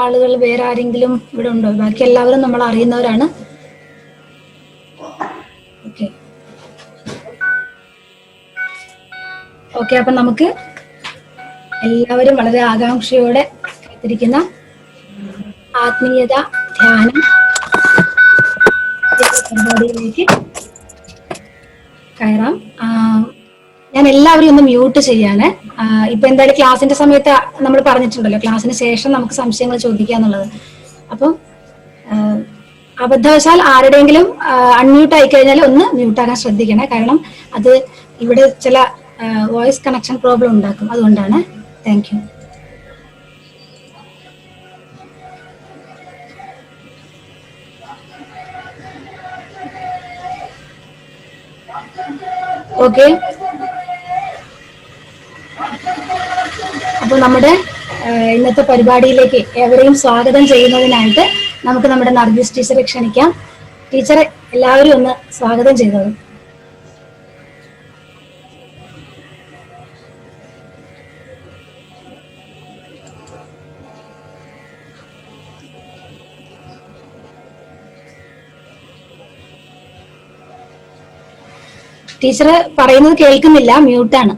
ആളുകൾ വേറെ ആരെങ്കിലും ഇവിടെ ഉണ്ടോ? ബാക്കി എല്ലാവരും നമ്മൾ അറിയുന്നവരാണ്. ഓക്കെ ഓക്കെ അപ്പൊ നമുക്ക് എല്ലാവരും വളരെ ആകാംക്ഷയോടെ കാത്തിരിക്കുന്ന ആത്മീയത ധ്യാനം പരിപാടിയിലേക്ക് കയറാം. ഞാൻ എല്ലാവരും ഒന്ന് മ്യൂട്ട് ചെയ്യാണ്. ഇപ്പൊ എന്തായാലും ക്ലാസിന്റെ സമയത്ത് നമ്മൾ പറഞ്ഞിട്ടുണ്ടല്ലോ, ക്ലാസ്സിന് ശേഷം നമുക്ക് സംശയങ്ങൾ ചോദിക്കാന്നുള്ളത്. അപ്പം അബദ്ധവശാൽ ആരുടെയെങ്കിലും അൺമ്യൂട്ട് ആയി കഴിഞ്ഞാൽ ഒന്ന് മ്യൂട്ട് ആകാൻ ശ്രദ്ധിക്കണേ. കാരണം അത് ഇവിടെ ചില വോയിസ് കണക്ഷൻ പ്രോബ്ലം ഉണ്ടാക്കും. അതുകൊണ്ടാണ്. Thank you. ഓക്കെ, അപ്പോൾ നമ്മുടെ ഇന്നത്തെ പരിപാടിയിലേക്ക് എവരെയും സ്വാഗതം ചെയ്യുന്നതിനായിട്ട് നമുക്ക് നമ്മുടെ നർഗീസ് ടീച്ചറെ ക്ഷണിക്കാം. ടീച്ചറെ എല്ലാവരും ഒന്ന് സ്വാഗതം ചെയ്തോളൂ. ടീച്ചർ പറയുന്നത് കേൾക്കുന്നില്ല, മ്യൂട്ടാണ്.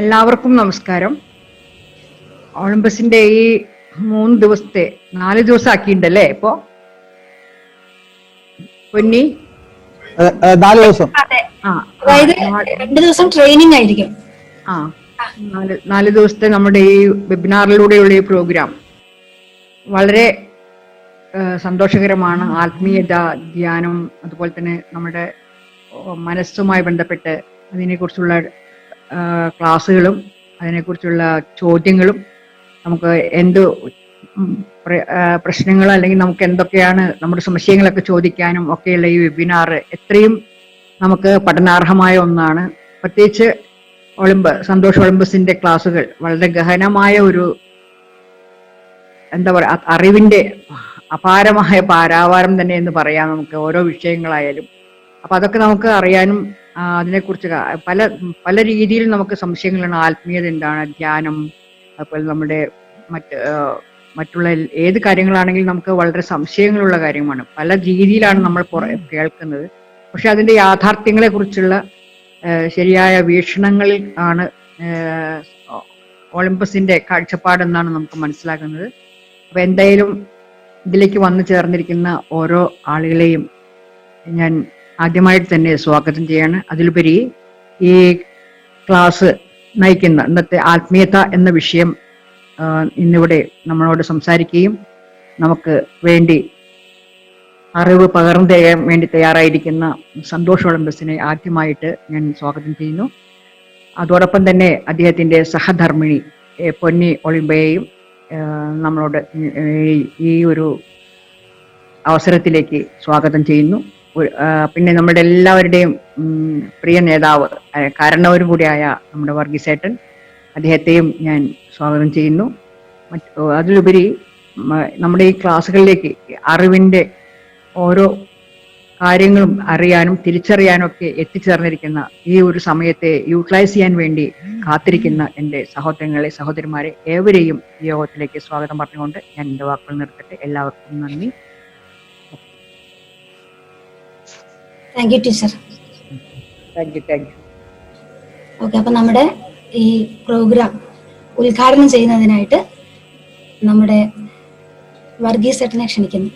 എല്ലാവർക്കും നമസ്കാരം. ഒളിമ്പസിന്റെ ഈ 3 ദിവസത്തെ 4 ദിവസം ആക്കിയിട്ടുണ്ടല്ലേ ഇപ്പോ പൊന്നി? 4 ദിവസം. അതായത് 2 ദിവസം ട്രെയിനിങ് ആയിരിക്കും. 4 ദിവസത്തെ നമ്മുടെ ഈ വെബിനാറിലൂടെയുള്ള ഈ പ്രോഗ്രാം വളരെ സന്തോഷകരമാണ്. ആത്മീയത, ധ്യാനം, അതുപോലെ തന്നെ നമ്മുടെ മനസ്സുമായി ബന്ധപ്പെട്ട് അതിനെക്കുറിച്ചുള്ള ക്ലാസ്സുകളും അതിനെക്കുറിച്ചുള്ള ചോദ്യങ്ങളും നമുക്ക് എന്ത് പ്രശ്നങ്ങൾ അല്ലെങ്കിൽ നമുക്ക് എന്തൊക്കെയാണ് നമ്മുടെ സംശയങ്ങളൊക്കെ ചോദിക്കാനും ഒക്കെയുള്ള ഈ വെബിനാർ എത്രയും നമുക്ക് പഠനാർഹമായ ഒന്നാണ്. പ്രത്യേകിച്ച് സന്തോഷ് ഒളിമ്പസിന്റെ ക്ലാസ്സുകൾ വളരെ ഗഹനമായ ഒരു എന്താ പറയുക, അറിവിന്റെ അപാരമായ പാരാവാരം തന്നെ എന്ന് പറയാം നമുക്ക്, ഓരോ വിഷയങ്ങളായാലും. അപ്പൊ അതൊക്കെ നമുക്ക് അറിയാനും അതിനെക്കുറിച്ച് പല രീതിയിൽ നമുക്ക് സംശയങ്ങളാണ്. ആത്മീയത എന്താണ്, ധ്യാനം, അതുപോലെ നമ്മുടെ മറ്റുള്ള ഏത് കാര്യങ്ങളാണെങ്കിലും നമുക്ക് വളരെ സംശയങ്ങളുള്ള കാര്യമാണ്. പല രീതിയിലാണ് നമ്മൾ കേൾക്കുന്നത്. പക്ഷെ അതിന്റെ യാഥാർത്ഥ്യങ്ങളെ കുറിച്ചുള്ള ശരിയായ വീക്ഷണങ്ങളിൽ ആണ് ഒളിമ്പസിന്റെ കാഴ്ചപ്പാടെന്നാണ് നമുക്ക് മനസ്സിലാക്കുന്നത്. അപ്പൊ എന്തായാലും ഇതിലേക്ക് വന്നു ചേർന്നിരിക്കുന്ന ഓരോ ആളുകളെയും ഞാൻ ആദ്യമായിട്ട് തന്നെ സ്വാഗതം ചെയ്യാണ്. അതിലുപരി ഈ ക്ലാസ് നയിക്കുന്ന ഇന്നത്തെ ആത്മീയത എന്ന വിഷയം ഇന്നിവിടെ നമ്മളോട് സംസാരിക്കുകയും നമുക്ക് വേണ്ടി അറിവ് പകർന്നു തരാൻ വേണ്ടി തയ്യാറായിരിക്കുന്ന സന്തോഷ് ഒളിമ്പസിനെ ആദ്യമായിട്ട് ഞാൻ സ്വാഗതം ചെയ്യുന്നു. അതോടൊപ്പം തന്നെ അദ്ദേഹത്തിന്റെ സഹധർമ്മിണി പൊന്നി ഒളിമ്പയെയും നമ്മളോട് ഈ ഒരു അവസരത്തിലേക്ക് സ്വാഗതം ചെയ്യുന്നു. പിന്നെ നമ്മുടെ എല്ലാവരുടെയും പ്രിയ നേതാവ്, കാരണവരും കൂടിയായ നമ്മുടെ വർഗീസേട്ടൻ, അദ്ദേഹത്തെയും ഞാൻ സ്വാഗതം ചെയ്യുന്നു. അതിലുപരി നമ്മുടെ ഈ ക്ലാസ്സുകളിലേക്ക് അറിവിന്റെ ഓരോ കാര്യങ്ങളും അറിയാനും തിരിച്ചറിയാനും ഒക്കെ എത്തിച്ചേർന്നിരിക്കുന്ന ഈ ഒരു സമയത്തെ യൂട്ടിലൈസ് ചെയ്യാൻ വേണ്ടി കാത്തിരിക്കുന്ന എൻ്റെ സഹോദരങ്ങളെ, സഹോദരിമാരെ ഏവരെയും ഈ യോഗത്തിലേക്ക് സ്വാഗതം പറഞ്ഞുകൊണ്ട് ഞാൻ എൻ്റെ വാക്കുകൾ നിർത്തട്ടെ. എല്ലാവർക്കും നന്ദി. Thank you teacher. Thank you. Okay, അപ്പൊ നമ്മുടെ ഈ പ്രോഗ്രാം ഉദ്ഘാടനം ചെയ്യുന്നതിനായിട്ട് നമ്മുടെ വർഗീസേട്ടനെ ക്ഷണിക്കുന്നു.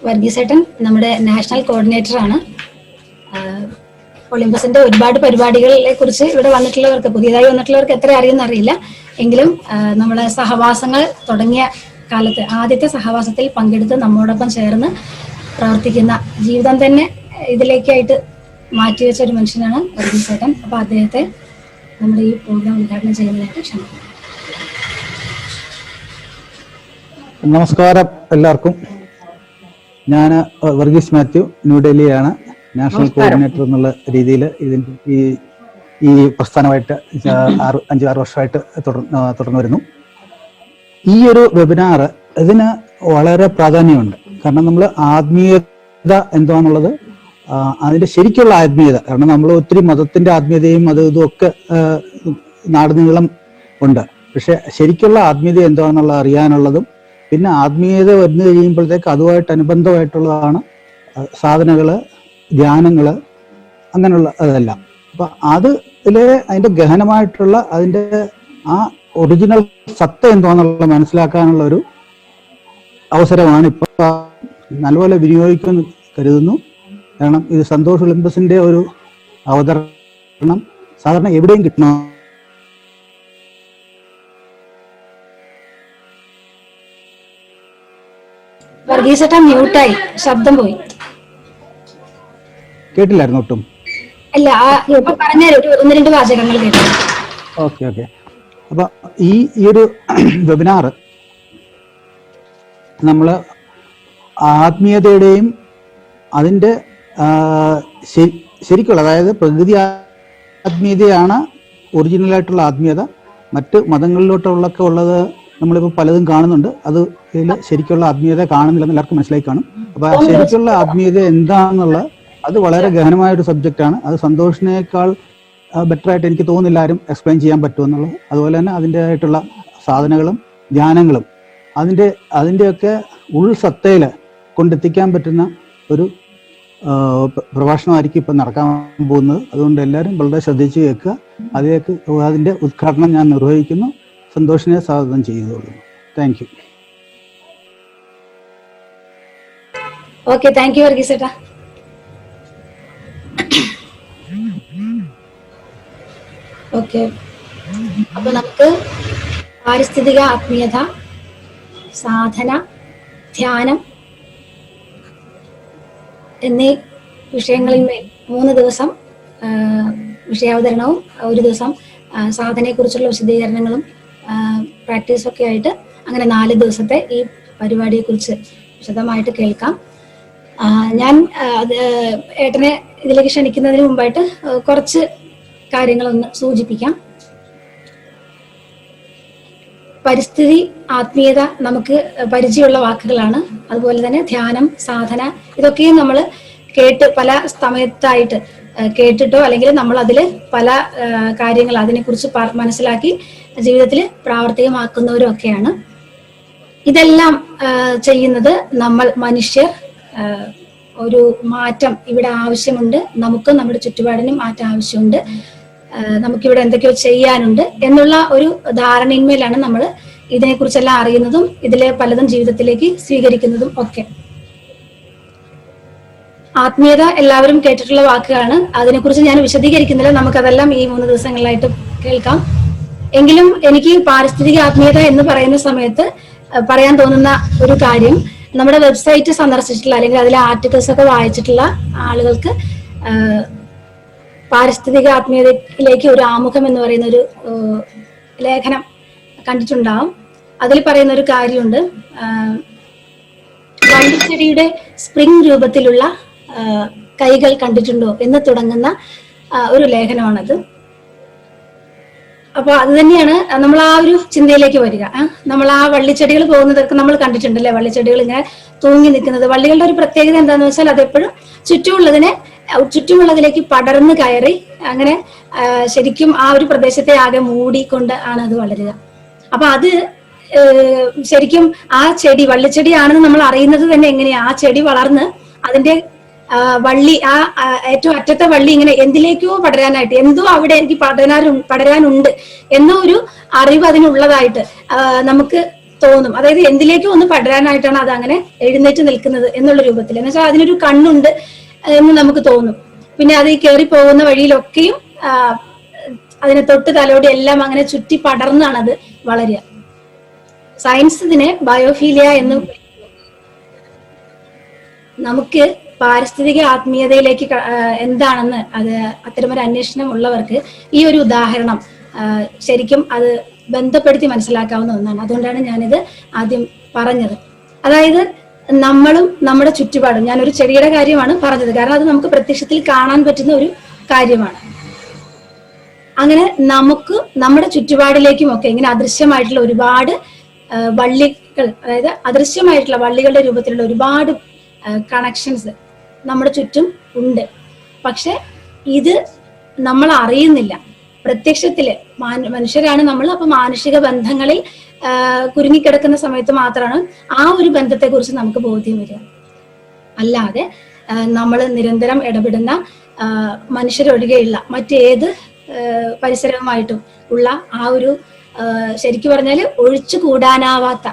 വർഗീസേട്ടൻ നമ്മുടെ നാഷണൽ കോർഡിനേറ്റർ ആണ്. ഒളിമ്പസിന്റെ ഒരുപാട് പരിപാടികളെ കുറിച്ച് ഇവിടെ വന്നിട്ടുള്ളവർക്ക്, പുതിയതായി വന്നിട്ടുള്ളവർക്ക് എത്ര അറിയുന്ന അറിയില്ല. എങ്കിലും നമ്മളെ സഹവാസങ്ങൾ തുടങ്ങിയ കാലത്ത് ആദ്യത്തെ സഹവാസത്തിൽ പങ്കെടുത്ത് നമ്മോടൊപ്പം ചേർന്ന് പ്രവർത്തിക്കുന്ന, ജീവിതം തന്നെ ഇതിലേക്കായിട്ട് മാറ്റിവെച്ച ഒരു മനുഷ്യനാണ് വർഗീസേട്ടൻ. അപ്പൊ അദ്ദേഹത്തെ നമ്മുടെ ഈ പ്രോഗ്രാം ഉദ്ഘാടനം ചെയ്യുന്നതിനായിട്ട് ക്ഷണിക്കുന്നു. നമസ്കാരം എല്ലാവർക്കും. ഞാൻ വർഗീസ് മാത്യു, ന്യൂഡൽഹിയാണ് നാഷണൽ കോർഡിനേറ്റർ എന്നുള്ള രീതിയിൽ ഈ പ്രസ്ഥാനമായിട്ട് 5-6 വർഷമായിട്ട് തുടർന്നു വരുന്നു. ഈ ഒരു വെബിനാർ ഇതിന് വളരെ പ്രാധാന്യമുണ്ട്. കാരണം നമ്മൾ ആത്മീയത എന്താണെന്നുള്ളത്, അതിന്റെ ശരിക്കുള്ള ആത്മീയത. കാരണം നമ്മൾ ഒത്തിരി മതത്തിന്റെ ആത്മീയതയും അത് ഇതുമൊക്കെ നാടുനീളം ഉണ്ട്. പക്ഷെ ശരിക്കുള്ള ആത്മീയത എന്താണെന്നുള്ള അറിയാനുള്ളതും, പിന്നെ ആത്മീയത വന്നു കഴിയുമ്പോഴത്തേക്ക് അതുമായിട്ട് അനുബന്ധമായിട്ടുള്ളതാണ് സാധനകള്, ധ്യാനങ്ങള്, അങ്ങനെയുള്ള അതെല്ലാം. അപ്പൊ അതിന്റെ ഗഹനമായിട്ടുള്ള അതിന്റെ ആ ഒറിജിനൽ സത്ത എന്താണെന്നുള്ള മനസ്സിലാക്കാനുള്ള ഒരു അവസരമാണ് ഇപ്പൊ നല്ലപോലെ വിനിയോഗിക്കുമെന്ന് കരുതുന്നു. കാരണം ഇത് സന്തോഷ് ഒളിമ്പസിന്റെ ഒരു അവതരണം സാധാരണ എവിടെയും കിട്ടണം. വർഗീസേട്ടാ മ്യൂട്ടായി, ശബ്ദം പോയി. കേട്ടില്ലായിരുന്നു ഒട്ടും. അല്ല, ഇപ്പൊ പറഞ്ഞാൽ ഒരു 1-2 വാചകങ്ങൾ കേട്ടു. ഓക്കെ. അപ്പൊ ഈ ഒരു വെബിനാർ നമ്മള് ആത്മീയതയുടെയും അതിന്റെ ശരിക്കുള്ള, അതായത് പ്രകൃതി ആത്മീയതയാണ് ഒറിജിനലായിട്ടുള്ള ആത്മീയത. മറ്റ് മതങ്ങളിലോട്ടുള്ളൊക്കെ ഉള്ളത് നമ്മളിപ്പോൾ പലതും കാണുന്നുണ്ട്. അത് ഇതിൽ ശരിക്കുള്ള ആത്മീയത കാണുന്നില്ലെന്ന് എല്ലാവർക്കും മനസ്സിലായി കാണും. അപ്പൊ ആ ശരിക്കുള്ള ആത്മീയത എന്താണെന്നുള്ള അത് വളരെ ഗഹനമായ ഒരു സബ്ജക്റ്റാണ്. അത് സന്തോഷിനേക്കാൾ ബെറ്റർ ആയിട്ട് എനിക്ക് തോന്നുന്നില്ല ആരും എക്സ്പ്ലെയിൻ ചെയ്യാൻ പറ്റുമെന്നുള്ളത്. അതുപോലെ തന്നെ അതിൻ്റെതായിട്ടുള്ള സാധനങ്ങളും ധ്യാനങ്ങളും അതിൻ്റെയൊക്കെ ഉൾസത്തയിൽ കൊണ്ടെത്തിക്കാൻ പറ്റുന്ന ഒരു പ്രഭാഷണമായിരിക്കും ഇപ്പം നടക്കാൻ പോകുന്നത്. അതുകൊണ്ട് എല്ലാവരും വളരെ ശ്രദ്ധിച്ച് കേൾക്കുക. അതിന്റെ ഉദ്ഘാടനം ഞാൻ നിർവഹിക്കുന്നു. സന്തോഷിനെ സ്വാഗതം ചെയ്തുകൊള്ളുന്നു. Thank you. Okay, thank you വർഗീസേട്ടാ. ഓക്കെ, അപ്പൊ നമുക്ക് പാരിസ്ഥിതിക ആത്മീയത, സാധന, ധ്യാനം എന്നീ വിഷയങ്ങളിന്മേൽ 3 ദിവസം വിഷയാവതരണവും 1 ദിവസം സാധനയെക്കുറിച്ചുള്ള വിശദീകരണങ്ങളും പ്രാക്ടീസും ഒക്കെ ആയിട്ട് അങ്ങനെ 4 ദിവസത്തെ ഈ പരിപാടിയെക്കുറിച്ച് വിശദമായിട്ട് കേൾക്കാം. ഞാൻ ഏട്ടനെ ഇതിലേക്ക് ക്ഷണിക്കുന്നതിന് മുമ്പായിട്ട് കുറച്ച് കാര്യങ്ങളൊന്ന് സൂചിപ്പിക്കാം. പരിസ്ഥിതി ആത്മീയത നമുക്ക് പരിചയമുള്ള വാക്കുകളാണ്. അതുപോലെ തന്നെ ധ്യാനം, സാധന, ഇതൊക്കെയും നമ്മൾ പല സമയത്തായിട്ട് കേട്ടിട്ടോ അല്ലെങ്കിൽ നമ്മൾ അതിൽ പല കാര്യങ്ങൾ അതിനെക്കുറിച്ച് മനസ്സിലാക്കി ജീവിതത്തിൽ പ്രാവർത്തികമാക്കുന്നവരും ഒക്കെയാണ്. ഇതെല്ലാം ചെയ്യുന്നത് നമ്മൾ മനുഷ്യർ ഒരു മാറ്റം ഇവിടെ ആവശ്യമുണ്ട്, നമുക്കും നമ്മുടെ ചുറ്റുപാടിനും മാറ്റം ആവശ്യമുണ്ട്, നമുക്കിവിടെ എന്തൊക്കെയോ ചെയ്യാനുണ്ട് എന്നുള്ള ഒരു ധാരണയിന്മേലാണ് നമ്മൾ ഇതിനെക്കുറിച്ചെല്ലാം അറിയുന്നതും ഇതിലെ പലതും ജീവിതത്തിലേക്ക് സ്വീകരിക്കുന്നതും ഒക്കെ. ആത്മീയത എല്ലാവരും കേട്ടിട്ടുള്ള വാക്കുകളാണ്. അതിനെക്കുറിച്ച് ഞാൻ വിശദീകരിക്കുന്നില്ല, നമുക്കതെല്ലാം ഈ 3 ദിവസങ്ങളിലായിട്ട് കേൾക്കാം. എങ്കിലും എനിക്ക് പാരിസ്ഥിതിക ആത്മീയത എന്ന് പറയുന്ന സമയത്ത് പറയാൻ തോന്നുന്ന ഒരു കാര്യം, നമ്മുടെ വെബ്സൈറ്റ് സന്ദർശിച്ചിട്ടുള്ള അല്ലെങ്കിൽ അതിലെ ആർട്ടിക്കിൾസ് ഒക്കെ വായിച്ചിട്ടുള്ള ആളുകൾക്ക് പാരിസ്ഥിതിക ആത്മീയതയിലേക്ക് ഒരു ആമുഖം എന്ന് പറയുന്ന ഒരു ലേഖനം കണ്ടിട്ടുണ്ടാവും. അതിൽ പറയുന്ന ഒരു കാര്യമുണ്ട്, വള്ളിച്ചെടിയുടെ സ്പ്രിംഗ് രൂപത്തിലുള്ള കൈകൾ കണ്ടിട്ടുണ്ടോ എന്ന് തുടങ്ങുന്ന ഒരു ലേഖനമാണത്. അപ്പൊ അത് തന്നെയാണ് നമ്മൾ ആ ഒരു ചിന്തയിലേക്ക് വരിക. നമ്മൾ ആ വള്ളിച്ചെടികൾ പോകുന്നതൊക്കെ നമ്മൾ കണ്ടിട്ടുണ്ടല്ലേ, വള്ളിച്ചെടികൾ ഇങ്ങനെ തൂങ്ങി നിൽക്കുന്നത്. വള്ളികളുടെ ഒരു പ്രത്യേകത എന്താണെന്ന് വെച്ചാൽ അതെപ്പോഴും ചുറ്റുമുള്ളതിലേക്ക് പടർന്ന് കയറി അങ്ങനെ ശരിക്കും ആ ഒരു പ്രദേശത്തെ ആകെ മൂടിക്കൊണ്ട് ആണ് അത് വളരുക. അപ്പൊ അത് ശരിക്കും ആ ചെടി വള്ളിച്ചെടിയാണെന്ന് നമ്മൾ അറിയുന്നത് തന്നെ എങ്ങനെയാ, ആ ചെടി വളർന്ന് അതിന്റെ വള്ളി ആ ഏറ്റവും അറ്റത്തെ വള്ളി ഇങ്ങനെ എന്തിലേക്കോ പടരാനായിട്ട്, എന്തോ അവിടെ എനിക്ക് പടരാനുണ്ട് എന്നോ ഒരു അറിവ് അതിനുള്ളതായിട്ട് നമുക്ക് തോന്നും. അതായത് എന്തിലേക്കോ ഒന്ന് പടരാനായിട്ടാണ് അത് അങ്ങനെ എഴുന്നേറ്റ് നിൽക്കുന്നത് എന്നുള്ള രൂപത്തിൽ. എന്ന് വെച്ചാൽ അതിനൊരു കണ്ണുണ്ട് എന്ന് നമുക്ക് തോന്നും. പിന്നെ അത് ഈ കയറി പോകുന്ന വഴിയിലൊക്കെയും അതിനെ തൊട്ട് തലോടി എല്ലാം അങ്ങനെ ചുറ്റി പടർന്നാണ് അത് വളരുക. സയൻസ് ഇതിനെ ബയോഫീലിയ എന്ന് നമുക്ക് പാരിസ്ഥിതിക ആത്മീയതയിലേക്ക് എന്താണെന്ന് അത്തരമൊരു അന്വേഷണം ഉള്ളവർക്ക് ഈ ഒരു ഉദാഹരണം ശരിക്കും അത് ബന്ധപ്പെടുത്തി മനസ്സിലാക്കാവുന്ന ഒന്നാണ്. അതുകൊണ്ടാണ് ഞാനിത് ആദ്യം പറഞ്ഞത്. അതായത് നമ്മളും നമ്മുടെ ചുറ്റുപാടും, ഞാനൊരു ചെടിയുടെ കാര്യമാണ് പറഞ്ഞത് കാരണം അത് നമുക്ക് പ്രത്യക്ഷത്തിൽ കാണാൻ പറ്റുന്ന ഒരു കാര്യമാണ്. അങ്ങനെ നമുക്ക് നമ്മുടെ ചുറ്റുപാടിലേക്കും ഒക്കെ ഇങ്ങനെ അദൃശ്യമായിട്ടുള്ള ഒരുപാട് വള്ളികൾ, അതായത് അദൃശ്യമായിട്ടുള്ള വള്ളികളുടെ രൂപത്തിലുള്ള ഒരുപാട് കണക്ഷൻസ് നമ്മുടെ ചുറ്റും ഉണ്ട്. പക്ഷെ ഇത് നമ്മൾ അറിയുന്നില്ല. പ്രത്യക്ഷത്തില് മനുഷ്യരാണ് നമ്മൾ. അപ്പൊ മാനുഷിക ബന്ധങ്ങളിൽ കുരുങ്ങിക്കിടക്കുന്ന സമയത്ത് മാത്രമാണ് ആ ഒരു ബന്ധത്തെ കുറിച്ച് നമുക്ക് ബോധ്യം വരിക. അല്ലാതെ നമ്മൾ നിരന്തരം ഇടപെടുന്ന മനുഷ്യരൊഴികെയുള്ള മറ്റേത് പരിസരവുമായിട്ടും ഉള്ള ആ ഒരു ശരിക്കു പറഞ്ഞാല് ഒഴിച്ചു കൂടാനാവാത്ത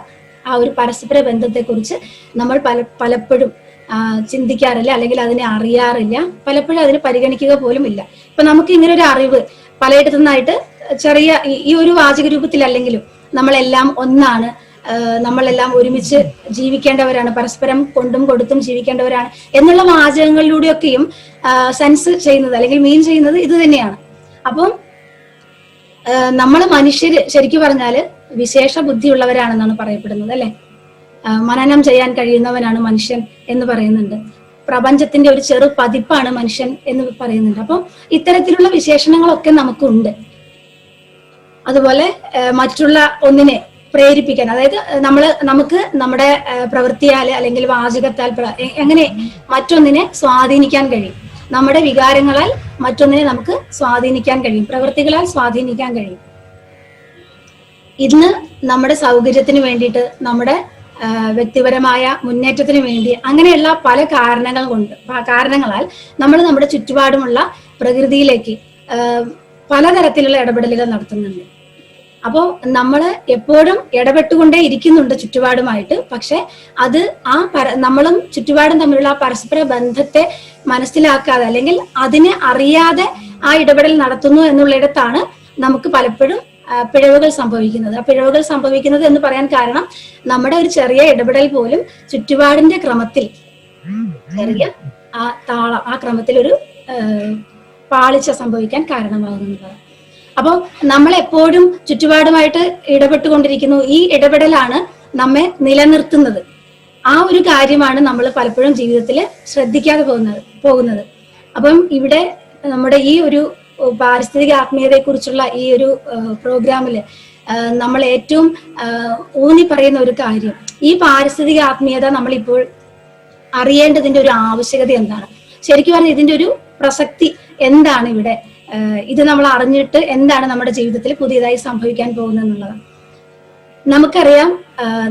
ആ ഒരു പരസ്പര ബന്ധത്തെക്കുറിച്ച് നമ്മൾ പലപ്പോഴും ചിന്തിക്കാറില്ല, അല്ലെങ്കിൽ അതിനെ അറിയാറില്ല, പലപ്പോഴും അതിനെ പരിഗണിക്കുക പോലും ഇല്ല. ഇപ്പൊ നമുക്ക് ഇങ്ങനെ ഒരു അറിവ് പലയിടത്തു നിന്നായിട്ട് ചെറിയ ഈ ഒരു വാചക രൂപത്തിലല്ലെങ്കിലും നമ്മളെല്ലാം ഒന്നാണ്, നമ്മളെല്ലാം ഒരുമിച്ച് ജീവിക്കേണ്ടവരാണ്, പരസ്പരം കൊണ്ടും കൊടുത്തും ജീവിക്കേണ്ടവരാണ് എന്നുള്ള വാചകങ്ങളിലൂടെയൊക്കെയും സെൻസ് ചെയ്യുന്നത് അല്ലെങ്കിൽ മീൻ ചെയ്യുന്നത് ഇത് തന്നെയാണ്. അപ്പം നമ്മൾ മനുഷ്യര് ശരിക്കും പറഞ്ഞാല് വിശേഷ ബുദ്ധിയുള്ളവരാണെന്നാണ് പറയപ്പെടുന്നത്, അല്ലെ? മനനം ചെയ്യാൻ കഴിയുന്നവനാണ് മനുഷ്യൻ എന്ന് പറയുന്നുണ്ട്. പ്രപഞ്ചത്തിന്റെ ഒരു ചെറു പതിപ്പാണ് മനുഷ്യൻ എന്ന് പറയുന്നുണ്ട്. അപ്പം ഇത്തരത്തിലുള്ള വിശേഷണങ്ങളൊക്കെ നമുക്കുണ്ട്. അതുപോലെ മറ്റുള്ള ഒന്നിനെ പ്രേരിപ്പിക്കാൻ, അതായത് നമുക്ക് നമ്മുടെ പ്രവൃത്തിയാല് അല്ലെങ്കിൽ വാചകത്താൽ എങ്ങനെ മറ്റൊന്നിനെ സ്വാധീനിക്കാൻ കഴിയും. നമ്മുടെ വികാരങ്ങളാൽ മറ്റൊന്നിനെ നമുക്ക് സ്വാധീനിക്കാൻ കഴിയും, പ്രവൃത്തികളാൽ സ്വാധീനിക്കാൻ കഴിയും. ഇന്ന് നമ്മുടെ സൗകര്യത്തിന് വേണ്ടിയിട്ട്, നമ്മുടെ വ്യക്തിപരമായ മുന്നേറ്റത്തിന് വേണ്ടി, അങ്ങനെയുള്ള പല കാരണങ്ങളാൽ നമ്മൾ നമ്മുടെ ചുറ്റുപാടുമുള്ള പ്രകൃതിയിലേക്ക് പലതരത്തിലുള്ള ഇടപെടലുകൾ നടത്തുന്നുണ്ട്. അപ്പോൾ നമ്മൾ എപ്പോഴും ഇടപെട്ടുകൊണ്ടേ ഇരിക്കുന്നുണ്ട് ചുറ്റുപാടുമായിട്ട്. പക്ഷെ അത് നമ്മളും ചുറ്റുപാടും തമ്മിലുള്ള ആ പരസ്പര ബന്ധത്തെ മനസ്സിലാക്കാതെ അല്ലെങ്കിൽ അതിനെ അറിയാതെ ആ ഇടപെടൽ നടത്തുന്നു എന്നുള്ളിടത്താണ് നമുക്ക് പലപ്പോഴും പിഴവുകൾ സംഭവിക്കുന്നത്. ആ പിഴവുകൾ സംഭവിക്കുന്നത് എന്ന് പറയാൻ കാരണം നമ്മുടെ ഒരു ചെറിയ ഇടപെടൽ പോലും ചുറ്റുപാടിന്റെ ക്രമത്തിൽ ചെറിയ ആ ക്രമത്തിൽ ഒരു പാളിച്ച സംഭവിക്കാൻ കാരണമാകുന്നതാണ്. അപ്പോൾ നമ്മൾ എപ്പോഴും ചുറ്റുപാടുമായിട്ട് ഇടപെട്ടുകൊണ്ടിരിക്കുന്നു. ഈ ഇടപെടലാണ് നമ്മെ നിലനിർത്തുന്നത്. ആ ഒരു കാര്യമാണ് നമ്മൾ പലപ്പോഴും ജീവിതത്തിൽ ശ്രദ്ധിക്കാതെ പോകുന്നത്. അപ്പം ഇവിടെ നമ്മുടെ ഈ ഒരു പാരിസ്ഥിതിക ആത്മീയതയെ കുറിച്ചുള്ള ഈ ഒരു പ്രോഗ്രാമില് നമ്മൾ ഏറ്റവും ഊന്നി പറയുന്ന ഒരു കാര്യം, ഈ പാരിസ്ഥിതിക ആത്മീയത നമ്മളിപ്പോൾ അറിയേണ്ടതിന്റെ ഒരു ആവശ്യകത എന്താണ്, ശരിക്കും പറഞ്ഞാൽ ഇതിന്റെ ഒരു പ്രസക്തി എന്താണ് ഇവിടെ, ഇത് നമ്മൾ അറിഞ്ഞിട്ട് എന്താണ് നമ്മുടെ ജീവിതത്തിൽ പുതിയതായി സംഭവിക്കാൻ പോകുന്നത് എന്നുള്ളതാണ്. നമുക്കറിയാം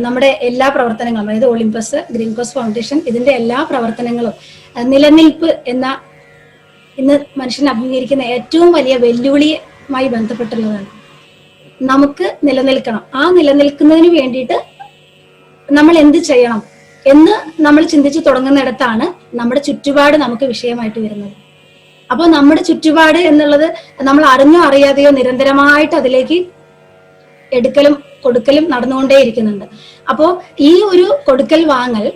നമ്മുടെ എല്ലാ പ്രവർത്തനങ്ങളും, അതായത് ഒളിമ്പസ്, ഗ്രീൻ കോസ് ഫൗണ്ടേഷൻ, ഇതിന്റെ എല്ലാ പ്രവർത്തനങ്ങളും നിലനിൽപ്പ് എന്ന ഇന്ന് മനുഷ്യൻ അഭിമുഖീകരിക്കുന്ന ഏറ്റവും വലിയ വെല്ലുവിളിയുമായി ബന്ധപ്പെട്ടുള്ളതാണ്. നമുക്ക് നിലനിൽക്കണം. ആ നിലനിൽക്കുന്നതിന് വേണ്ടിയിട്ട് നമ്മൾ എന്ത് ചെയ്യണം എന്ന് നമ്മൾ ചിന്തിച്ചു തുടങ്ങുന്നിടത്താണ് നമ്മുടെ ചുറ്റുപാട് നമുക്ക് വിഷയമായിട്ട് വരുന്നത്. അപ്പോൾ നമ്മുടെ ചുറ്റുപാട് എന്നുള്ളത് നമ്മൾ അറിഞ്ഞോ അറിയാതെയോ നിരന്തരമായിട്ട് അതിലേക്ക് എടുക്കലും കൊടുക്കലും നടന്നുകൊണ്ടേയിരിക്കുന്നുണ്ട്. അപ്പോൾ ഈ ഒരു കൊടുക്കൽ വാങ്ങൽ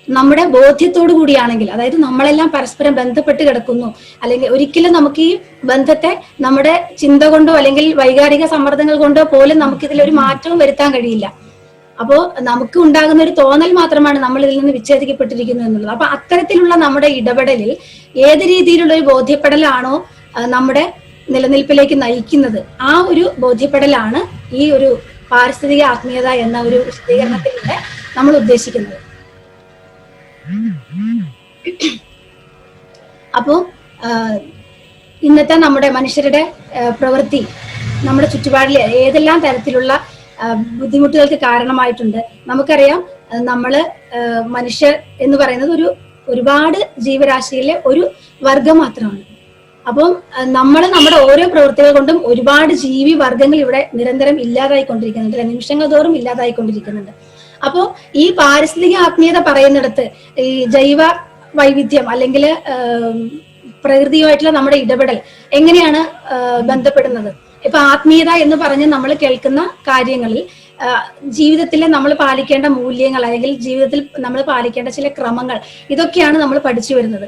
നമ്മുടെ ബോധ്യത്തോടു കൂടിയാണെങ്കിൽ, അതായത് നമ്മളെല്ലാം പരസ്പരം ബന്ധപ്പെട്ട് കിടക്കുന്നു, അല്ലെങ്കിൽ ഒരിക്കലും നമുക്ക് ഈ ബന്ധത്തെ നമ്മുടെ ചിന്ത കൊണ്ടോ അല്ലെങ്കിൽ വൈകാരിക സമ്മർദ്ദങ്ങൾ കൊണ്ടോ പോലും നമുക്കിതിലൊരു മാറ്റവും വരുത്താൻ കഴിയില്ല. അപ്പോൾ നമുക്ക് ഉണ്ടാകുന്ന ഒരു തോന്നൽ മാത്രമാണ് നമ്മൾ ഇതിൽ നിന്ന് വിച്ഛേദിക്കപ്പെട്ടിരിക്കുന്നു എന്നുള്ളത്. അപ്പൊ അത്തരത്തിലുള്ള നമ്മുടെ ഇടപെടലിൽ ഏത് രീതിയിലുള്ള ഒരു ബോധ്യപ്പെടലാണോ നമ്മുടെ നിലനിൽപ്പിലേക്ക് നയിക്കുന്നത്, ആ ഒരു ബോധ്യപ്പെടലാണ് ഈ ഒരു പാരിസ്ഥിതിക ആത്മീയത എന്ന ഒരു വിശദീകരണത്തിലൂടെ നമ്മൾ ഉദ്ദേശിക്കുന്നത്. അപ്പോ ഇന്നത്തെ നമ്മുടെ മനുഷ്യരുടെ പ്രവൃത്തി നമ്മുടെ ചുറ്റുപാടിൽ ഏതെല്ലാം തരത്തിലുള്ള ബുദ്ധിമുട്ടുകൾക്ക് കാരണമായിട്ടുണ്ട്. നമുക്കറിയാം, മനുഷ്യർ എന്ന് പറയുന്നത് ഒരുപാട് ജീവരാശിയിലെ ഒരു വർഗം മാത്രമാണ്. അപ്പം നമ്മുടെ ഓരോ പ്രവൃത്തികൾ കൊണ്ടും ഒരുപാട് ജീവി വർഗങ്ങൾ ഇവിടെ നിരന്തരം ഇല്ലാതായിക്കൊണ്ടിരിക്കുന്നുണ്ട്, നിമിഷങ്ങൾ തോറും ഇല്ലാതായിക്കൊണ്ടിരിക്കുന്നുണ്ട്. അപ്പോൾ ഈ പാരിസ്ഥിതിക ആത്മീയത പറയുന്നിടത്ത് ഈ ജൈവ വൈവിധ്യം അല്ലെങ്കിൽ പ്രകൃതിയുമായിട്ടുള്ള നമ്മുടെ ഇടപെടൽ എങ്ങനെയാണ് ബന്ധപ്പെടുന്നത്? ഇപ്പൊ ആത്മീയത എന്ന് പറഞ്ഞ് നമ്മൾ കേൾക്കുന്ന കാര്യങ്ങളിൽ ജീവിതത്തിൽ നമ്മൾ പാലിക്കേണ്ട മൂല്യങ്ങൾ അല്ലെങ്കിൽ ജീവിതത്തിൽ നമ്മൾ പാലിക്കേണ്ട ചില ക്രമങ്ങൾ, ഇതൊക്കെയാണ് നമ്മൾ പഠിച്ചു വരുന്നത്.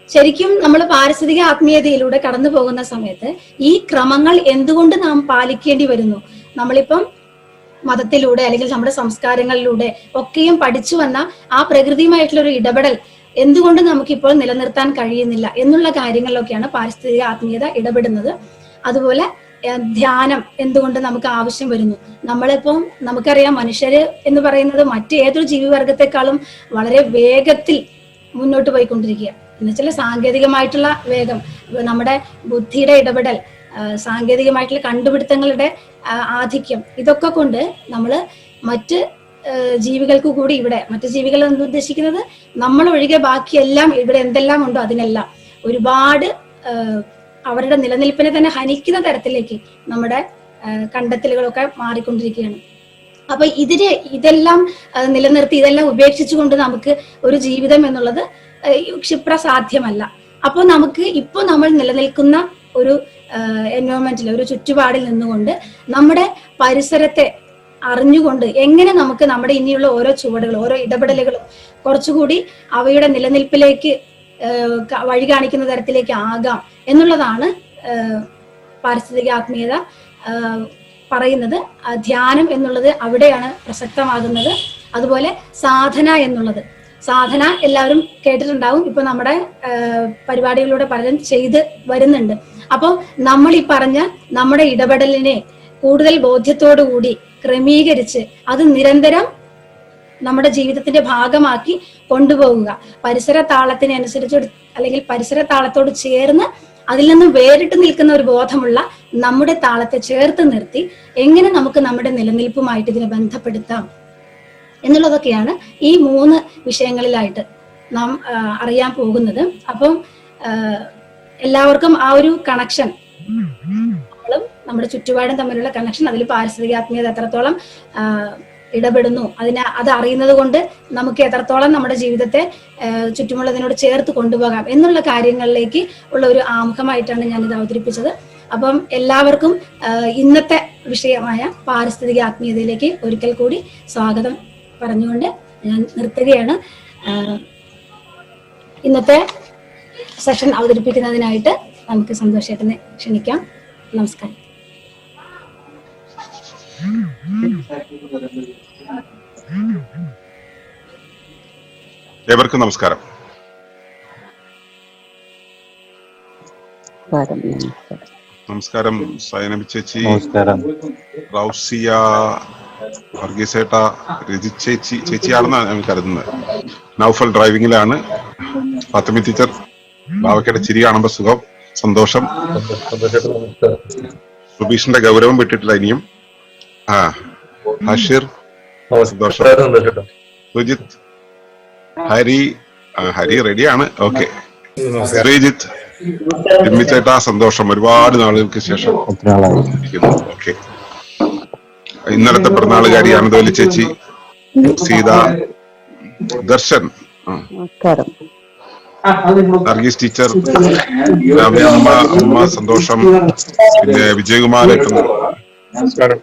ശരിക്കും നമ്മൾ പാരിസ്ഥിതിക ആത്മീയതയിലൂടെ കടന്നു പോകുന്ന സമയത്ത് ഈ ക്രമങ്ങൾ എന്തുകൊണ്ട് നാം പാലിക്കേണ്ടി വരുന്നു? നമ്മളിപ്പം മതത്തിലൂടെ അല്ലെങ്കിൽ നമ്മുടെ സംസ്കാരങ്ങളിലൂടെ ഒക്കെയും പഠിച്ചു വന്ന ആ പ്രകൃതിയുമായിട്ടുള്ള ഒരു ഇടപെടൽ എന്തുകൊണ്ട് നമുക്കിപ്പോൾ നിലനിർത്താൻ കഴിയുന്നില്ല എന്നുള്ള കാര്യങ്ങളിലൊക്കെയാണ് പാരിസ്ഥിതിക ആത്മീയത ഇടപെടുന്നത്. അതുപോലെ ധ്യാനം എന്തുകൊണ്ട് നമുക്ക് ആവശ്യം വരുന്നു? നമ്മളിപ്പം നമുക്കറിയാം, മനുഷ്യര് എന്ന് പറയുന്നത് മറ്റേതൊരു ജീവിവർഗത്തെക്കാളും വളരെ വേഗത്തിൽ മുന്നോട്ട് പോയിക്കൊണ്ടിരിക്കുക. എന്നുവെച്ചാൽ സാങ്കേതികമായിട്ടുള്ള വേഗം, നമ്മുടെ ബുദ്ധിയുടെ ഇടപെടൽ, സാങ്കേതികമായിട്ടുള്ള കണ്ടുപിടുത്തങ്ങളുടെ ആധിക്യം, ഇതൊക്കെ കൊണ്ട് നമ്മൾ മറ്റ് ജീവികൾക്ക് കൂടി ഇവിടെ, മറ്റ് ജീവികൾ എന്ന് ഉദ്ദേശിക്കുന്നത് നമ്മൾ ഒഴികെ ബാക്കിയെല്ലാം ഇവിടെ എന്തെല്ലാം ഉണ്ടോ അതിനെല്ലാം ഒരുപാട് അവരുടെ നിലനിൽപ്പിനെ തന്നെ ഹനിക്കുന്ന തരത്തിലേക്ക് നമ്മുടെ കണ്ടെത്തലുകളൊക്കെ മാറിക്കൊണ്ടിരിക്കുകയാണ്. അപ്പൊ ഇതെല്ലാം നിലനിർത്തി, ഇതെല്ലാം ഉപേക്ഷിച്ചുകൊണ്ട് നമുക്ക് ഒരു ജീവിതം എന്നുള്ളത് ക്ഷിപ്രസാധ്യമല്ല. അപ്പോൾ നമുക്ക് ഇപ്പോൾ നമ്മൾ നിലനിൽക്കുന്ന ഒരു എൻവയോൺമെന്റിൽ, ഒരു ചുറ്റുപാടിൽ നിന്നുകൊണ്ട് നമ്മുടെ പരിസരത്തെ അറിഞ്ഞുകൊണ്ട് എങ്ങനെ നമുക്ക് നമ്മുടെ ഇനിയുള്ള ഓരോ ചുവടുകളും ഓരോ ഇടപെടലുകളും കുറച്ചുകൂടി അവയുടെ നിലനിൽപ്പിലേക്ക് വഴി കാണിക്കുന്ന തരത്തിലേക്ക് ആകാം എന്നുള്ളതാണ് പാരിസ്ഥിതിക ആത്മീയത പറയുന്നത്. ധ്യാനം എന്നുള്ളത് അവിടെയാണ് പ്രസക്തമാകുന്നത്. അതുപോലെ സാധന എന്നുള്ളത്, സാധന എല്ലാവരും കേട്ടിട്ടുണ്ടാവും. ഇപ്പൊ നമ്മുടെ പരിപാടികളിലൂടെ പലരും ചെയ്ത് വരുന്നുണ്ട്. അപ്പോൾ നമ്മൾ ഈ പറഞ്ഞ നമ്മുടെ ഇടപെടലിനെ കൂടുതൽ ബോധ്യത്തോടു കൂടി ക്രമീകരിച്ച് അത് നിരന്തരം നമ്മുടെ ജീവിതത്തിന്റെ ഭാഗമാക്കി കൊണ്ടുപോകുക. പരിസര താളത്തിനനുസരിച്ച് അല്ലെങ്കിൽ പരിസര താളത്തോട് ചേർന്ന് അതിൽ നിന്നും വേറിട്ട് നിൽക്കുന്ന ഒരു ബോധമുള്ള നമ്മുടെ താളത്തെ ചേർത്ത് നിർത്തി എങ്ങനെ നമുക്ക് നമ്മുടെ നിലനിൽപ്പുമായിട്ട് ഇതിനെ ബന്ധപ്പെടുത്താം എന്നുള്ളതൊക്കെയാണ് ഈ 3 വിഷയങ്ങളിലായിട്ട് നാം അറിയാൻ പോകുന്നത്. അപ്പം എല്ലാവർക്കും ആ ഒരു കണക്ഷൻ, നമ്മളും നമ്മുടെ ചുറ്റുപാടും തമ്മിലുള്ള കണക്ഷൻ, അതിൽ പാരിസ്ഥിതികാത്മീയത എത്രത്തോളം ഇടപെടുന്നു, അത് അറിയുന്നത് കൊണ്ട് നമുക്ക് എത്രത്തോളം നമ്മുടെ ജീവിതത്തെ ചുറ്റുമുള്ളതിനോട് ചേർത്ത് കൊണ്ടുപോകാം എന്നുള്ള കാര്യങ്ങളിലേക്ക് ഉള്ള ഒരു ആമുഖമായിട്ടാണ് ഞാനിത് അവതരിപ്പിച്ചത്. അപ്പം എല്ലാവർക്കും ഇന്നത്തെ വിഷയമായ പാരിസ്ഥിതിക ആത്മീയതയിലേക്ക് ഒരിക്കൽ കൂടി സ്വാഗതം പറഞ്ഞുകൊണ്ട് ഞാൻ നിർത്തുകയാണ്. ഇന്നത്തെ സെഷൻ അവതരിപ്പിക്കുന്നതിനായിട്ട് നമുക്ക് സന്തോഷേട്ടനെ ക്ഷണിക്കാം. നമസ്കാരം. ഏവർക്കും നമസ്കാരം. നമസ്കാരം സൈനബി ചേച്ചി, റൗസിയ, വർഗീസേട്ട, രജി ചേച്ചിയാണെന്നാണ് ഞാൻ കരുതുന്നത്. നൗഫൽ ഡ്രൈവിംഗിലാണ്. ഫാത്തിമ ടീച്ചർ, ബാവക്കയുടെ ചിരി കാണുമ്പോ സുഖം, സന്തോഷം. സുബീഷിന്റെ ഗൗരവം വിട്ടിട്ടില്ല ഇനിയും. ഹഷീർ, സന്തോഷം. സുജിത്ത്, ഹരി റെഡിയാണ്. ഓക്കെ. ശ്രീജിത്ത്, ജിമ്മിച്ചേട്ടാ, സന്തോഷം. ഒരുപാട് നാളുകൾക്ക് ശേഷം. ഓക്കെ. ഇന്നലത്തെ പിറന്നാളുകാരി അനന്തവല്ലി ചേച്ചി, സീത, ദർശൻ, നർഗീസ് ടീച്ചർ, അമ്മ, സന്തോഷം. പിന്നെ വിജയകുമാരേട്ടൻ,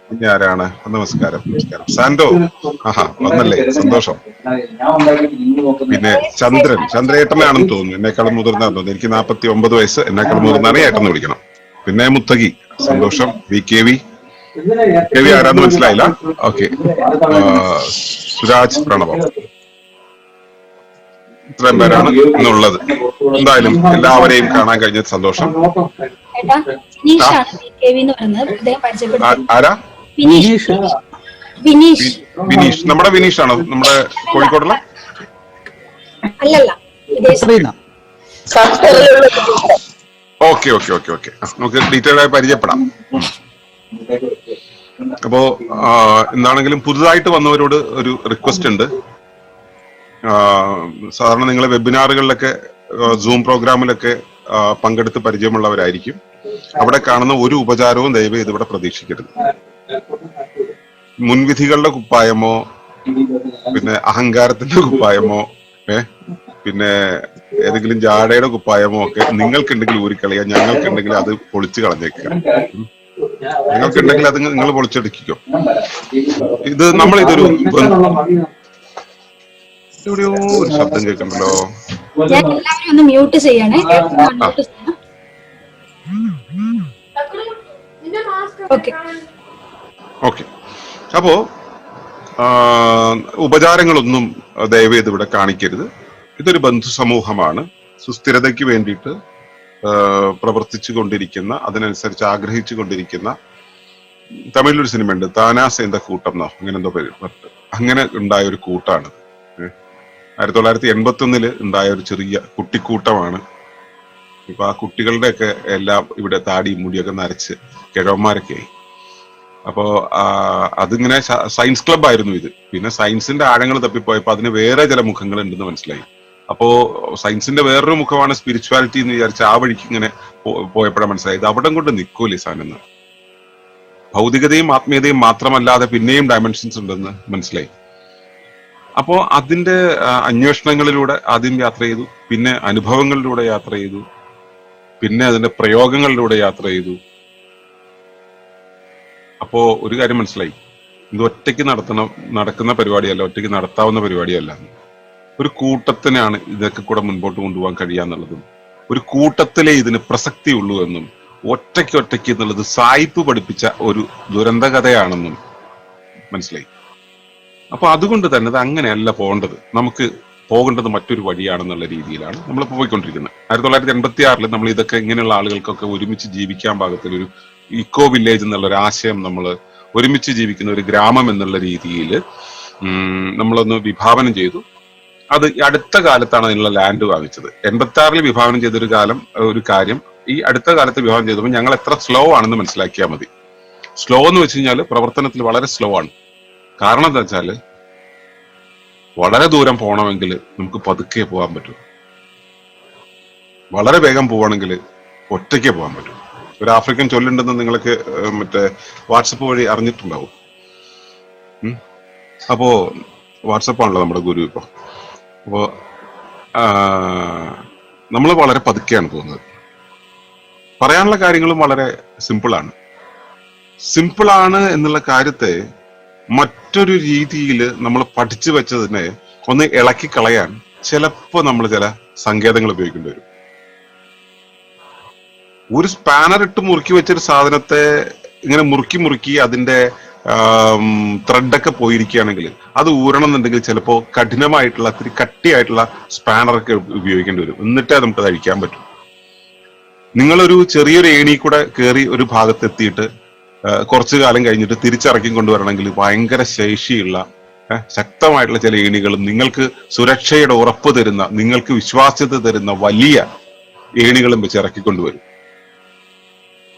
പിന്നെ ആരാണ്? നമസ്കാരം. സാന്റോ, വന്നല്ലേ, സന്തോഷം. പിന്നെ ചന്ദ്രേട്ടനാണെന്ന് തോന്നുന്നു, എന്നെക്കാളും മുതിർന്നാന്ന് തോന്നുന്നു. എനിക്ക് 49 വയസ്സ്, എന്നെക്കാളും മുതിർന്നാണ് ഏട്ടന്ന് വിളിക്കണം. പിന്നെ മുത്തകി, സന്തോഷം. കെ വി ആരാന്ന് മനസ്സിലായില്ല. ഓക്കെ. സുരാജ്, പ്രണവം, ഇത്രയും പേരാണ് ഇന്നുള്ളത്. എന്തായാലും എല്ലാവരെയും കാണാൻ കഴിഞ്ഞ സന്തോഷം. ആരാ? വിനീഷ്. നമ്മുടെ വിനീഷ് ആണോ? നമ്മുടെ കോഴിക്കോടുള്ള? ഓക്കെ. നമുക്ക് ഡീറ്റെയിൽ ആയി പരിചയപ്പെടാം. അപ്പോ എന്താണെങ്കിലും പുതുതായിട്ട് വന്നവരോട് ഒരു റിക്വസ്റ്റ് ഉണ്ട്. സാധാരണ നിങ്ങൾ വെബിനാറുകളിലൊക്കെ സൂം പ്രോഗ്രാമിലൊക്കെ പങ്കെടുത്ത് പരിചയമുള്ളവരായിരിക്കും. അവിടെ കാണുന്ന ഒരു ഉപചാരവും ദയവ് ഇതിവിടെ പ്രതീക്ഷിക്കരുത്. മുൻവിധികളുടെ കുപ്പായമോ പിന്നെ അഹങ്കാരത്തിന്റെ കുപ്പായമോ പിന്നെ ഏതെങ്കിലും ജാടയുടെ കുപ്പായമോ ഒക്കെ നിങ്ങൾക്കുണ്ടെങ്കിൽ ഊരിക്കളയുക, ഞങ്ങൾക്കുണ്ടെങ്കിൽ അത് പൊളിച്ചു കളഞ്ഞേക്കുക. നിങ്ങൾക്കുണ്ടെങ്കിൽ അത് നിങ്ങൾ പൊളിച്ചെടുക്കിക്കോ. ഇത് നമ്മളിതൊരു എവിടെയോ ഒരു ശബ്ദം കേൾക്കണ്ടല്ലോ. മ്യൂട്ട് ചെയ്യണേ. ഓക്കെ. അപ്പോ ഉപചാരങ്ങളൊന്നും ദയവേത് ഇവിടെ കാണിക്കരുത്. ഇതൊരു ബന്ധു സമൂഹമാണ്. സുസ്ഥിരതയ്ക്ക് വേണ്ടിയിട്ട് പ്രവർത്തിച്ചു കൊണ്ടിരിക്കുന്ന, അതിനനുസരിച്ച് ആഗ്രഹിച്ചു കൊണ്ടിരിക്കുന്ന, തമിഴിലൊരു സിനിമയുണ്ട്, താനാസേന്ത കൂട്ടം എന്നോ അങ്ങനെ എന്തോ പേര്, അങ്ങനെ ഉണ്ടായ ഒരു കൂട്ടാണ്. 1981 ഉണ്ടായ ഒരു ചെറിയ കുട്ടിക്കൂട്ടമാണ്. ഇപ്പൊ ആ കുട്ടികളുടെയൊക്കെ എല്ലാം ഇവിടെ താടി മുടിയൊക്കെ നരച്ച് കിഴവന്മാരൊക്കെ ആയി. അപ്പോ അതിങ്ങനെ സയൻസ് ക്ലബ് ആയിരുന്നു ഇത്. പിന്നെ സയൻസിന്റെ ആഴങ്ങൾ തപ്പിപ്പോയപ്പോ അതിന് വേറെ ചില മുഖങ്ങൾ ഉണ്ടെന്ന് മനസ്സിലായി. അപ്പോ സയൻസിന്റെ വേറൊരു മുഖമാണ് സ്പിരിച്വാലിറ്റി എന്ന് വിചാരിച്ച ആ വഴിക്ക് ഇങ്ങനെ പോയപ്പോഴാണ് മനസ്സിലായത് അവിടം കൊണ്ട് നിൽക്കൂലേ സാധനം. ഭൗതികതയും ആത്മീയതയും മാത്രമല്ലാതെ പിന്നെയും ഡയമെൻഷൻസ് ഉണ്ടെന്ന് മനസ്സിലായി. അപ്പോ അതിന്റെ അന്വേഷണങ്ങളിലൂടെ ആദ്യം യാത്ര ചെയ്തു, പിന്നെ അനുഭവങ്ങളിലൂടെ യാത്ര ചെയ്തു, പിന്നെ അതിന്റെ പ്രയോഗങ്ങളിലൂടെ യാത്ര ചെയ്തു. അപ്പോ ഒരു കാര്യം മനസ്സിലായി, ഇത് ഒറ്റയ്ക്ക് നടക്കുന്ന പരിപാടിയല്ല, ഒറ്റയ്ക്ക് നടത്താവുന്ന പരിപാടിയല്ല. ഒരു കൂട്ടത്തിനാണ് ഇതൊക്കെ കൂടെ മുൻപോട്ട് കൊണ്ടുപോകാൻ കഴിയാന്നുള്ളതും, ഒരു കൂട്ടത്തിലേ ഇതിന് പ്രസക്തി ഉള്ളൂ എന്നും, ഒറ്റയ്ക്ക് എന്നുള്ളത് സായിപ്പ് പഠിപ്പിച്ച ഒരു ദുരന്ത കഥയാണെന്നും മനസ്സിലായി. അപ്പൊ അതുകൊണ്ട് തന്നെ അത് അങ്ങനെയല്ല പോകേണ്ടത്, നമുക്ക് പോകേണ്ടത് മറ്റൊരു വഴിയാണെന്നുള്ള രീതിയിലാണ് നമ്മളിപ്പോൾ പോയിക്കൊണ്ടിരിക്കുന്നത്. 1986 നമ്മൾ ഇതൊക്കെ ഇങ്ങനെയുള്ള ആളുകൾക്കൊക്കെ ഒരുമിച്ച് ജീവിക്കാൻ പാകത്തിൽ ഒരു ഇക്കോ വില്ലേജ് എന്നുള്ള ഒരു ആശയം, നമ്മൾ ഒരുമിച്ച് ജീവിക്കുന്ന ഒരു ഗ്രാമം എന്നുള്ള രീതിയിൽ നമ്മളൊന്ന് വിഭാവനം ചെയ്തു. അത് അടുത്ത കാലത്താണ് അതിനുള്ള ലാൻഡ് വാങ്ങിച്ചത്. 86 വിഭാവനം ചെയ്തൊരു കാര്യം ഈ അടുത്ത കാലത്ത് വിഭാവനം ചെയ്തപ്പോൾ ഞങ്ങൾ എത്ര സ്ലോ ആണെന്ന് മനസ്സിലാക്കിയാൽ മതി. സ്ലോ എന്ന് വെച്ച് കഴിഞ്ഞാൽ പ്രവർത്തനത്തിൽ വളരെ സ്ലോ ആണ്. കാരണം എന്താ വെച്ചാൽ വളരെ ദൂരം പോകണമെങ്കിൽ നമുക്ക് പതുക്കെ പോകാൻ പറ്റും, വളരെ വേഗം പോവാണെങ്കിൽ ഒറ്റയ്ക്ക് പോകാൻ പറ്റും. ഒരു ആഫ്രിക്കൻ ചൊല്ലുണ്ടെന്ന് നിങ്ങൾക്ക് മറ്റേ വാട്സപ്പ് വഴി അറിഞ്ഞിട്ടുണ്ടാവും. അപ്പോ വാട്സപ്പാണല്ലോ നമ്മുടെ ഗുരു ഇപ്പൊ. അപ്പോ നമ്മൾ വളരെ പതുക്കെയാണ് പോകുന്നത്. പറയാനുള്ള കാര്യങ്ങളും വളരെ സിമ്പിളാണ്. സിമ്പിളാണ് എന്നുള്ള കാര്യത്തെ മറ്റൊരു രീതിയിൽ നമ്മൾ പഠിച്ചു വെച്ചതിനെ ഒന്ന് ഇളക്കി കളയാൻ ചിലപ്പോ നമ്മൾ ചില സങ്കേതങ്ങൾ ഉപയോഗിക്കേണ്ടി വരും. ഒരു സ്പാനർ ഇട്ട് മുറുക്കി വെച്ചൊരു സാധനത്തെ ഇങ്ങനെ മുറുക്കി അതിന്റെ ത്രെഡൊക്കെ പോയിരിക്കുകയാണെങ്കിൽ അത് ഊരണം എന്നുണ്ടെങ്കിൽ ചിലപ്പോൾ കഠിനമായിട്ടുള്ള ഇത്തിരി കട്ടിയായിട്ടുള്ള സ്പാനറൊക്കെ ഉപയോഗിക്കേണ്ടി വരും. എന്നിട്ടേ നമുക്കത് അഴിക്കാൻ പറ്റും. നിങ്ങളൊരു ചെറിയൊരു ഏണി കൂടെ കയറി ഒരു ഭാഗത്തെത്തിയിട്ട് കുറച്ചു കാലം കഴിഞ്ഞിട്ട് തിരിച്ചിറക്കി കൊണ്ടുവരണമെങ്കിൽ ഭയങ്കര ശേഷിയുള്ള ശക്തമായിട്ടുള്ള ചില ഏണികളും നിങ്ങൾക്ക് സുരക്ഷയുടെ ഉറപ്പ് തരുന്ന, നിങ്ങൾക്ക് വിശ്വാസ്യത തരുന്ന വലിയ ഏണികളും വെച്ച് ഇറക്കിക്കൊണ്ടുവരും.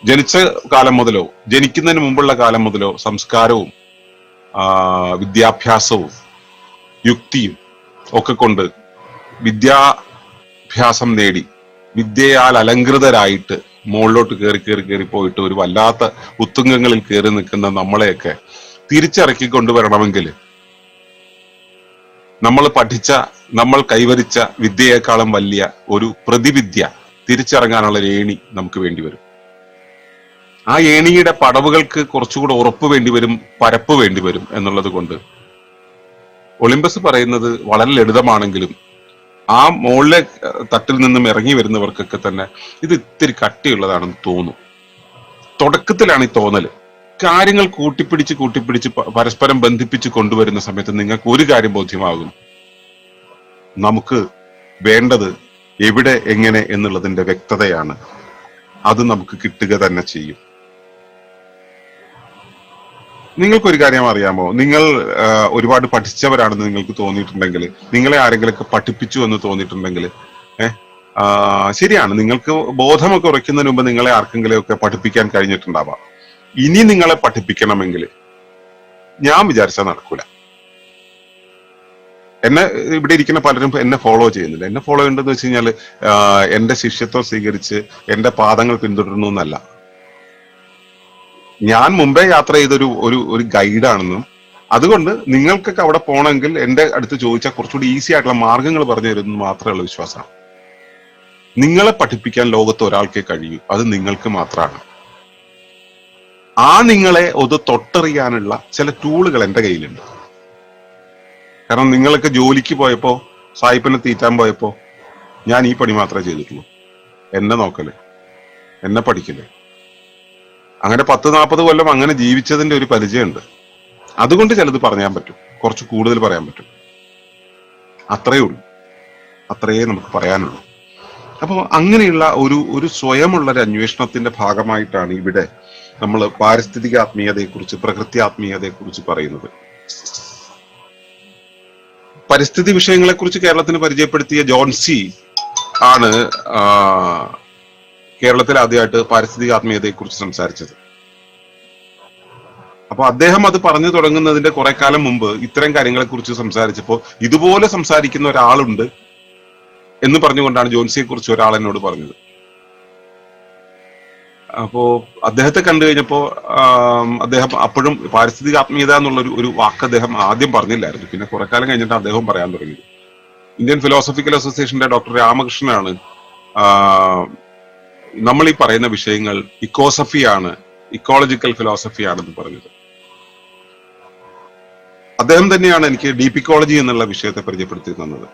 ജനിച്ച കാലം മുതലോ ജനിക്കുന്നതിന് മുമ്പുള്ള കാലം മുതലോ സംസ്കാരവും വിദ്യാഭ്യാസവും യുക്തിയും ഒക്കെ കൊണ്ട് വിദ്യാഭ്യാസം നേടി വിദ്യയാൽ അലങ്കൃതരായിട്ട് മുകളിലോട്ട് കയറി പോയിട്ട് ഒരു വല്ലാത്ത ഉത്തുംഗങ്ങളിൽ കയറി നിൽക്കുന്ന നമ്മളെയൊക്കെ തിരിച്ചിറക്കി കൊണ്ടുവരണമെങ്കിൽ നമ്മൾ കൈവരിച്ച വിദ്യയെക്കാളും വലിയ ഒരു പ്രതിവിദ്യ തിരിച്ചിറങ്ങാനുള്ള ഒരു ഏണി നമുക്ക് വേണ്ടി വരും. ആ ഏണിയുടെ പടവുകൾക്ക് കുറച്ചുകൂടെ ഉറപ്പ് വേണ്ടി വരും, പരപ്പ് വേണ്ടി വരും എന്നുള്ളത് കൊണ്ട് ഒളിമ്പസ് പറയുന്നത് വളരെ ലളിതമാണെങ്കിലും ആ മുകളിലെ തട്ടിൽ നിന്നും ഇറങ്ങി വരുന്നവർക്കൊക്കെ തന്നെ ഇത് ഇത്തിരി കട്ടിയുള്ളതാണെന്ന് തോന്നും. തുടക്കത്തിലാണ് ഈ തോന്നല്. കാര്യങ്ങൾ കൂട്ടിപ്പിടിച്ച് പരസ്പരം ബന്ധിപ്പിച്ച് കൊണ്ടുവരുന്ന സമയത്ത് നിങ്ങൾക്ക് ഒരു കാര്യം ബോധ്യമാകും, നമുക്ക് വേണ്ടത് എവിടെ എങ്ങനെ എന്നുള്ളതിന്റെ വ്യക്തതയാണ്. അത് നമുക്ക് കിട്ടുക തന്നെ ചെയ്യും. നിങ്ങൾക്കൊരു കാര്യം അറിയാമോ, നിങ്ങൾ ഒരുപാട് പഠിച്ചവരാണെന്ന് നിങ്ങൾക്ക് തോന്നിയിട്ടുണ്ടെങ്കിൽ, നിങ്ങളെ ആരെങ്കിലൊക്കെ പഠിപ്പിച്ചു എന്ന് തോന്നിയിട്ടുണ്ടെങ്കിൽ ശരിയാണ്, നിങ്ങൾക്ക് ബോധമൊക്കെ ഉറയ്ക്കുന്നതിന് മുമ്പ് നിങ്ങളെ ആർക്കെങ്കിലും ഒക്കെ പഠിപ്പിക്കാൻ കഴിഞ്ഞിട്ടുണ്ടാവാം. ഇനി നിങ്ങളെ പഠിപ്പിക്കണമെങ്കിൽ ഞാൻ വിചാരിച്ചാൽ നടക്കൂല. എന്നെ ഇവിടെ ഇരിക്കുന്ന പലരും എന്നെ ഫോളോ ചെയ്യുന്നില്ല. എന്നെ ഫോളോ ചെയ്യേണ്ടതെന്ന് വെച്ച് കഴിഞ്ഞാൽ എന്റെ ശിഷ്യത്വം സ്വീകരിച്ച് എന്റെ പാദങ്ങൾ പിന്തുടരുന്നു എന്നല്ല. ഞാൻ മുമ്പേ യാത്ര ചെയ്തൊരു ഒരു ഗൈഡാണെന്നും അതുകൊണ്ട് നിങ്ങൾക്കൊക്കെ അവിടെ പോകണമെങ്കിൽ എന്റെ അടുത്ത് ചോദിച്ചാൽ കുറച്ചുകൂടി ഈസി ആയിട്ടുള്ള മാർഗങ്ങൾ പറഞ്ഞു തരുന്നത് മാത്രമുള്ള വിശ്വാസമാണ്. നിങ്ങളെ പഠിപ്പിക്കാൻ ലോകത്ത് ഒരാൾക്കേ കഴിയൂ, അത് നിങ്ങൾക്ക് മാത്രമാണ്. ആ നിങ്ങളെ ഒന്ന് തൊട്ടറിയാനുള്ള ചില ടൂളുകൾ എന്റെ കയ്യിലുണ്ട്. കാരണം നിങ്ങളൊക്കെ ജോലിക്ക് പോയപ്പോ, സായിപ്പിനെ തീറ്റാൻ പോയപ്പോ ഞാൻ ഈ പണി മാത്രമേ ചെയ്തിട്ടുള്ളൂ. എന്നെ നോക്കല്, എന്നെ പഠിക്കല്. അങ്ങനെ 10-40 കൊല്ലം അങ്ങനെ ജീവിച്ചതിന്റെ ഒരു പരിചയമുണ്ട്. അതുകൊണ്ട് ചിലത് പറയാൻ പറ്റും, കുറച്ച് കൂടുതൽ പറയാൻ പറ്റും. അത്രയേ ഉള്ളൂ, അത്രയേ നമുക്ക് പറയാനുള്ളൂ. അപ്പോൾ അങ്ങനെയുള്ള ഒരു സ്വയമുള്ള ഒരു അന്വേഷണത്തിന്റെ ഭാഗമായിട്ടാണ് ഇവിടെ നമ്മൾ പാരിസ്ഥിതിക ആത്മീയതയെക്കുറിച്ച്, പ്രകൃതി ആത്മീയതയെക്കുറിച്ച് പറയുന്നത്. പരിസ്ഥിതി വിഷയങ്ങളെ കുറിച്ച് കേരളത്തിന് പരിചയപ്പെടുത്തിയ ജോൺസി ആണ് കേരളത്തിൽ ആദ്യമായിട്ട് പാരിസ്ഥിതിക ആത്മീയതയെ കുറിച്ച് സംസാരിച്ചത്. അപ്പൊ അദ്ദേഹം അത് പറഞ്ഞു തുടങ്ങുന്നതിന്റെ കുറെ കാലം മുമ്പ് ഇത്തരം കാര്യങ്ങളെ കുറിച്ച് സംസാരിച്ചപ്പോ ഇതുപോലെ സംസാരിക്കുന്ന ഒരാളുണ്ട് എന്ന് പറഞ്ഞുകൊണ്ടാണ് ജോൺസിയെ കുറിച്ച് ഒരാൾ എന്നോട് പറഞ്ഞത്. അപ്പോ അദ്ദേഹത്തെ കണ്ടു കഴിഞ്ഞപ്പോ അദ്ദേഹം അപ്പോഴും പാരിസ്ഥിതിക ആത്മീയത എന്നുള്ള ഒരു വാക്ക് അദ്ദേഹം ആദ്യം പറഞ്ഞില്ലായിരുന്നു. പിന്നെ കുറെ കാലം കഴിഞ്ഞിട്ട് അദ്ദേഹം പറയാൻ തുടങ്ങിയത്. ഇന്ത്യൻ ഫിലോസഫിക്കൽ അസോസിയേഷന്റെ ഡോക്ടർ രാമകൃഷ്ണനാണ് നമ്മൾ ഈ പറയുന്ന വിഷയങ്ങൾ ഇക്കോസഫിയാണ്, ഇക്കോളജിക്കൽ ഫിലോസഫിയാണെന്ന് പറഞ്ഞത്. അദ്ദേഹം തന്നെയാണ് എനിക്ക് ഡീപിക്കോളജി എന്നുള്ള വിഷയത്തെ പരിചയപ്പെടുത്തി തന്നത്.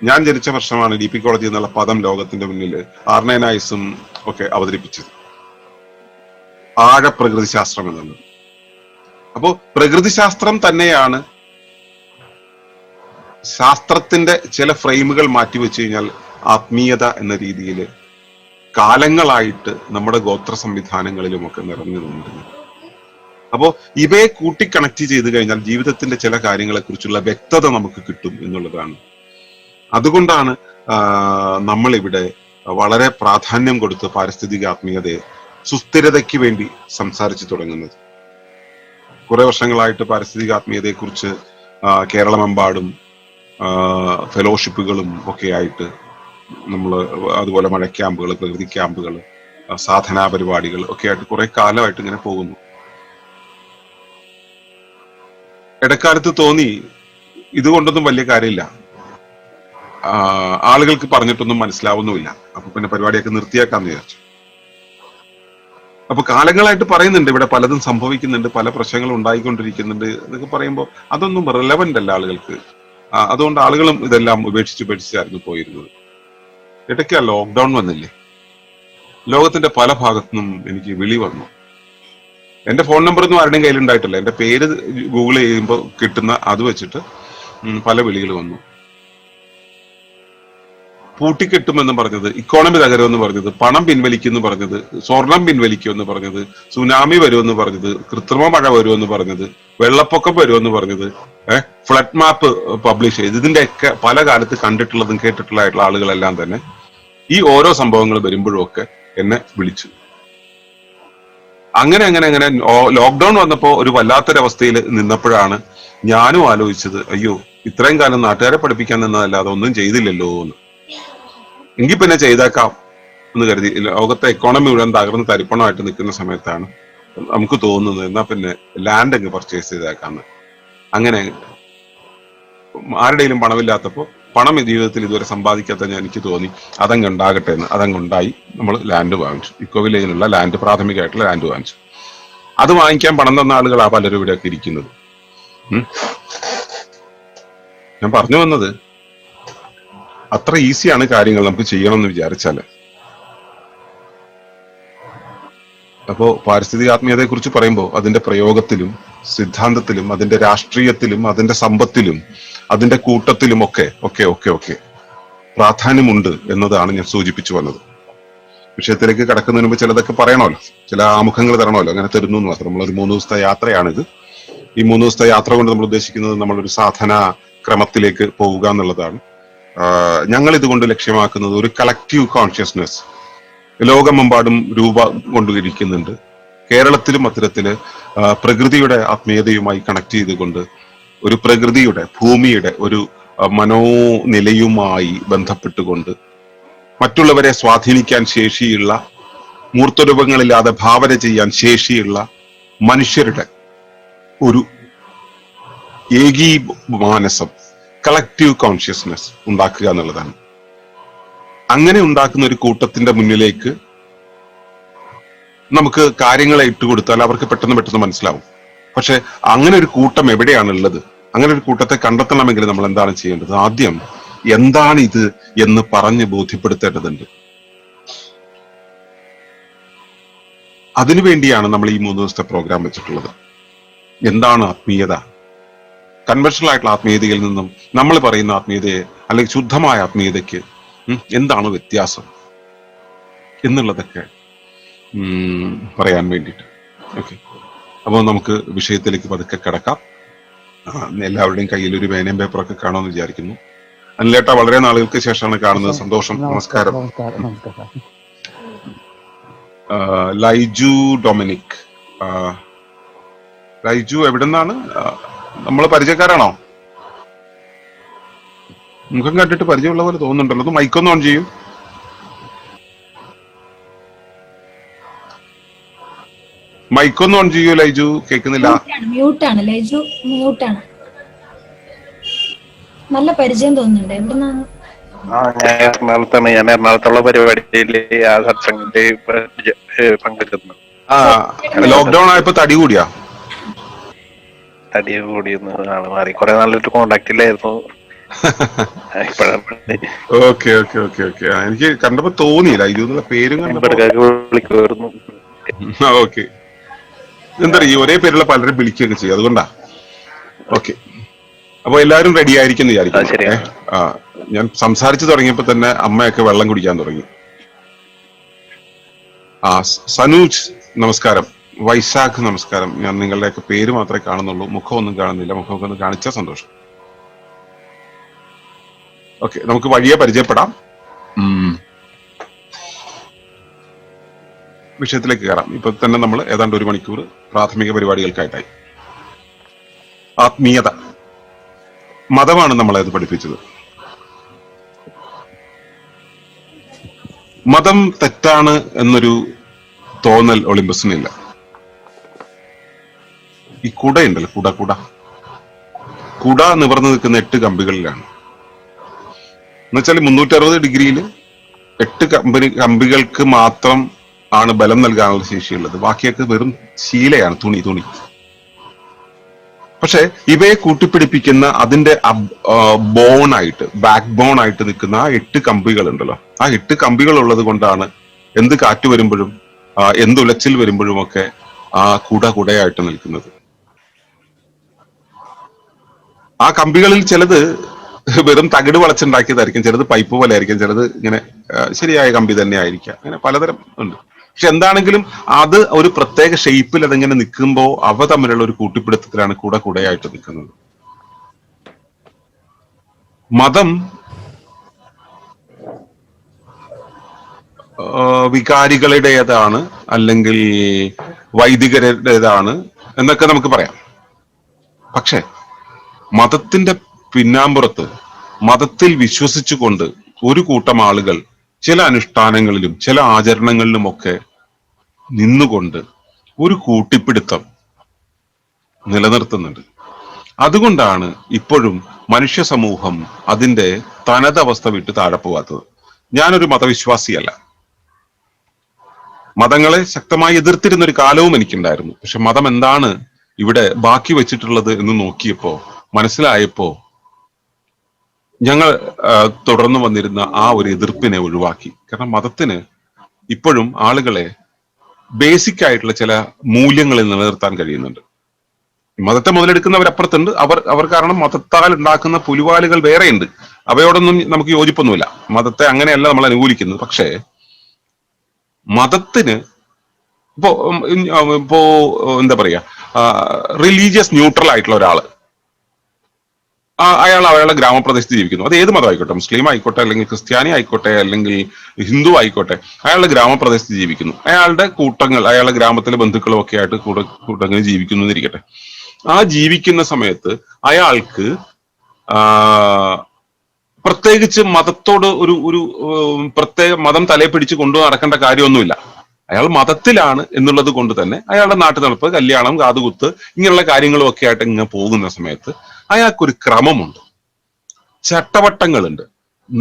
ഞാൻ ജനിച്ച വർഷമാണ് ഡീപിക്കോളജി എന്നുള്ള പദം ലോകത്തിന്റെ മുന്നിൽ ആർണൈനായിസും ഒക്കെ അവതരിപ്പിച്ചത്. പ്രകൃതി ശാസ്ത്രം എന്നുള്ളത്. അപ്പോ പ്രകൃതി ശാസ്ത്രം തന്നെയാണ് ശാസ്ത്രത്തിന്റെ ചില ഫ്രെയിമുകൾ മാറ്റിവെച്ച് കഴിഞ്ഞാൽ ആത്മീയത എന്ന രീതിയിൽ കാലങ്ങളായിട്ട് നമ്മുടെ ഗോത്ര സംവിധാനങ്ങളിലുമൊക്കെ നിറഞ്ഞു നിന്നിരുന്നത്. അപ്പോ ഇവയെ കൂട്ടി കണക്ട് ചെയ്ത് കഴിഞ്ഞാൽ ജീവിതത്തിന്റെ ചില കാര്യങ്ങളെ കുറിച്ചുള്ള വ്യക്തത നമുക്ക് കിട്ടും എന്നുള്ളതാണ്. അതുകൊണ്ടാണ് നമ്മളിവിടെ വളരെ പ്രാധാന്യം കൊടുത്ത് പാരിസ്ഥിതിക ആത്മീയതയെ സുസ്ഥിരതയ്ക്ക് വേണ്ടി സംസാരിച്ചു തുടങ്ങുന്നത്. കുറെ വർഷങ്ങളായിട്ട് പാരിസ്ഥിതിക ആത്മീയതയെ കുറിച്ച് കേരളമെമ്പാടും ഫെലോഷിപ്പുകളും ഒക്കെ ആയിട്ട് നമ്മൾ, അതുപോലെ മഴ ക്യാമ്പുകൾ, പ്രകൃതി ക്യാമ്പുകൾ, സാധനാ പരിപാടികൾ ഒക്കെ ആയിട്ട് കുറെ കാലമായിട്ട് ഇങ്ങനെ പോകുന്നു. ഇടക്കാലത്ത് തോന്നി ഇതുകൊണ്ടൊന്നും വലിയ കാര്യമില്ല, ആളുകൾക്ക് പറഞ്ഞിട്ടൊന്നും മനസ്സിലാവുന്നുമില്ല, അപ്പൊ പിന്നെ പരിപാടിയൊക്കെ നിർത്തിയാക്കാന്ന് വിചാരിച്ചു. അപ്പൊ കാലങ്ങളായിട്ട് പറയുന്നുണ്ട് ഇവിടെ പലതും സംഭവിക്കുന്നുണ്ട്, പല പ്രശ്നങ്ങളും ഉണ്ടായിക്കൊണ്ടിരിക്കുന്നുണ്ട് എന്നൊക്കെ പറയുമ്പോൾ അതൊന്നും റെലവന്റ് അല്ല ആളുകൾക്ക്. അതുകൊണ്ട് ആളുകളും ഇതെല്ലാം ഉപേക്ഷിച്ചായിരുന്നു പോയിരുന്നത്. ഇടയ്ക്ക് ലോക്ക്ഡൌൺ വന്നില്ലേ, ലോകത്തിന്റെ പല ഭാഗത്തുനിന്നും എനിക്ക് വിളി വന്നു. എന്റെ ഫോൺ നമ്പർ ഒന്നും ആരുടെയും കയ്യിലുണ്ടായിട്ടില്ല, എന്റെ പേര് ഗൂഗിൾ ചെയ്യുമ്പോൾ കിട്ടുന്ന അത് വെച്ചിട്ട് പല വിളികൾ വന്നു. പൂട്ടിക്കെട്ടുമെന്ന് പറഞ്ഞത്, ഇക്കോണമി തകരുമെന്ന് പറഞ്ഞത്, പണം പിൻവലിക്കുമെന്ന് പറഞ്ഞത്, സ്വർണം പിൻവലിക്കുമെന്ന് പറഞ്ഞത്, സുനാമി വരുമെന്ന് പറഞ്ഞത്, കൃത്രിമ മഴ വരുമെന്ന് പറഞ്ഞത്, വെള്ളപ്പൊക്കം വരുമെന്ന് പറഞ്ഞത്, ഫ്ലഡ് മാപ്പ് പബ്ലിഷ് ചെയ്ത്, ഇതിന്റെയൊക്കെ പല കാലത്ത് കണ്ടിട്ടുള്ളതും കേട്ടിട്ടുള്ളതായിട്ടുള്ള ആളുകളെല്ലാം തന്നെ ഈ ഓരോ സംഭവങ്ങൾ വരുമ്പോഴും ഒക്കെ എന്നെ വിളിച്ചു. അങ്ങനെ ലോക്ക്ഡൌൺ വന്നപ്പോ ഒരു വല്ലാത്തൊരവസ്ഥയിൽ നിന്നപ്പോഴാണ് ഞാനും ആലോചിച്ചത്, അയ്യോ ഇത്രയും കാലം നാട്ടുകാരെ പഠിപ്പിക്കാൻ നിന്നതല്ലാതെ ഒന്നും ചെയ്തില്ലല്ലോ എന്ന്. എങ്കിൽ പിന്നെ ചെയ്തേക്കാം എന്ന് കരുതി. ലോകത്തെ എക്കോണമി മുഴുവൻ തകർന്ന് തരിപ്പണമായിട്ട് നിൽക്കുന്ന സമയത്താണ് നമുക്ക് തോന്നുന്നത് എന്നാ പിന്നെ ലാൻഡ് അങ്ങ് പർച്ചേസ് ചെയ്തേക്കാന്ന്. അങ്ങനെ ആരുടെയും പണമില്ലാത്തപ്പോ, പണം ജീവിതത്തിൽ ഇതുവരെ സമ്പാദിക്കാത്ത എനിക്ക് തോന്നി അതങ്ങ് ഉണ്ടാകട്ടെ എന്ന്. അതങ്ങുണ്ടായി. നമ്മൾ ലാൻഡ് വാങ്ങിച്ചു, ഇക്കോ വില്ലേജിനുള്ള ലാൻഡ്, പ്രാഥമികമായിട്ടുള്ള ലാൻഡ് വാങ്ങിച്ചു. അത് വാങ്ങിക്കാൻ പണം തന്ന ആളുകളാ പലരും ഇവിടെയൊക്കെ ഇരിക്കുന്നത്. ഞാൻ പറഞ്ഞു വന്നത്, അത്ര ഈസിയാണ് കാര്യങ്ങൾ നമുക്ക് ചെയ്യണമെന്ന് വിചാരിച്ചാല്. അപ്പോ പാരിസ്ഥിതിക ആത്മീയതയെ കുറിച്ച് പറയുമ്പോൾ അതിന്റെ പ്രയോഗത്തിലും സിദ്ധാന്തത്തിലും അതിന്റെ രാഷ്ട്രീയത്തിലും അതിന്റെ സമ്പത്തിലും അതിന്റെ കൂട്ടത്തിലും ഒക്കെ പ്രാധാന്യമുണ്ട് എന്നതാണ് ഞാൻ സൂചിപ്പിച്ചു വന്നത്. വിഷയത്തിലേക്ക് കടക്കുന്നതിന് മുമ്പ് ചിലതൊക്കെ പറയണമല്ലോ, ചില ആമുഖങ്ങൾ തരണമല്ലോ. അങ്ങനെ തരുന്നു എന്ന് മാത്രം. നമ്മളൊരു 3 ദിവസത്തെ യാത്രയാണിത്. ഈ 3 ദിവസത്തെ യാത്ര കൊണ്ട് നമ്മൾ ഉദ്ദേശിക്കുന്നത് നമ്മളൊരു സാധനാ ക്രമത്തിലേക്ക് പോവുക എന്നുള്ളതാണ്. ഞങ്ങൾ ഇതുകൊണ്ട് ലക്ഷ്യമാക്കുന്നത് ഒരു കളക്റ്റീവ് കോൺഷ്യസ്നെസ് ലോകമെമ്പാടും രൂപം കൊണ്ടിരിക്കുന്നുണ്ട്. കേരളത്തിലും അത്തരത്തില് പ്രകൃതിയുടെ ആത്മീയതയുമായി കണക്ട് ചെയ്തുകൊണ്ട് ഒരു പ്രകൃതിയുടെ, ഭൂമിയുടെ ഒരു മനോനിലയുമായി ബന്ധപ്പെട്ടുകൊണ്ട് മറ്റുള്ളവരെ സ്വാധീനിക്കാൻ ശേഷിയുള്ള, മൂർത്തരൂപങ്ങളില്ലാതെ ഭാവന ചെയ്യാൻ ശേഷിയുള്ള മനുഷ്യരുടെ ഒരു ഏകീമാനസം, കളക്റ്റീവ് കോൺഷ്യസ്നെസ് ഉണ്ടാക്കുക എന്നുള്ളതാണ്. അങ്ങനെ ഉണ്ടാക്കുന്ന ഒരു കൂട്ടത്തിന്റെ മുന്നിലേക്ക് നമുക്ക് കാര്യങ്ങളെ ഇട്ടുകൊടുത്താൽ അവർക്ക് പെട്ടെന്ന് മനസ്സിലാവും. പക്ഷെ അങ്ങനെ ഒരു കൂട്ടം എവിടെയാണുള്ളത്? അങ്ങനെ ഒരു കൂട്ടത്തെ കണ്ടെത്തണമെങ്കിൽ നമ്മൾ എന്താണ് ചെയ്യേണ്ടത്? ആദ്യം എന്താണ് ഇത് എന്ന് പറഞ്ഞ് ബോധ്യപ്പെടുത്തേണ്ടതുണ്ട്. അതിനുവേണ്ടിയാണ് നമ്മൾ ഈ 3 ദിവസത്തെ പ്രോഗ്രാം വെച്ചിട്ടുള്ളത്. എന്താണ് ആത്മീയത? കൺവെൻഷണൽ ആയിട്ടുള്ള ആത്മീയതയിൽ നിന്നും നമ്മൾ പറയുന്ന ആത്മീയതയെ, അല്ലെങ്കിൽ ശുദ്ധമായ ആത്മീയതയ്ക്ക് എന്താണ് വ്യത്യാസം എന്നുള്ളതൊക്കെ പറയാൻ വേണ്ടിയിട്ട്. ഓക്കെ, അപ്പോൾ നമുക്ക് വിഷയത്തിലേക്ക് പതുക്കെ കിടക്കാം. എല്ലാവരുടെയും കയ്യിൽ ഒരു പേനയും പേപ്പറൊക്കെ കാണുമെന്ന് വിചാരിക്കുന്നു. അനിലേട്ട, വളരെ നാളുകൾക്ക് ശേഷമാണ് കാണുന്നത്. സന്തോഷം. നമസ്കാരം. ലൈജു ഡൊമിനിക്, ലൈജു എവിടെന്നാണ്? നമ്മള് പരിചയക്കാരാണോ? മുഖം കണ്ടിട്ട് പരിചയമുള്ള പോലെ തോന്നുന്നുണ്ടല്ലോ. ഒന്ന് മൈക്കൊന്ന് ഓൺ ചെയ്യൂ. മൈക്കൊന്ന് ഓൺ ചെയ്യൂ ലൈജു, കേൾക്കുന്നില്ല. മ്യൂട്ടാണ് ലൈജു, മ്യൂട്ടാണ്. നല്ല പരിചയം തോന്നുന്നുണ്ട്. എവിടുന്നാണ്? ഞാൻ എറണാകുളത്താണ്. ഞാൻ എറണാകുളത്തുള്ള പരിപാടിയില് ആ സത്സംഗത്തിൽ പങ്കെടുക്കുന്നു. ലോക്ക്ഡൌൺ ആയപ്പോ തടി കൂടിയാ? തടി കൂടിയെന്ന് ആള് മാറി. കുറെ നാളായിട്ട് കോണ്ടാക്ട് ഇല്ലായിരുന്നു. Okay okay okay okay. എനിക്ക് കണ്ടപ്പോ തോന്നിയില്ല ഇത് പേരും വിളിക്കുമായിരുന്നു. ഓക്കെ. എന്താ ഈ ഒരേ പേരുള്ള പലരും വിളിക്കുകയൊക്കെ ചെയ്യും, അതുകൊണ്ടാ. ഓക്കെ, അപ്പൊ എല്ലാവരും റെഡി ആയിരിക്കും വിചാരിക്കും. ഞാൻ സംസാരിച്ചു തുടങ്ങിയപ്പോ തന്നെ അമ്മയൊക്കെ വെള്ളം കുടിക്കാൻ തുടങ്ങി. സനൂജ് നമസ്കാരം. വൈശാഖ് നമസ്കാരം. ഞാൻ നിങ്ങളുടെയൊക്കെ പേര് മാത്രമേ കാണുന്നുള്ളൂ, മുഖമൊന്നും കാണുന്നില്ല. മുഖമൊക്കെ ഒന്ന് കാണിച്ചാൽ സന്തോഷം. ഓക്കെ, നമുക്ക് വഴിയെ പരിചയപ്പെടാം. വിഷയത്തിലേക്ക് കയറാം. ഇപ്പൊ തന്നെ നമ്മൾ ഏതാണ്ട് 1 മണിക്കൂർ പ്രാഥമിക പരിപാടികൾക്കായിട്ടായി. ആത്മീയത, മതമാണ് നമ്മളത് പഠിപ്പിച്ചത്. മതം തെറ്റാണ് എന്നൊരു തോന്നൽ ഒളിമ്പസിനില്ല. ഈ കുടയുണ്ടല്ലോ, കുട നിവർന്നു നിൽക്കുന്ന 8 കമ്പികളിലാണ്. എന്നുവെച്ചാൽ 360 ഡിഗ്രിയിൽ 8 കമ്പികൾക്ക് മാത്രം ആണ് ബലം നൽകാനുള്ള ശേഷിയുള്ളത്. ബാക്കിയൊക്കെ വെറും ശീലയാണ്, തുണി. പക്ഷെ ഇവയെ കൂട്ടിപ്പിടിപ്പിക്കുന്ന അതിന്റെ ബോണായിട്ട്, ബാക്ക് ബോൺ ആയിട്ട് നിൽക്കുന്ന ആ 8 കമ്പികൾ ഉണ്ടല്ലോ, ആ 8 കമ്പികൾ ഉള്ളത് കൊണ്ടാണ് എന്ത് കാറ്റ് വരുമ്പോഴും എന്ത് ഉലച്ചിൽ വരുമ്പോഴും ഒക്കെ ആ കുടയായിട്ട് നിൽക്കുന്നത്. ആ കമ്പികളിൽ ചിലത് വെറും തകിട് വളച്ചുണ്ടാക്കിയതായിരിക്കും, ചിലത് പൈപ്പ് പോലെ ആയിരിക്കും, ചിലത് ഇങ്ങനെ ശരിയായ കമ്പി തന്നെ ആയിരിക്കാം. അങ്ങനെ പലതരം ഉണ്ട്. പക്ഷെ എന്താണെങ്കിലും അത് ഒരു പ്രത്യേക ഷേപ്പിൽ അതിങ്ങനെ നിൽക്കുമ്പോൾ അവ തമ്മിലുള്ള ഒരു കൂട്ടിപ്പിടുത്തത്തിലാണ് കുടയായിട്ട് നിൽക്കുന്നത്. മതം വികാരികളുടേതാണ് അല്ലെങ്കിൽ വൈദികരുടേതാണ് എന്നൊക്കെ നമുക്ക് പറയാം. പക്ഷെ മതത്തിന്റെ പിന്നാമ്പുറത്ത്, മതത്തിൽ വിശ്വസിച്ചുകൊണ്ട് ഒരു കൂട്ടം ആളുകൾ ചില അനുഷ്ഠാനങ്ങളിലും ചില ആചരണങ്ങളിലുമൊക്കെ നിന്നുകൊണ്ട് ഒരു കൂട്ടിപ്പിടുത്തം നിലനിർത്തുന്നുണ്ട്. അതുകൊണ്ടാണ് ഇപ്പോഴും മനുഷ്യ സമൂഹം അതിന്റെ തനതവസ്ഥ വിട്ട് താഴെ പോവാത്തത്. ഞാനൊരു മതവിശ്വാസിയല്ല. മതങ്ങളെ ശക്തമായി എതിർത്തിരുന്ന ഒരു കാലവും എനിക്കുണ്ടായിരുന്നു. പക്ഷെ മതം എന്താണ് ഇവിടെ ബാക്കി വെച്ചിട്ടുള്ളത് എന്ന് നോക്കിയപ്പോ, മനസ്സിലായപ്പോ ഞങ്ങൾ തുടർന്നു വന്നിരുന്ന ആ ഒരു എതിർപ്പിനെ ഒഴിവാക്കി. കാരണം മതത്തിന് ഇപ്പോഴും ആളുകളെ ബേസിക് ആയിട്ടുള്ള ചില മൂല്യങ്ങളിൽ നിലനിർത്താൻ കഴിയുന്നുണ്ട്. മതത്തെ മുതലെടുക്കുന്നവരപ്പുറത്തുണ്ട്. അവർ കാരണം മതത്താൽ ഉണ്ടാക്കുന്ന പുലിവാലുകൾ വേറെയുണ്ട്. അവയോടൊന്നും നമുക്ക് യോജിപ്പൊന്നുമില്ല. മതത്തെ അങ്ങനെയല്ല നമ്മൾ അനുകൂലിക്കുന്നത്. പക്ഷേ മതത്തിന് ഇപ്പോ എന്താ പറയാ, റിലീജിയസ് ന്യൂട്രൽ ആയിട്ടുള്ള ഒരാള്, അയാൾ അയാളുടെ ഗ്രാമപ്രദേശത്ത് ജീവിക്കുന്നു. അത് ഏത് മതം ആയിക്കോട്ടെ, മുസ്ലിം ആയിക്കോട്ടെ, അല്ലെങ്കിൽ ക്രിസ്ത്യാനി ആയിക്കോട്ടെ, അല്ലെങ്കിൽ ഹിന്ദു ആയിക്കോട്ടെ, അയാളുടെ ഗ്രാമപ്രദേശത്ത് ജീവിക്കുന്നു. അയാളുടെ കൂട്ടങ്ങൾ, അയാളുടെ ഗ്രാമത്തിലെ ബന്ധുക്കളും ഒക്കെ ആയിട്ട് കൂട്ടങ്ങൾ ജീവിക്കുന്നു എന്നിരിക്കട്ടെ. ആ ജീവിക്കുന്ന സമയത്ത് അയാൾക്ക് പ്രത്യേകിച്ച് മതത്തോട് ഒരു പ്രത്യേക മതം തലയെ പിടിച്ച് കൊണ്ടു നടക്കേണ്ട കാര്യമൊന്നുമില്ല. അയാൾ മതത്തിലാണ് എന്നുള്ളത് കൊണ്ട് തന്നെ അയാളുടെ നാട്ടു നടപ്പ്, കല്യാണം, കാതുകുത്ത്, ഇങ്ങനെയുള്ള കാര്യങ്ങളും ഒക്കെ ആയിട്ട് ഇങ്ങനെ പോകുന്ന സമയത്ത് അയാൾക്കൊരു ക്രമമുണ്ട്, ചട്ടവട്ടങ്ങളുണ്ട്,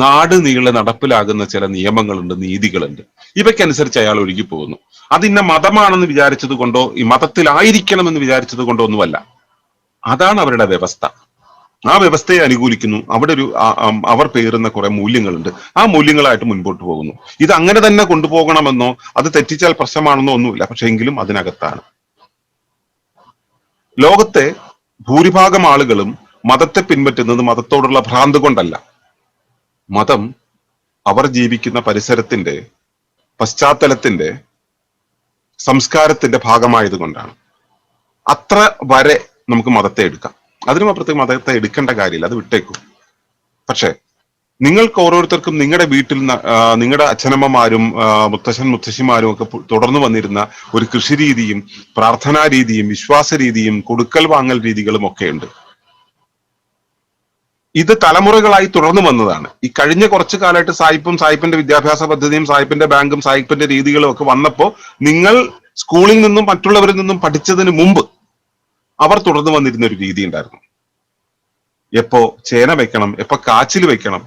നാട് നീളെ നടപ്പിലാകുന്ന ചില നിയമങ്ങളുണ്ട്, നീതികളുണ്ട്. ഇവയ്ക്കനുസരിച്ച് അയാൾ ഒഴുകി പോകുന്നു. അതിന്ന മതമാണെന്ന് വിചാരിച്ചത് കൊണ്ടോ ഈ മതത്തിലായിരിക്കണം എന്ന് വിചാരിച്ചത് കൊണ്ടോ ഒന്നുമല്ല. അതാണ് അവരുടെ വ്യവസ്ഥ. ആ വ്യവസ്ഥയെ അനുകൂലിക്കുന്നു. അവിടെ അവർ പേറുന്ന കുറെ മൂല്യങ്ങളുണ്ട്. ആ മൂല്യങ്ങളായിട്ട് മുൻപോട്ട് പോകുന്നു. ഇത് അങ്ങനെ തന്നെ കൊണ്ടുപോകണമെന്നോ അത് തെറ്റിച്ചാൽ പ്രശ്നമാണെന്നോ ഒന്നുമില്ല. പക്ഷെ എങ്കിലും അതിനകത്താണ്. ലോകത്തെ ഭൂരിഭാഗം ആളുകളും മതത്തെ പിൻപറ്റുന്നത് മതത്തോടുള്ള ഭ്രാന്ത് കൊണ്ടല്ല. മതം അവർ ജീവിക്കുന്ന പരിസരത്തിന്റെ, പശ്ചാത്തലത്തിന്റെ, സംസ്കാരത്തിന്റെ ഭാഗമായത് കൊണ്ടാണ്. അത്ര വരെ നമുക്ക് മതത്തെ എടുക്കാം. അതിനും അപ്പുറത്തേക്ക് മതത്തെ എടുക്കേണ്ട കാര്യമില്ല, അത് വിട്ടേക്കും. പക്ഷെ നിങ്ങൾക്ക് ഓരോരുത്തർക്കും നിങ്ങളുടെ വീട്ടിൽ നിങ്ങളുടെ അച്ഛനമ്മമാരും മുത്തശ്ശൻ മുത്തശ്ശിമാരും ഒക്കെ തുടർന്നു വന്നിരുന്ന ഒരു കൃഷി രീതിയും പ്രാർത്ഥനാ രീതിയും വിശ്വാസ രീതിയും കൊടുക്കൽ വാങ്ങൽ രീതികളും ഒക്കെ ഉണ്ട്. ഇത് തലമുറകളായി തുടർന്നു വന്നതാണ്. ഈ കഴിഞ്ഞ കുറച്ചു കാലമായിട്ട് സായിപ്പിന്റെ വിദ്യാഭ്യാസ പദ്ധതിയും സായിപ്പിന്റെ ബാങ്കും സായിപ്പിന്റെ രീതികളും ഒക്കെ വന്നപ്പോ നിങ്ങൾ സ്കൂളിൽ നിന്നും മറ്റുള്ളവരിൽ നിന്നും പഠിച്ചതിന് മുമ്പ് അവർ തുടർന്നു വന്നിരുന്ന ഒരു രീതി ഉണ്ടായിരുന്നു. എപ്പോ ചേന വെക്കണം, എപ്പോ കാച്ചിൽ വെക്കണം,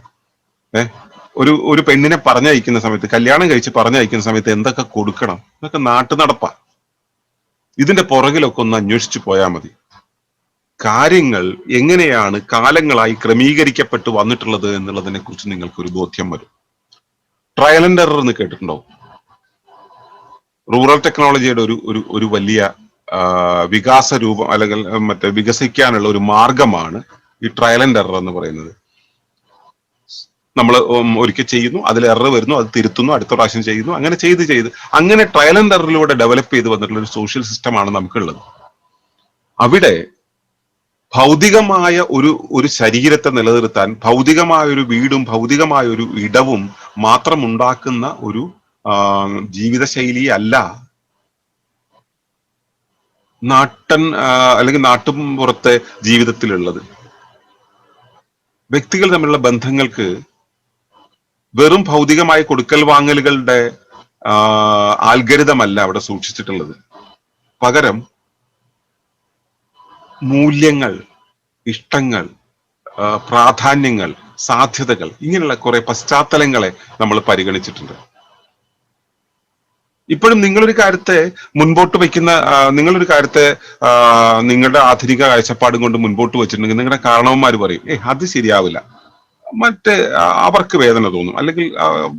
ഒരു പെണ്ണിനെ പറഞ്ഞയക്കുന്ന സമയത്ത്, കല്യാണം കഴിച്ച് പറഞ്ഞയക്കുന്ന സമയത്ത് എന്തൊക്കെ കൊടുക്കണം, ഇതൊക്കെ നാട്ടു നടപ്പാ. ഇതിന്റെ പുറകിലൊക്കെ ഒന്ന് അന്വേഷിച്ചു പോയാൽ മതി. കാര്യങ്ങൾ എങ്ങനെയാണ് കാലങ്ങളായി ക്രമീകരിക്കപ്പെട്ടു വന്നിട്ടുള്ളത് എന്നുള്ളതിനെ കുറിച്ച് നിങ്ങൾക്കൊരു ബോധ്യം വരും. ട്രയൽ ആൻഡ് എറർ എന്ന് കേട്ടിട്ടുണ്ടോ? റൂറൽ ടെക്നോളജിയുടെ ഒരു വലിയ വികാസ രൂപം അല്ലെങ്കിൽ മറ്റേ വികസിക്കാനുള്ള ഒരു മാർഗമാണ് ഈ ട്രയൽ ആൻഡ് എറർ എന്ന് പറയുന്നത്. നമ്മൾ ഒരിക്കൽ ചെയ്യുന്നു, അതിൽ എറർ വരുന്നു, അത് തിരുത്തുന്നു, അടുത്ത പ്രാവശ്യം ചെയ്യുന്നു, അങ്ങനെ അങ്ങനെ ട്രയൽ ആൻഡ് എററിലൂടെ ഡെവലപ്പ് ചെയ്ത് വന്നിട്ടുള്ള ഒരു സോഷ്യൽ സിസ്റ്റമാണ് നമുക്കുള്ളത്. അവിടെ ഭൗതികമായ ഒരു ശരീരത്തെ നിലനിർത്താൻ ഭൗതികമായ ഒരു വീടും ഭൗതികമായ ഒരു ഇടവും മാത്രം ഉണ്ടാക്കുന്ന ഒരു ജീവിതശൈലി അല്ല അല്ലെങ്കിൽ നാട്ടും പുറത്തെ ജീവിതത്തിലുള്ളത്. വ്യക്തികൾ തമ്മിലുള്ള ബന്ധങ്ങൾക്ക് വെറും ഭൗതികമായ കൊടുക്കൽ വാങ്ങലുകളുടെ ആൽഗരിതമല്ല അവിടെ സൂക്ഷിച്ചിട്ടുള്ളത്. പകരം മൂല്യങ്ങൾ, ഇഷ്ടങ്ങൾ, പ്രാധാന്യങ്ങൾ, സാധ്യതകൾ, ഇങ്ങനെയുള്ള കുറെ പശ്ചാത്തലങ്ങളെ നമ്മൾ പരിഗണിച്ചിട്ടുണ്ട്. ഇപ്പോഴും നിങ്ങളൊരു കാര്യത്തെ മുൻപോട്ട് വയ്ക്കുന്ന നിങ്ങളുടെ ആധുനിക കാഴ്ചപ്പാടും കൊണ്ട് മുൻപോട്ട് വെച്ചിട്ടുണ്ടെങ്കിൽ നിങ്ങളുടെ കാരണവന്മാർ പറയും, അത് ശരിയാവില്ല, അവർക്ക് വേദന തോന്നും, അല്ലെങ്കിൽ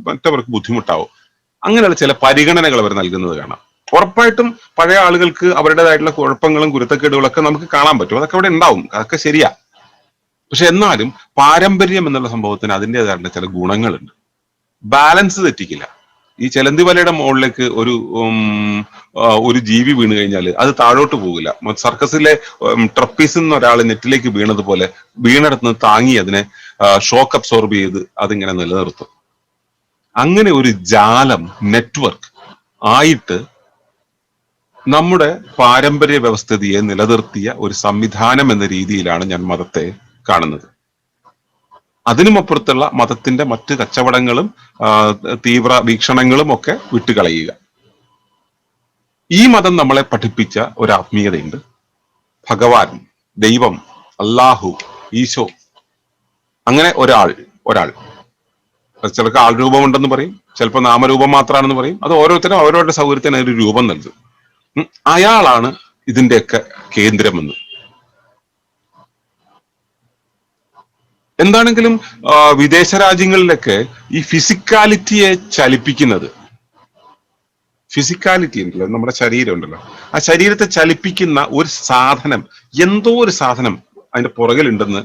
മറ്റവർക്ക് ബുദ്ധിമുട്ടാവും. അങ്ങനെയുള്ള ചില പരിഗണനകൾ അവർ നൽകുന്നത് കാണാം. ഉറപ്പായിട്ടും പഴയ ആളുകൾക്ക് അവരുടേതായിട്ടുള്ള കുഴപ്പങ്ങളും കുരുത്തക്കേടുകളൊക്കെ നമുക്ക് കാണാൻ പറ്റും, അതൊക്കെ അവിടെ ഉണ്ടാവും, അതൊക്കെ ശരിയാ. പക്ഷെ എന്നാലും പാരമ്പര്യം എന്നുള്ള സംഭവത്തിന് അതിൻ്റെതായിട്ടുള്ള ചില ഗുണങ്ങളുണ്ട്. ബാലൻസ് തെറ്റിക്കില്ല. ഈ ചെലന്തി വലയുടെ മുകളിലേക്ക് ഒരു ജീവി വീണ് കഴിഞ്ഞാൽ അത് താഴോട്ട് പോകില്ല. സർക്കസിലെ ട്രപ്പീസിൽ നിന്ന് ഒരാൾ നെറ്റിലേക്ക് വീണതുപോലെ വീണെടുത്ത് താങ്ങി അതിനെ ഷോക്ക് അബ്സോർബ് ചെയ്ത് അതിങ്ങനെ നിലനിർത്തും. അങ്ങനെ ഒരു ജാലം, നെറ്റ്വർക്ക് ആയിട്ട് നമ്മുടെ പാരമ്പര്യ വ്യവസ്ഥിതിയെ നിലനിർത്തിയ ഒരു സംവിധാനം എന്ന രീതിയിലാണ് ഞാൻ മതത്തെ കാണുന്നത്. അതിനുമപ്പുറത്തുള്ള മതത്തിന്റെ മറ്റ് കച്ചവടങ്ങളും തീവ്ര വീക്ഷണങ്ങളും ഒക്കെ വിട്ടുകളയുക. ഈ മതം നമ്മളെ പഠിപ്പിച്ച ഒരു ആത്മീയതയുണ്ട്. ഭഗവാൻ, ദൈവം, അല്ലാഹു, ഈശോ, അങ്ങനെ ഒരാൾ ചിലർക്ക് ആൾ രൂപമുണ്ടെന്ന് പറയും, ചിലപ്പോൾ നാമരൂപം മാത്രമാണെന്ന് പറയും. അത് ഓരോരുത്തരും അവരവരുടെ സൗകര്യത്തിന് ഒരു രൂപം നൽകും. അയാളാണ് ഇതിന്റെയൊക്കെ കേന്ദ്രമെന്ന്. എന്താണെങ്കിലും വിദേശ രാജ്യങ്ങളിലൊക്കെ ഈ ഫിസിക്കാലിറ്റിയെ ചലിപ്പിക്കുന്നത്, ഫിസിക്കാലിറ്റി ഉണ്ടല്ലോ, നമ്മുടെ ശരീരം ഉണ്ടല്ലോ, ആ ശരീരത്തെ ചലിപ്പിക്കുന്ന ഒരു സാധനം, എന്തോ ഒരു സാധനം അതിന്റെ പുറകിലുണ്ടെന്ന്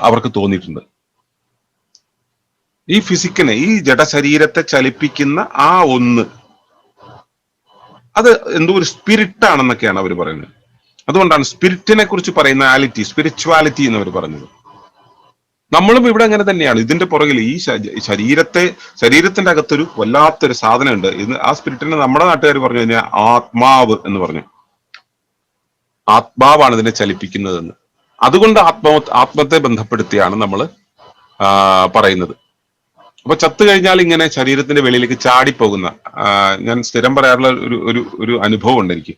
അവർക്ക് തോന്നിയിട്ടുണ്ട്. ഈ ഫിസിക്കിനെ, ഈ ജഡശരീരത്തെ ചലിപ്പിക്കുന്ന ആ ഒന്ന്, അത് എന്തോ ഒരു സ്പിരിറ്റ് ആണെന്നൊക്കെയാണ് അവർ പറയുന്നത്. അതുകൊണ്ടാണ് സ്പിരിറ്റിനെ കുറിച്ച് പറയുന്ന സ്പിരിച്വാലിറ്റി എന്ന് അവർ പറഞ്ഞത്. നമ്മളും ഇവിടെ അങ്ങനെ തന്നെയാണ്. ഇതിന്റെ പുറകിൽ ഈ ശരീരത്തിന്റെ അകത്തൊരു വല്ലാത്തൊരു സാധനമുണ്ട്. ആ സ്പിരിറ്റിനെ നമ്മുടെ നാട്ടുകാർ പറഞ്ഞു കഴിഞ്ഞാൽ ആത്മാവ് എന്ന് പറഞ്ഞു. ആത്മാവാണ് ഇതിനെ ചലിപ്പിക്കുന്നതെന്ന്. അതുകൊണ്ട് ആത്മത്തെ ബന്ധപ്പെടുത്തിയാണ് നമ്മൾ പറയുന്നത്. അപ്പൊ ചത്തു കഴിഞ്ഞാൽ ഇങ്ങനെ ശരീരത്തിന്റെ വെളിയിലേക്ക് ചാടിപ്പോകുന്ന, ഞാൻ സ്ഥിരം പറയാറുള്ള ഒരു അനുഭവം ഉണ്ട് എനിക്ക്.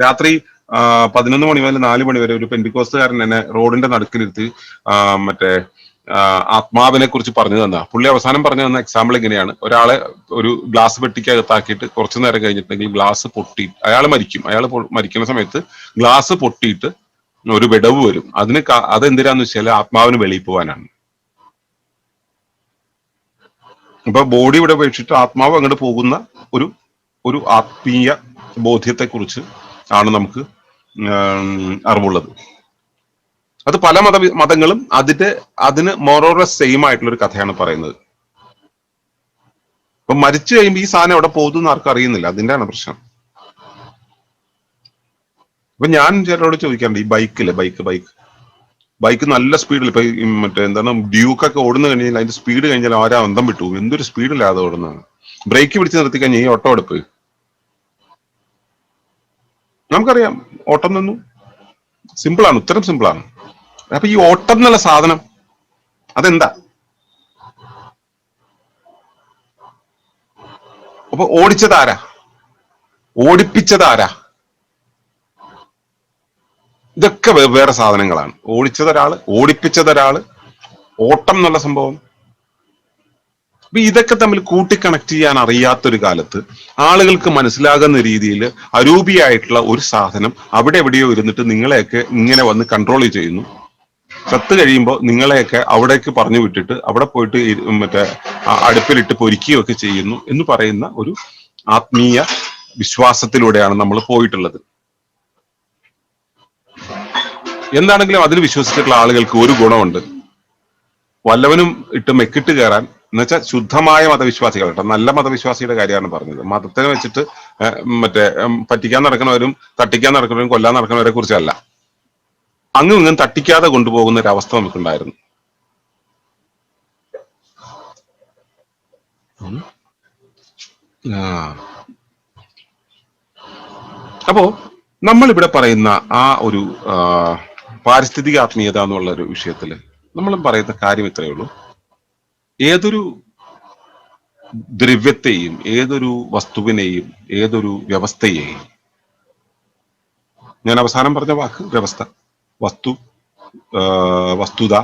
രാത്രി 11 മണി മുതൽ 4 മണി വരെ ഒരു പെന്തിക്കോസ്തുകാരൻ എന്നെ റോഡിന്റെ നടുക്കിലിരുത്തി മറ്റേ ആത്മാവിനെ കുറിച്ച് പറഞ്ഞു തന്ന. പുള്ളി അവസാനം പറഞ്ഞു തന്ന എക്സാമ്പിൾ ഇങ്ങനെയാണ്: ഒരാളെ ഒരു ഗ്ലാസ് പെട്ടിക്കകത്താക്കിയിട്ട് കുറച്ചു നേരം കഴിഞ്ഞിട്ടുണ്ടെങ്കിൽ ഗ്ലാസ് പൊട്ടി അയാൾ മരിക്കും. അയാൾ മരിക്കുന്ന സമയത്ത് ഗ്ലാസ് പൊട്ടിയിട്ട് ഒരു വിടവ് വരും. അതെന്തിനാന്ന് വെച്ചാൽ ആത്മാവിന് വെളിയിൽ പോകാനാണ്. ഇപ്പൊ ബോഡി ഇവിടെ ഉപേക്ഷിച്ചിട്ട് ആത്മാവ് അങ്ങോട്ട് പോകുന്ന ഒരു ആത്മീയ ബോധ്യത്തെ കുറിച്ച് ആണ് നമുക്ക് അറിവുള്ളത്. അത് പല മതങ്ങളും അതിന് മോറോറസ് സെയിം ആയിട്ടുള്ള ഒരു കഥയാണ് പറയുന്നത്. അപ്പൊ മരിച്ചു കഴിയുമ്പോൾ ഈ സാധനം എവിടെ പോകുന്നു ആർക്കും അറിയുന്നില്ല. അതിന്റെയാണ് പ്രശ്നം. അപ്പൊ ഞാൻ ചിലരോട് ചോദിക്കാറുണ്ട്, ഈ ബൈക്ക് ബൈക്ക് നല്ല സ്പീഡിൽ ഇപ്പൊ മറ്റേ എന്താണ് ഡ്യൂക്കൊക്കെ ഓടുന്ന കഴിഞ്ഞാൽ അതിന്റെ സ്പീഡ് കഴിഞ്ഞാൽ ആരാ അന്തം വിട്ടു, എന്തൊരു സ്പീഡില്ലാതെ ഓടുന്നത്. ബ്രേക്ക് പിടിച്ച് നിർത്തി കഴിഞ്ഞാൽ ഈ ഓട്ടോ എടുപ്പ് നമുക്കറിയാം, ഓട്ടം നിന്നു. സിമ്പിളാണ്, ഉത്തരം സിമ്പിളാണ്. അപ്പൊ ഈ ഓട്ടം എന്നുള്ള സാധനം അതെന്താ? അപ്പൊ ഓടിച്ചതാരാ? ഓടിപ്പിച്ചതാരാ? ഇതൊക്കെ വേറെ സാധനങ്ങളാണ്. ഓടിച്ചതൊരാള്, ഓടിപ്പിച്ചതൊരാള്, ഓട്ടം എന്നുള്ള സംഭവം. അപ്പൊ ഇതൊക്കെ തമ്മിൽ കൂട്ടി കണക്ട് ചെയ്യാൻ അറിയാത്തൊരു കാലത്ത് ആളുകൾക്ക് മനസ്സിലാകുന്ന രീതിയിൽ അരൂപിയായിട്ടുള്ള ഒരു സാധനം അവിടെ എവിടെയോ ഇരുന്നിട്ട് നിങ്ങളെയൊക്കെ ഇങ്ങനെ വന്ന് കൺട്രോൾ ചെയ്യുന്നു. ചത്ത് കഴിയുമ്പോൾ നിങ്ങളെയൊക്കെ അവിടേക്ക് പറഞ്ഞു വിട്ടിട്ട് അവിടെ പോയിട്ട് മറ്റേ അടുപ്പിലിട്ട് പൊരിക്കുകയൊക്കെ ചെയ്യുന്നു എന്ന് പറയുന്ന ഒരു ആത്മീയ വിശ്വാസത്തിലൂടെയാണ് നമ്മൾ പോയിട്ടുള്ളത്. എന്താണെങ്കിലും അതിൽ വിശ്വസിച്ചിട്ടുള്ള ആളുകൾക്ക് ഒരു ഗുണമുണ്ട്. വല്ലവനും ഇട്ട് മെക്കിട്ട് കയറാൻ, എന്നുവെച്ചാൽ ശുദ്ധമായ മതവിശ്വാസികൾ കേട്ടോ, നല്ല മതവിശ്വാസിയുടെ കാര്യമാണ് പറഞ്ഞത്. മതത്തിനെ വെച്ചിട്ട് മറ്റേ പറ്റിക്കാൻ നടക്കുന്നവരും തട്ടിക്കാൻ നടക്കുന്നവരും കൊല്ലാൻ നടക്കുന്നവരെ കുറിച്ചല്ല. അങ്ങും ഇങ്ങും തട്ടിക്കാതെ കൊണ്ടുപോകുന്ന ഒരു അവസ്ഥ നമുക്കുണ്ടായിരുന്നു. അപ്പോ നമ്മൾ ഇവിടെ പറയുന്ന ആ ഒരു പാരിസ്ഥിതിക ആത്മീയത എന്നുള്ള ഒരു വിഷയത്തില് നമ്മൾ പറയുന്ന കാര്യം ഇത്രയേ ഉള്ളൂ. ഏതൊരു ദ്രവ്യത്തെയും, ഏതൊരു വസ്തുവിനെയും, ഏതൊരു വ്യവസ്ഥയെയും, ഞാൻ അവസാനം പറഞ്ഞ വാക്ക് വ്യവസ്ഥ, വസ്തു, വസ്തുത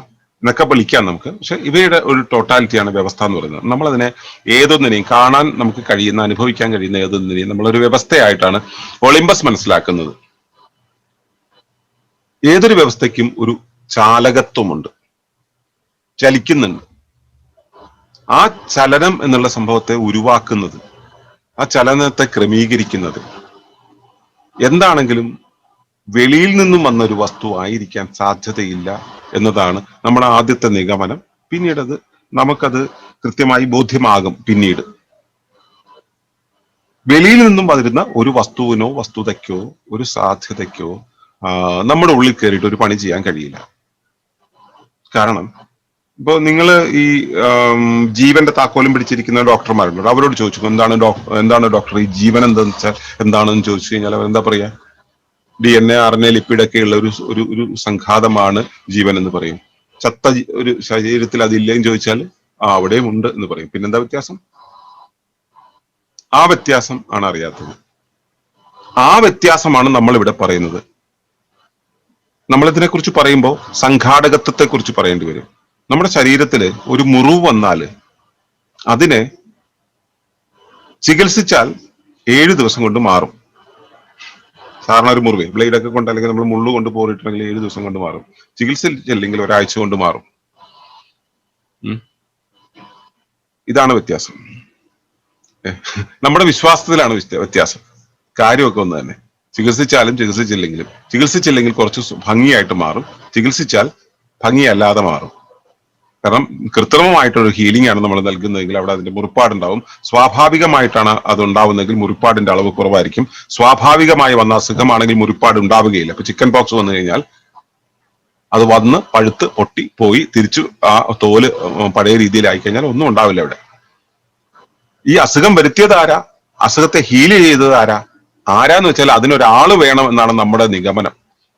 എന്നൊക്കെ വിളിക്കാം നമുക്ക്. പക്ഷെ ഇവയുടെ ഒരു ടോട്ടാലിറ്റിയാണ് വ്യവസ്ഥ എന്ന് പറയുന്നത്. നമ്മളതിനെ ഏതൊന്നിനെയും കാണാൻ നമുക്ക് കഴിയുന്ന, അനുഭവിക്കാൻ കഴിയുന്ന ഏതൊന്നിനെയും നമ്മളൊരു വ്യവസ്ഥയായിട്ടാണ് ഒളിമ്പസ് മനസ്സിലാക്കുന്നത്. ഏതൊരു വ്യവസ്ഥയ്ക്കും ഒരു ചാലകത്വമുണ്ട്, ചലിക്കുന്നുണ്ട്. ആ ചലനം എന്നുള്ള സംഭവത്തെ ഉരുവാക്കുന്നത്, ആ ചലനത്തെ ക്രമീകരിക്കുന്നത് എന്താണെങ്കിലും വെളിയിൽ നിന്നും വന്നൊരു വസ്തു ആയിരിക്കാൻ സാധ്യതയില്ല എന്നതാണ് നമ്മുടെ ആദ്യത്തെ നിഗമനം. പിന്നീട് നമുക്കത് കൃത്യമായി ബോധ്യമാകും. പിന്നീട് വെളിയിൽ നിന്നും വരുന്ന ഒരു വസ്തുവിനോ വസ്തുതയ്ക്കോ ഒരു സാധ്യതയ്ക്കോ നമ്മുടെ ഉള്ളിൽ കയറിയിട്ട് ഒരു പണി ചെയ്യാൻ കഴിയില്ല. കാരണം ഇപ്പൊ നിങ്ങൾ ഈ ജീവന്റെ താക്കോലും പിടിച്ചിരിക്കുന്ന ഡോക്ടർമാരുണ്ട്, അവരോട് ചോദിച്ചു എന്താണ് ഡോക്ടർ ഈ ജീവൻ എന്താന്ന് വെച്ചാൽ എന്താണെന്ന് ചോദിച്ചു കഴിഞ്ഞാൽ അവരെന്താ പറയാ? DNA RNA ലിപ്പിഡൊക്കെ ഉള്ള ഒരു സംഘാതമാണ് ജീവൻ എന്ന് പറയും. ചത്ത ഒരു ശരീരത്തിൽ അതില്ലേന്ന് ചോദിച്ചാൽ അവിടെയും ഉണ്ട് എന്ന് പറയും. പിന്നെന്താ വ്യത്യാസം? ആ വ്യത്യാസം ആണ് അറിയാത്തത്. ആ വ്യത്യാസമാണ് നമ്മൾ ഇവിടെ പറയുന്നത്. നമ്മൾ ഇതിനെ കുറിച്ച് പറയുമ്പോൾ സംഘാടകത്വത്തെ കുറിച്ച് പറയേണ്ടി വരും. നമ്മുടെ ശരീരത്തില് ഒരു മുറിവ് വന്നാല് അതിനെ ചികിത്സിച്ചാൽ 7 ദിവസം കൊണ്ട് മാറും. സാധാരണ ഒരു മുറിവ് ബ്ലേഡൊക്കെ കൊണ്ട്, അല്ലെങ്കിൽ നമ്മൾ മുള്ളു കൊണ്ട് പോറിയിട്ടുണ്ടെങ്കിൽ 7 ദിവസം കൊണ്ട് മാറും. ചികിത്സിച്ചില്ലെങ്കിൽ ഒരാഴ്ച കൊണ്ട് മാറും. ഇതാണ് വ്യത്യാസം. നമ്മുടെ വിശ്വാസത്തിലാണ് വ്യത്യാസം. കാര്യമൊക്കെ ഒന്ന് തന്നെ. ചികിത്സിച്ചാലും ചികിത്സിച്ചില്ലെങ്കിലും, ചികിത്സിച്ചില്ലെങ്കിൽ കുറച്ച് ഭംഗിയായിട്ട് മാറും, ചികിത്സിച്ചാൽ ഭംഗിയല്ലാതെ മാറും. കാരണം കൃത്രിമമായിട്ടൊരു ഹീലിംഗ് ആണ് നമ്മൾ നൽകുന്നതെങ്കിൽ അവിടെ അതിന്റെ മുറിപ്പാടുണ്ടാവും. സ്വാഭാവികമായിട്ടാണ് അത് ഉണ്ടാവുന്നതെങ്കിൽ മുറിപ്പാടിന്റെ അളവ് കുറവായിരിക്കും. സ്വാഭാവികമായി വന്ന അസുഖമാണെങ്കിൽ മുറിപ്പാട് ഉണ്ടാവുകയില്ല. ഇപ്പൊ ചിക്കൻ പോക്സ് വന്നു കഴിഞ്ഞാൽ അത് വന്ന് പഴുത്ത് പൊട്ടി പോയി തിരിച്ചു ആ തോല് പഴയ രീതിയിലായി കഴിഞ്ഞാൽ ഒന്നും ഉണ്ടാവില്ല ഇവിടെ. ഈ അസുഖം വരുത്തിയത് ആരാ? അസുഖത്തെ ഹീൽ ചെയ്തത് ആരാ? ആരാന്ന് വെച്ചാൽ അതിനൊരാള് വേണം എന്നാണ് നമ്മുടെ നിഗമനം.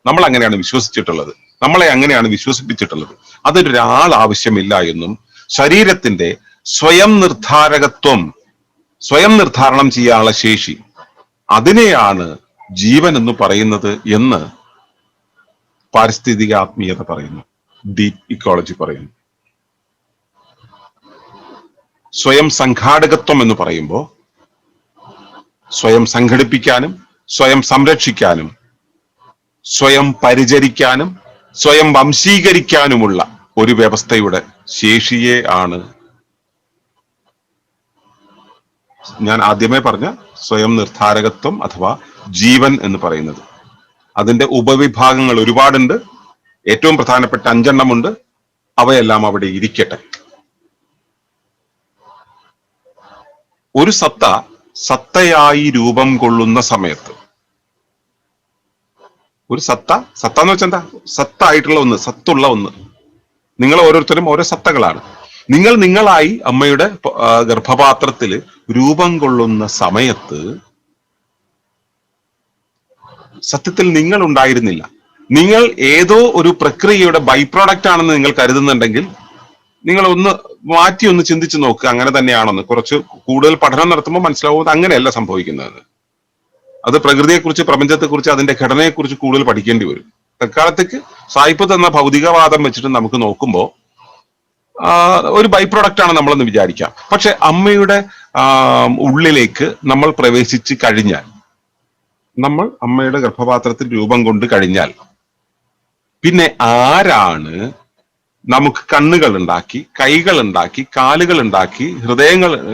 നമ്മൾ അങ്ങനെയാണ് വിശ്വസിച്ചിട്ടുള്ളത്, നമ്മളെ അങ്ങനെയാണ് വിശ്വസിപ്പിച്ചിട്ടുള്ളത്. അതൊരാൾ ആവശ്യമില്ല എന്നും ശരീരത്തിന്റെ സ്വയം നിർദ്ധാരകത്വം, സ്വയം നിർദ്ധാരണം ചെയ്യാനുള്ള ശേഷി, അതിനെയാണ് ജീവൻ എന്ന് പറയുന്നത് എന്ന് പാരിസ്ഥിതിക ആത്മീയത പറയുന്നു, ഡീപ് ഇക്കോളജി പറയുന്നു. സ്വയം സംഘാടകത്വം എന്ന് പറയുമ്പോൾ സ്വയം സംഘടിപ്പിക്കാനും സ്വയം സംരക്ഷിക്കാനും സ്വയം പരിചരിക്കാനും സ്വയം വംശീകരിക്കാനുമുള്ള ഒരു വ്യവസ്ഥയുടെ ശേഷിയെ ആണ് ഞാൻ ആദ്യമേ പറഞ്ഞ സ്വയം നിർദ്ധാരകത്വം അഥവാ ജീവൻ എന്ന് പറയുന്നത്. അതിന്റെ ഉപവിഭാഗങ്ങൾ ഒരുപാടുണ്ട്. ഏറ്റവും പ്രധാനപ്പെട്ട 5 എണ്ണമുണ്ട്. അവയെല്ലാം അവിടെ ഇരിക്കട്ടെ. ഒരു സത്തയായി രൂപം കൊള്ളുന്ന സമയത്ത് ഒരു സത്ത എന്ന് വെച്ചാൽ എന്താ? സത്തായിട്ടുള്ള ഒന്ന്, സത്തുള്ള ഒന്ന്. നിങ്ങൾ ഓരോരുത്തരും ഓരോ സത്തകളാണ്. നിങ്ങളായി അമ്മയുടെ ഗർഭപാത്രത്തിൽ രൂപം കൊള്ളുന്ന സമയത്ത് സത്യത്തിൽ നിങ്ങൾ ഉണ്ടായിരുന്നില്ല. നിങ്ങൾ ഏതോ ഒരു പ്രക്രിയയുടെ ബൈ പ്രോഡക്റ്റ് ആണെന്ന് നിങ്ങൾ കരുതുന്നുണ്ടെങ്കിൽ നിങ്ങൾ ഒന്ന് ചിന്തിച്ചു നോക്കുക, അങ്ങനെ തന്നെയാണെന്ന്. കുറച്ച് കൂടുതൽ പഠനം നടത്തുമ്പോൾ മനസ്സിലാവുന്നത് അങ്ങനെയല്ല സംഭവിക്കുന്നത്. അത് പ്രകൃതിയെക്കുറിച്ച്, പ്രപഞ്ചത്തെക്കുറിച്ച്, അതിന്റെ ഘടനയെക്കുറിച്ച് കൂടുതൽ പഠിക്കേണ്ടി വരും. തൽക്കാലത്തേക്ക് സായിപ്പ് തന്ന ഭൗതികവാദം വെച്ചിട്ട് നമുക്ക് നോക്കുമ്പോൾ ഒരു ബൈ പ്രോഡക്റ്റ് ആണ് നമ്മളെന്ന് വിചാരിക്കാം. പക്ഷെ അമ്മയുടെ ഉള്ളിലേക്ക് നമ്മൾ പ്രവേശിച്ച് കഴിഞ്ഞാൽ, നമ്മൾ അമ്മയുടെ ഗർഭപാത്രത്തിൽ രൂപം കൊണ്ട് കഴിഞ്ഞാൽ, പിന്നെ ആരാണ് നമുക്ക് കണ്ണുകൾ ഉണ്ടാക്കി, കൈകൾ ഉണ്ടാക്കി, കാലുകൾ ഉണ്ടാക്കി,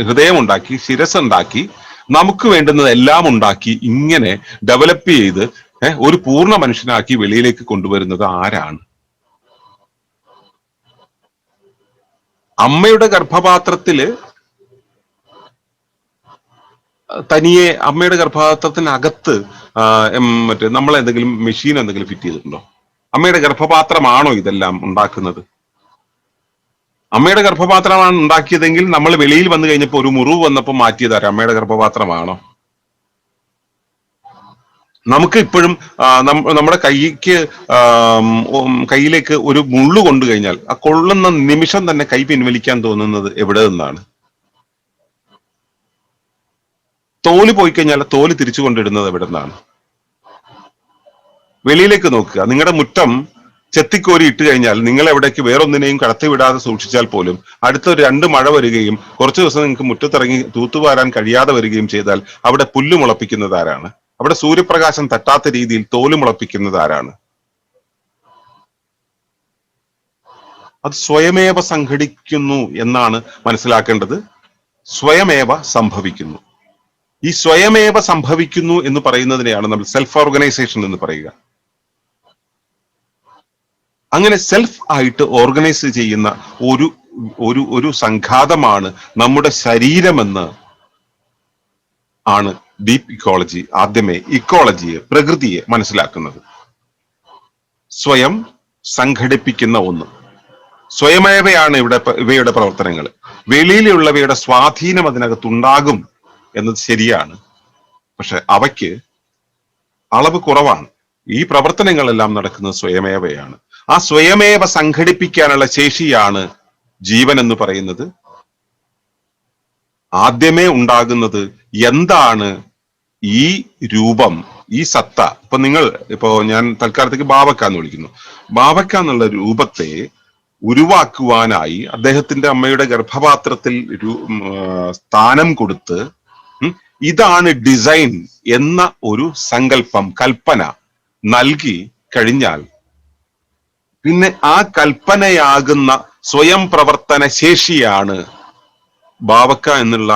ഹൃദയമുണ്ടാക്കി, ശിരസ്സുണ്ടാക്കി, നമുക്ക് വേണ്ടുന്നത് എല്ലാം ഉണ്ടാക്കി, ഇങ്ങനെ ഡെവലപ്പ് ചെയ്ത് ഒരു പൂർണ്ണ മനുഷ്യനാക്കി വെളിയിലേക്ക് കൊണ്ടുവരുന്നത് ആരാണ്? അമ്മയുടെ ഗർഭപാത്രത്തില് തനിയെ അമ്മയുടെ ഗർഭപാത്രത്തിനകത്ത് മറ്റേ നമ്മൾ എന്തെങ്കിലും മെഷീൻ എന്തെങ്കിലും ഫിറ്റ് ചെയ്തിട്ടുണ്ടോ? അമ്മയുടെ ഗർഭപാത്രമാണോ ഇതെല്ലാം ഉണ്ടാക്കുന്നത്? അമ്മയുടെ ഗർഭപാത്രമാണ് ഉണ്ടാക്കിയതെങ്കിൽ നമ്മൾ വെളിയിൽ വന്നു കഴിഞ്ഞപ്പോൾ ഒരു മുറിവ് വന്നപ്പോൾ മാറ്റിയതാരാ? അമ്മയുടെ ഗർഭപാത്രമാണോ? നമുക്ക് ഇപ്പോഴും നമ്മുടെ കൈയിലേക്ക് ഒരു മുള്ളു കൊണ്ടു കഴിഞ്ഞാൽ ആ കൊള്ളുന്ന നിമിഷം തന്നെ കൈ പിൻവലിക്കാൻ തോന്നുന്നത് എവിടെ നിന്നാണ്? തോല് പോയി കഴിഞ്ഞാൽ തോല് തിരിച്ചു കൊണ്ടിടുന്നത് എവിടെ നിന്നാണ്? വെളിയിലേക്ക് നോക്കുക. നിങ്ങളുടെ മുറ്റം ചെത്തിക്കോരി ഇട്ട് കഴിഞ്ഞാൽ നിങ്ങൾ എവിടേക്ക് വേറൊന്നിനെയും കടത്തിവിടാതെ സൂക്ഷിച്ചാൽ പോലും അടുത്തൊരു 2 മഴ വരികയും കുറച്ചു ദിവസം നിങ്ങൾക്ക് മുറ്റത്തിറങ്ങി തൂത്തുവാരാൻ കഴിയാതെ വരികയും ചെയ്താൽ അവിടെ പുല്ല് മുളപ്പിക്കുന്നത് ആരാണ്? അവിടെ സൂര്യപ്രകാശം തട്ടാത്ത രീതിയിൽ തോല് മുളപ്പിക്കുന്നത് ആരാണ്? അത് സ്വയമേവ സംഘടിക്കുന്നു എന്നാണ് മനസ്സിലാക്കേണ്ടത്. സ്വയമേവ സംഭവിക്കുന്നു. ഈ സ്വയമേവ സംഭവിക്കുന്നു എന്ന് പറയുന്നതിനെയാണ് നമ്മൾ സെൽഫ് ഓർഗനൈസേഷൻ എന്ന് പറയുക. അങ്ങനെ സെൽഫ് ആയിട്ട് ഓർഗനൈസ് ചെയ്യുന്ന ഒരു സംഘാതമാണ് നമ്മുടെ ശരീരമെന്ന് ആണ് ഡീപ്പ് ഇക്കോളജി ആദ്യമേ ഇക്കോളജിയെ, പ്രകൃതിയെ മനസ്സിലാക്കുന്നത്. സ്വയം സംഘടിപ്പിക്കുന്ന ഒന്ന്. സ്വയമേവയാണ് ഇവയുടെ പ്രവർത്തനങ്ങൾ. വെളിയിലുള്ളവയുടെ സ്വാധീനം അതിനകത്തുണ്ടാകും എന്നത് ശരിയാണ്. പക്ഷെ അവയ്ക്ക് അളവ് കുറവാണ്. ഈ പ്രവർത്തനങ്ങളെല്ലാം നടക്കുന്നത് സ്വയമേവയാണ്. ആ സ്വയമേവ സംഘടിപ്പിക്കാനുള്ള ശേഷിയാണ് ജീവൻ എന്ന് പറയുന്നത്. ആദ്യമേ ഉണ്ടാകുന്നത് എന്താണ്? ഈ രൂപം, ഈ സത്ത. ഇപ്പൊ ഞാൻ തൽക്കാലത്തേക്ക് ബാവക്ക എന്ന് വിളിക്കുന്നു. ബാവക്ക എന്നുള്ള രൂപത്തെ ഉരുവാക്കുവാനായി അദ്ദേഹത്തിന്റെ അമ്മയുടെ ഗർഭപാത്രത്തിൽ സ്ഥാനം കൊടുത്ത് ഇതാണ് ഡിസൈൻ എന്ന ഒരു സങ്കല്പം, കൽപ്പന നൽകി കഴിഞ്ഞാൽ പിന്നെ ആ കൽപ്പനയാകുന്ന സ്വയം പ്രവർത്തന ശേഷിയാണ് ബാവക്ക എന്നുള്ള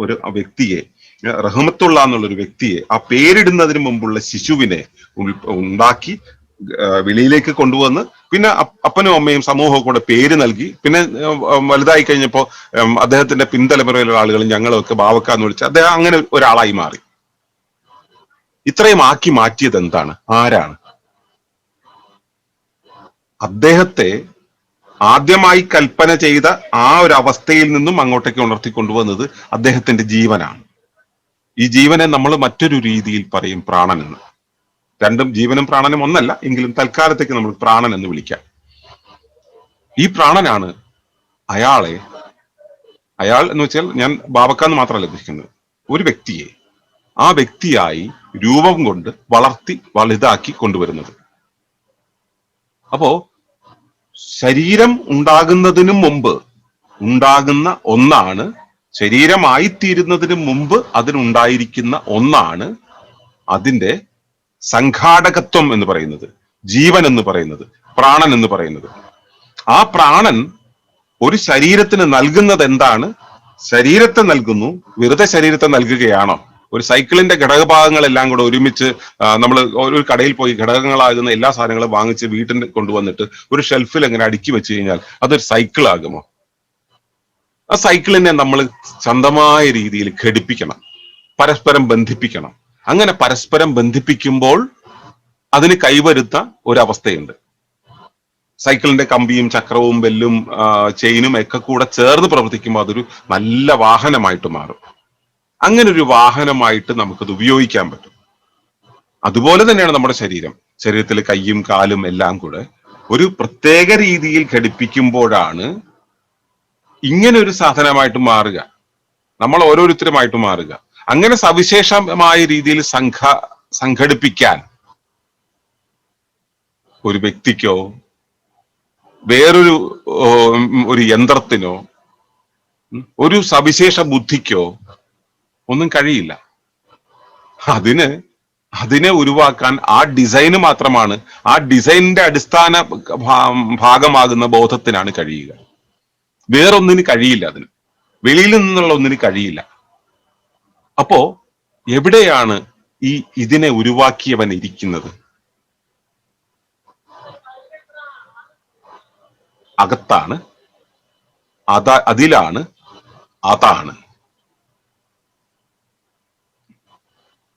ഒരു വ്യക്തിയെ, റഹ്മത്തുള്ള എന്നുള്ളൊരു വ്യക്തിയെ, ആ പേരിടുന്നതിന് മുമ്പുള്ള ശിശുവിനെ ഉണ്ടാക്കി വെളിയിലേക്ക് കൊണ്ടുവന്ന് പിന്നെ അപ്പനും അമ്മയും സമൂഹവും കൂടെ പേര് നൽകി. പിന്നെ വലുതായി കഴിഞ്ഞപ്പോ അദ്ദേഹത്തിന്റെ പിൻതലമുറയിലുള്ള ആളുകളും ഞങ്ങളും ഒക്കെ ബാവക്ക എന്ന് വിളിച്ച് അദ്ദേഹം അങ്ങനെ ഒരാളായി മാറി. ഇത്രയും ആക്കി മാറ്റിയത് എന്താണ്? ആരാണ്? അദ്ദേഹത്തെ ആദ്യമായി കൽപ്പന ചെയ്ത ആ ഒരു അവസ്ഥയിൽ നിന്നും അങ്ങോട്ടേക്ക് ഉണർത്തിക്കൊണ്ടുവന്നത് അദ്ദേഹത്തിന്റെ ജീവനാണ്. ഈ ജീവനെ നമ്മൾ മറ്റൊരു രീതിയിൽ പറയും പ്രാണൻ എന്ന്. രണ്ടും ജീവനും പ്രാണനും ഒന്നല്ല, എങ്കിലും തൽക്കാലത്തേക്ക് നമ്മൾ പ്രാണൻ എന്ന് വിളിക്കാം. ഈ പ്രാണനാണ് അയാൾ എന്ന് വെച്ചാൽ ഞാൻ ബാവക്ക എന്ന് മാത്രമല്ല ഉദ്ദേശിക്കുന്നത്, ഒരു വ്യക്തിയെ ആ വ്യക്തിയായി രൂപം കൊണ്ട് വളർത്തി വലുതാക്കി കൊണ്ടുവരുന്നത്. അപ്പോ ശരീരം ഉണ്ടാകുന്നതിന് മുമ്പ് ഉണ്ടാകുന്ന ഒന്നാണ്, ശരീരമായിത്തീരുന്നതിന് മുമ്പ് അതിനുണ്ടായിരിക്കുന്ന ഒന്നാണ് അതിന്റെ സംഘാടകത്വം എന്ന് പറയുന്നത്, ജീവൻ എന്ന് പറയുന്നത്, പ്രാണൻ എന്ന് പറയുന്നത്. ആ പ്രാണൻ ഒരു ശരീരത്തിന് നൽകുന്നത് എന്താണ്? ശരീരത്തെ നൽകുന്നു. വെറുതെ ശരീരത്തെ നൽകുകയാണോ? ഒരു സൈക്കിളിന്റെ ഘടകഭാഗങ്ങളെല്ലാം കൂടെ ഒരുമിച്ച് നമ്മൾ ഒരു കടയിൽ പോയി ഘടകങ്ങളാകുന്ന എല്ലാ സാധനങ്ങളും വാങ്ങിച്ച് വീട്ടിൽ കൊണ്ടുവന്നിട്ട് ഒരു ഷെൽഫിൽ എങ്ങനെ അടുക്കി വെച്ച് കഴിഞ്ഞാൽ അതൊരു സൈക്കിൾ ആകുമോ? ആ സൈക്കിളിനെ നമ്മൾ സ്വന്തമായ രീതിയിൽ ഘടിപ്പിക്കണം, പരസ്പരം ബന്ധിപ്പിക്കണം. അങ്ങനെ പരസ്പരം ബന്ധിപ്പിക്കുമ്പോൾ അതിന് കൈവരുത്ത ഒരവസ്ഥയുണ്ട്. സൈക്കിളിന്റെ കമ്പിയും ചക്രവും ബെല്ലും ചെയിനും ഒക്കെ കൂടെ ചേർന്ന് പ്രവർത്തിക്കുമ്പോൾ അതൊരു നല്ല വാഹനമായിട്ട് മാറും. അങ്ങനെ ഒരു വാഹനമായിട്ട് നമുക്കത് ഉപയോഗിക്കാൻ പറ്റും. അതുപോലെ തന്നെയാണ് നമ്മുടെ ശരീരത്തിൽ കൈയും കാലും എല്ലാം കൂടെ ഒരു പ്രത്യേക രീതിയിൽ ഘടിപ്പിക്കുമ്പോഴാണ് ഇങ്ങനെ ഒരു സാധനമായിട്ട് മാറുക, നമ്മൾ ഓരോരുത്തരുമായിട്ട് മാറുക. അങ്ങനെ സവിശേഷമായ രീതിയിൽ സംഘടിപ്പിക്കാൻ ഒരു വ്യക്തിക്കോ വേറൊരു ഒരു യന്ത്രത്തിനോ ഒരു സവിശേഷ ബുദ്ധിക്കോ ഒന്നും കഴിയില്ല. അതിനെ ഉരുവാക്കാൻ ആ ഡിസൈന് മാത്രമാണ്, ആ ഡിസൈനിന്റെ അടിസ്ഥാന ഭാഗമാകുന്ന ബോധത്തിനാണ് കഴിയുക. വേറൊന്നിന് കഴിയില്ല, അതിന് വെളിയിൽ നിന്നുള്ള ഒന്നിന് കഴിയില്ല. അപ്പോ എവിടെയാണ് ഇതിനെ ഉരുവാക്കിയവൻ ഇരിക്കുന്നത്? അകത്താണ്, അതിലാണ്, അതാണ്.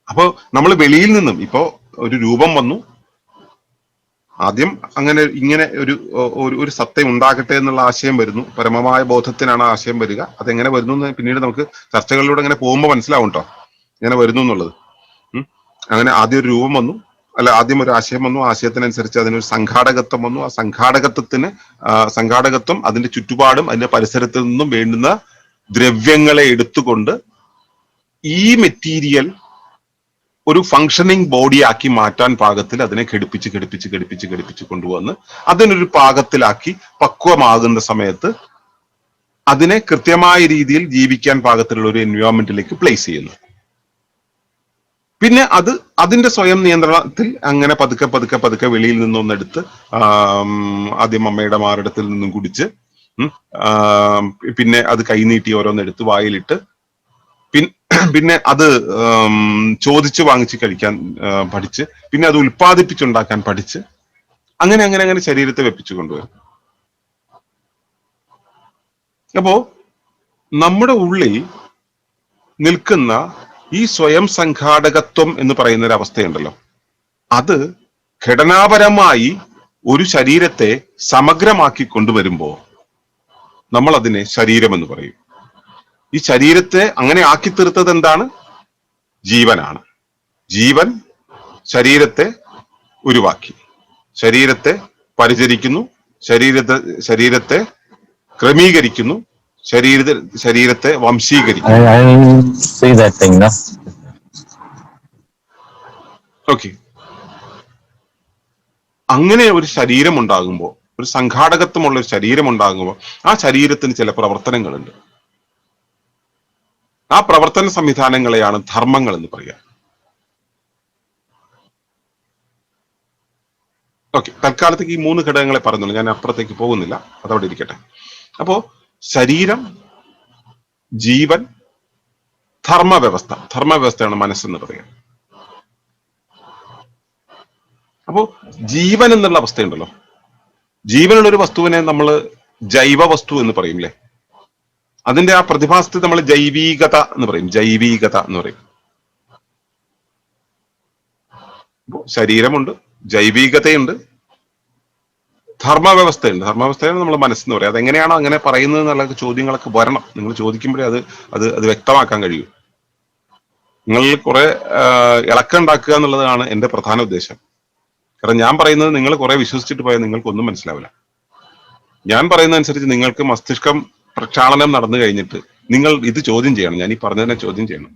അപ്പോ നമ്മൾ വെളിയിൽ നിന്നും ഇപ്പോ ഒരു രൂപം വന്നു, ആദ്യം ഇങ്ങനെ ഒരു സത്യം ഉണ്ടാകട്ടെ എന്നുള്ള ആശയം വരുന്നു. പരമമായ ബോധത്തിനാണ് ആശയം വരിക. അതെങ്ങനെ വരുന്നു എന്ന് പിന്നീട് നമുക്ക് ചർച്ചകളിലൂടെ അങ്ങനെ പോകുമ്പോൾ മനസ്സിലാവും കേട്ടോ, ഇങ്ങനെ വരുന്നു എന്നുള്ളത്. അങ്ങനെ ആദ്യം ഒരു രൂപം വന്നു, ആദ്യം ഒരു ആശയം വന്നു. ആശയത്തിനനുസരിച്ച് അതിനൊരു സംഘാടകത്വം വന്നു. ആ സംഘാടകത്വം അതിന്റെ ചുറ്റുപാടും അതിന്റെ പരിസരത്തിൽ നിന്നും വേണ്ടുന്ന ദ്രവ്യങ്ങളെ എടുത്തുകൊണ്ട് ഈ മെറ്റീരിയൽ ഒരു ഫങ്ഷനിങ് ബോഡിയാക്കി മാറ്റാൻ പാകത്തിൽ അതിനെ ഘടിപ്പിച്ച് കൊണ്ടുവന്ന് അതിനൊരു പാകത്തിലാക്കി പക്വമാകുന്ന സമയത്ത് അതിനെ കൃത്യമായ രീതിയിൽ ജീവിക്കാൻ പാകത്തിലുള്ള ഒരു എൻവയോൺമെന്റിലേക്ക് പ്ലേസ് ചെയ്യുന്നു. പിന്നെ അതിന്റെ സ്വയം നിയന്ത്രണത്തിൽ അങ്ങനെ പതുക്കെ വെളിയിൽ നിന്നൊന്നെടുത്ത് ആദ്യം അമ്മയുടെ മാറിടത്തിൽ നിന്നും കുടിച്ച് പിന്നെ അത് കൈനീട്ടി ഓരോന്നെടുത്ത് വായിലിട്ട് പിന്നെ അത് ചോദിച്ചു വാങ്ങിച്ച് കഴിക്കാൻ പഠിച്ച് പിന്നെ അത് ഉൽപ്പാദിപ്പിച്ചുണ്ടാക്കാൻ പഠിച്ച് അങ്ങനെ ശരീരത്തെ വെപ്പിച്ചു കൊണ്ടുവരും. അപ്പോ നമ്മുടെ ഉള്ളിൽ നിൽക്കുന്ന ഈ സ്വയം സംഘാടകത്വം എന്ന് പറയുന്ന ഒരു അവസ്ഥയുണ്ടല്ലോ, അത് ഘടനാപരമായി ഒരു ശരീരത്തെ സമഗ്രമാക്കി കൊണ്ടുവരുമ്പോ നമ്മൾ അതിനെ ശരീരം എന്ന് പറയും. ഈ ശരീരത്തെ അങ്ങനെ ആക്കി തീർത്തത് എന്താണ്? ജീവനാണ്. ജീവൻ ശരീരത്തെ ഉരുവാക്കി, ശരീരത്തെ പരിചരിക്കുന്നു, ശരീരത്തെ ക്രമീകരിക്കുന്നു, ശരീരത്തെ വംശീകരിക്കുന്നു. ഓക്കെ, അങ്ങനെ ഒരു ശരീരം ഉണ്ടാകുമ്പോൾ, ഒരു സംഘാടകത്വമുള്ള ഒരു ശരീരം ഉണ്ടാകുമ്പോൾ ആ ശരീരത്തിന് ചില പ്രവർത്തനങ്ങളുണ്ട്. ആ പ്രവർത്തന സംവിധാനങ്ങളെയാണ് ധർമ്മങ്ങൾ എന്ന് പറയുക. ഓക്കെ, തൽക്കാലത്തേക്ക് ഈ 3 ഘടകങ്ങളെ പറഞ്ഞുള്ളൂ, ഞാൻ അപ്പുറത്തേക്ക് പോകുന്നില്ല, അതവിടെ ഇരിക്കട്ടെ. അപ്പോ ശരീരം, ജീവൻ, ധർമ്മവ്യവസ്ഥയാണ് മനസ്സെന്ന് പറയുക. അപ്പോ ജീവൻ എന്നുള്ള അവസ്ഥയുണ്ടല്ലോ, ജീവനുള്ള ഒരു വസ്തുവിനെ നമ്മൾ ജൈവ വസ്തു എന്ന് പറയും അല്ലെ. അതിന്റെ ആ പ്രതിഭാസത്തെ നമ്മൾ ജൈവീകത എന്ന് പറയും. അപ്പോ ശരീരമുണ്ട്, ജൈവീകതയുണ്ട്, ധർമ്മവ്യവസ്ഥയുണ്ട്. ധർമ്മവ്യവസ്ഥയാണ് നമ്മൾ മനസ്സെന്ന് പറയും. അതെങ്ങനെയാണോ അങ്ങനെ പറയുന്നത് എന്നുള്ള ചോദ്യങ്ങളൊക്കെ വരണം. നിങ്ങൾ ചോദിക്കുമ്പോഴേ അത് വ്യക്തമാക്കാൻ കഴിയൂ. നിങ്ങളിൽ കുറെ ഇളക്കം ഉണ്ടാക്കുക എന്നുള്ളതാണ് എന്റെ പ്രധാന ഉദ്ദേശം. കാരണം ഞാൻ പറയുന്നത് നിങ്ങൾ കുറെ വിശ്വസിച്ചിട്ട് പോയാൽ നിങ്ങൾക്കൊന്നും മനസ്സിലാവില്ല. ഞാൻ പറയുന്നതനുസരിച്ച് നിങ്ങൾക്ക് മസ്തിഷ്കം പ്രക്ഷാളനം നടന്നു കഴിഞ്ഞിട്ട് നിങ്ങൾ ഇത് ചോദ്യം ചെയ്യണം. ഞാൻ ഈ പറഞ്ഞതിനെ ചോദ്യം ചെയ്യണം.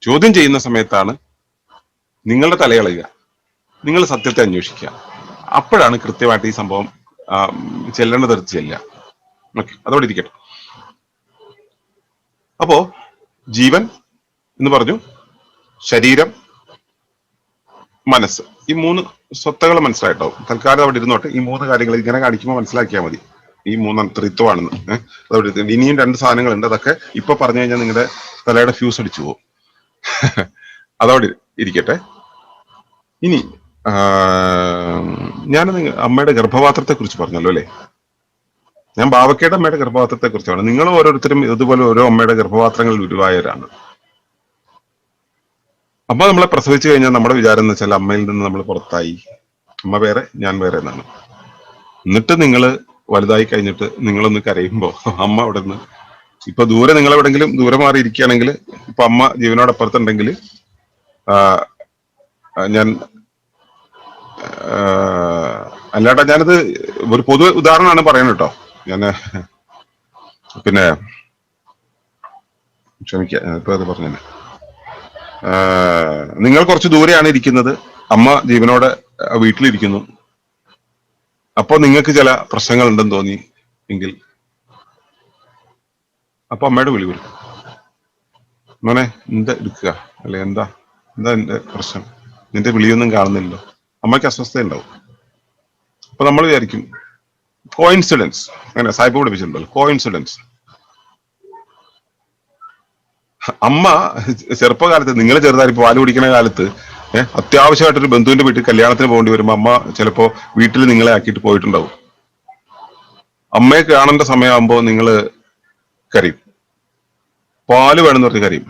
ചോദ്യം ചെയ്യുന്ന സമയത്താണ് നിങ്ങളുടെ തലയിളയുക, നിങ്ങൾ സത്യത്തെ അന്വേഷിക്കുക. അപ്പോഴാണ് കൃത്യമായിട്ട് ഈ സംഭവം ചെല്ലേണ്ട തരത്തിൽ ചെല്ലുക. ഓക്കെ, അതോടെ ഇരിക്കട്ടെ. അപ്പോ ജീവൻ എന്ന് പറഞ്ഞു, ശരീരം, മനസ്സ്, ഈ 3 സ്വത്തകൾ മനസ്സിലായിട്ടാവും. തൽക്കാലം അവിടെ ഇരുന്നോട്ടെ. ഈ 3 കാര്യങ്ങൾ ഇങ്ങനെ കാണിക്കുമ്പോൾ മനസ്സിലാക്കിയാൽ മതി ഈ 3 ത്രിത്വമാണെന്ന്. അതവിടെ ഇനിയും 2 സാധനങ്ങളുണ്ട്. അതൊക്കെ ഇപ്പൊ പറഞ്ഞു കഴിഞ്ഞാൽ നിങ്ങളുടെ തലയുടെ ഫ്യൂസ് അടിച്ചു പോകും. അതവിടെ ഇരിക്കട്ടെ. ഇനി ഞാൻ അമ്മയുടെ ഗർഭപാത്രത്തെ കുറിച്ച് പറഞ്ഞല്ലോ അല്ലെ. ഞാൻ ബാവക്കയുടെ അമ്മയുടെ ഗർഭപാത്രത്തെ കുറിച്ചാണ്. നിങ്ങൾ ഓരോരുത്തരും ഇതുപോലെ ഓരോ അമ്മയുടെ ഗർഭപാത്രങ്ങളിൽ ഉരുവായവരാണ്. അമ്മ നമ്മളെ പ്രസവിച്ചു കഴിഞ്ഞാൽ നമ്മുടെ വിചാരം എന്ന് വെച്ചാൽ അമ്മയിൽ നിന്ന് നമ്മൾ പുറത്തായി, അമ്മ വേറെ ഞാൻ വേറെ എന്നാണ്. എന്നിട്ട് നിങ്ങൾ വലുതായി കഴിഞ്ഞിട്ട് നിങ്ങളൊന്ന് കരയുമ്പോ അമ്മ അവിടെ നിന്ന് ഇപ്പൊ ദൂരെ നിങ്ങൾ എവിടെങ്കിലും ദൂരെ മാറി ഇരിക്കുകയാണെങ്കിൽ ഇപ്പൊ അമ്മ ജീവനോടപ്പുറത്തുണ്ടെങ്കിൽ ഞാൻ അല്ലാട്ടാ ഞാനിത് ഒരു പൊതു ഉദാഹരണമാണ് പറയുന്നത് കേട്ടോ. ഞാന് പിന്നെ ക്ഷമിക്കുക, ഇപ്പൊ അത് പറഞ്ഞു. നിങ്ങൾ കുറച്ച് ദൂരെയാണ് ഇരിക്കുന്നത്, അമ്മ ജീവനോടെ വീട്ടിലിരിക്കുന്നു. അപ്പൊ നിങ്ങൾക്ക് ചില പ്രശ്നങ്ങൾ ഉണ്ടെന്ന് തോന്നി എങ്കിൽ അപ്പൊ അമ്മയുടെ വിളി വരും, മോനെ എന്താ എടുക്കുക, അല്ലെ എന്താ എന്താ എന്റെ പ്രശ്നം, നിന്റെ വിളിയൊന്നും കാണുന്നില്ലല്ലോ. അമ്മയ്ക്ക് അസ്വസ്ഥത ഉണ്ടാവും. അപ്പൊ നമ്മൾ വിചാരിക്കും കോയിൻസിഡൻസ്, അങ്ങനെ സായിപ്പ് പഠിപ്പിച്ചിട്ടുണ്ടല്ലോ കോയിൻസിഡൻസ്. അമ്മ ചെറുപ്പകാലത്ത് നിങ്ങൾ ചെറുതായി പാല് കുടിക്കുന്ന കാലത്ത് അത്യാവശ്യമായിട്ടൊരു ബന്ധുവിന്റെ വീട്ടിൽ കല്യാണത്തിന് പോകേണ്ടി വരുമ്പോ അമ്മ ചിലപ്പോ വീട്ടിൽ നിങ്ങളെ ആക്കിയിട്ട് പോയിട്ടുണ്ടാവും. അമ്മയെ കാണേണ്ട സമയമാകുമ്പോ നിങ്ങൾ കരയും, പാല് വേണമെന്ന് പറഞ്ഞ് കരയും.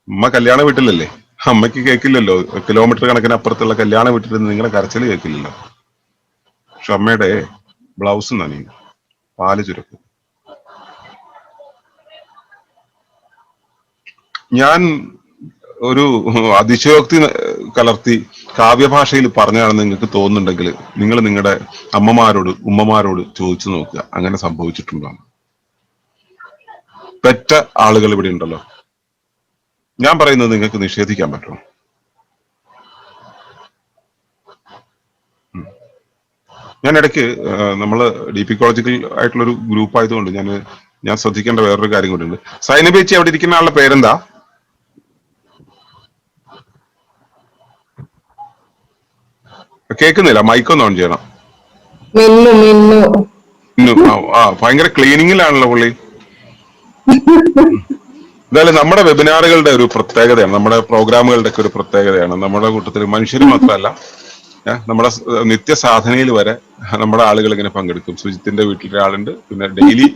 അമ്മ കല്യാണ വീട്ടിലല്ലേ, അമ്മയ്ക്ക് കേൾക്കില്ലല്ലോ, കിലോമീറ്റർ കണക്കിന് അപ്പുറത്തുള്ള കല്യാണ വീട്ടിൽ നിന്ന് നിങ്ങളെ കരച്ചിൽ കേൾക്കില്ലല്ലോ. പക്ഷെ അമ്മയുടെ ബ്ലൗസ് നനയും, പാല് ചുരക്കും. ഞാൻ ഒരു അതിശയോക്തി കലർത്തി കാവ്യഭാഷയിൽ പറഞ്ഞാണെന്ന് നിങ്ങൾക്ക് തോന്നുന്നുണ്ടെങ്കിൽ നിങ്ങൾ നിങ്ങളുടെ അമ്മമാരോട് ഉമ്മമാരോട് ചോദിച്ചു നോക്കുക, അങ്ങനെ സംഭവിച്ചിട്ടുണ്ടോ. പെറ്റ ആളുകൾ ഇവിടെ ഉണ്ടല്ലോ, ഞാൻ പറയുന്നത് നിങ്ങൾക്ക് നിഷേധിക്കാൻ പറ്റുമോ? ഞാൻ ഇടയ്ക്ക് നമ്മള് ഡീപിക്കോളജിക്കൽ ആയിട്ടുള്ളൊരു ഗ്രൂപ്പ് ആയതുകൊണ്ട് ഞാൻ ശ്രദ്ധിക്കേണ്ട വേറൊരു കാര്യം കൂടി ഉണ്ട്. സൈനബേച്ചി അവിടെ ഇരിക്കുന്ന ആളുടെ പേരെന്താ? കേൾക്കുന്നില്ല, മൈക്കൊന്ന് ഓൺ ചെയ്യണം. ഭയങ്കര ക്ലീനിങ്ങിലാണല്ലോ പുള്ളി. എന്തായാലും നമ്മുടെ വെബിനാറുകളുടെ ഒരു പ്രത്യേകതയാണ്, നമ്മുടെ പ്രോഗ്രാമുകളുടെ ഒക്കെ ഒരു പ്രത്യേകതയാണ്. നമ്മുടെ കൂട്ടത്തിൽ മനുഷ്യർ മാത്രമല്ല, നമ്മുടെ നിത്യസാധനയിൽ വരെ നമ്മുടെ ആളുകൾ ഇങ്ങനെ പങ്കെടുക്കും. സുജിത്തിന്റെ വീട്ടിലെ ആളുണ്ട്, പിന്നെ ഡെയിലി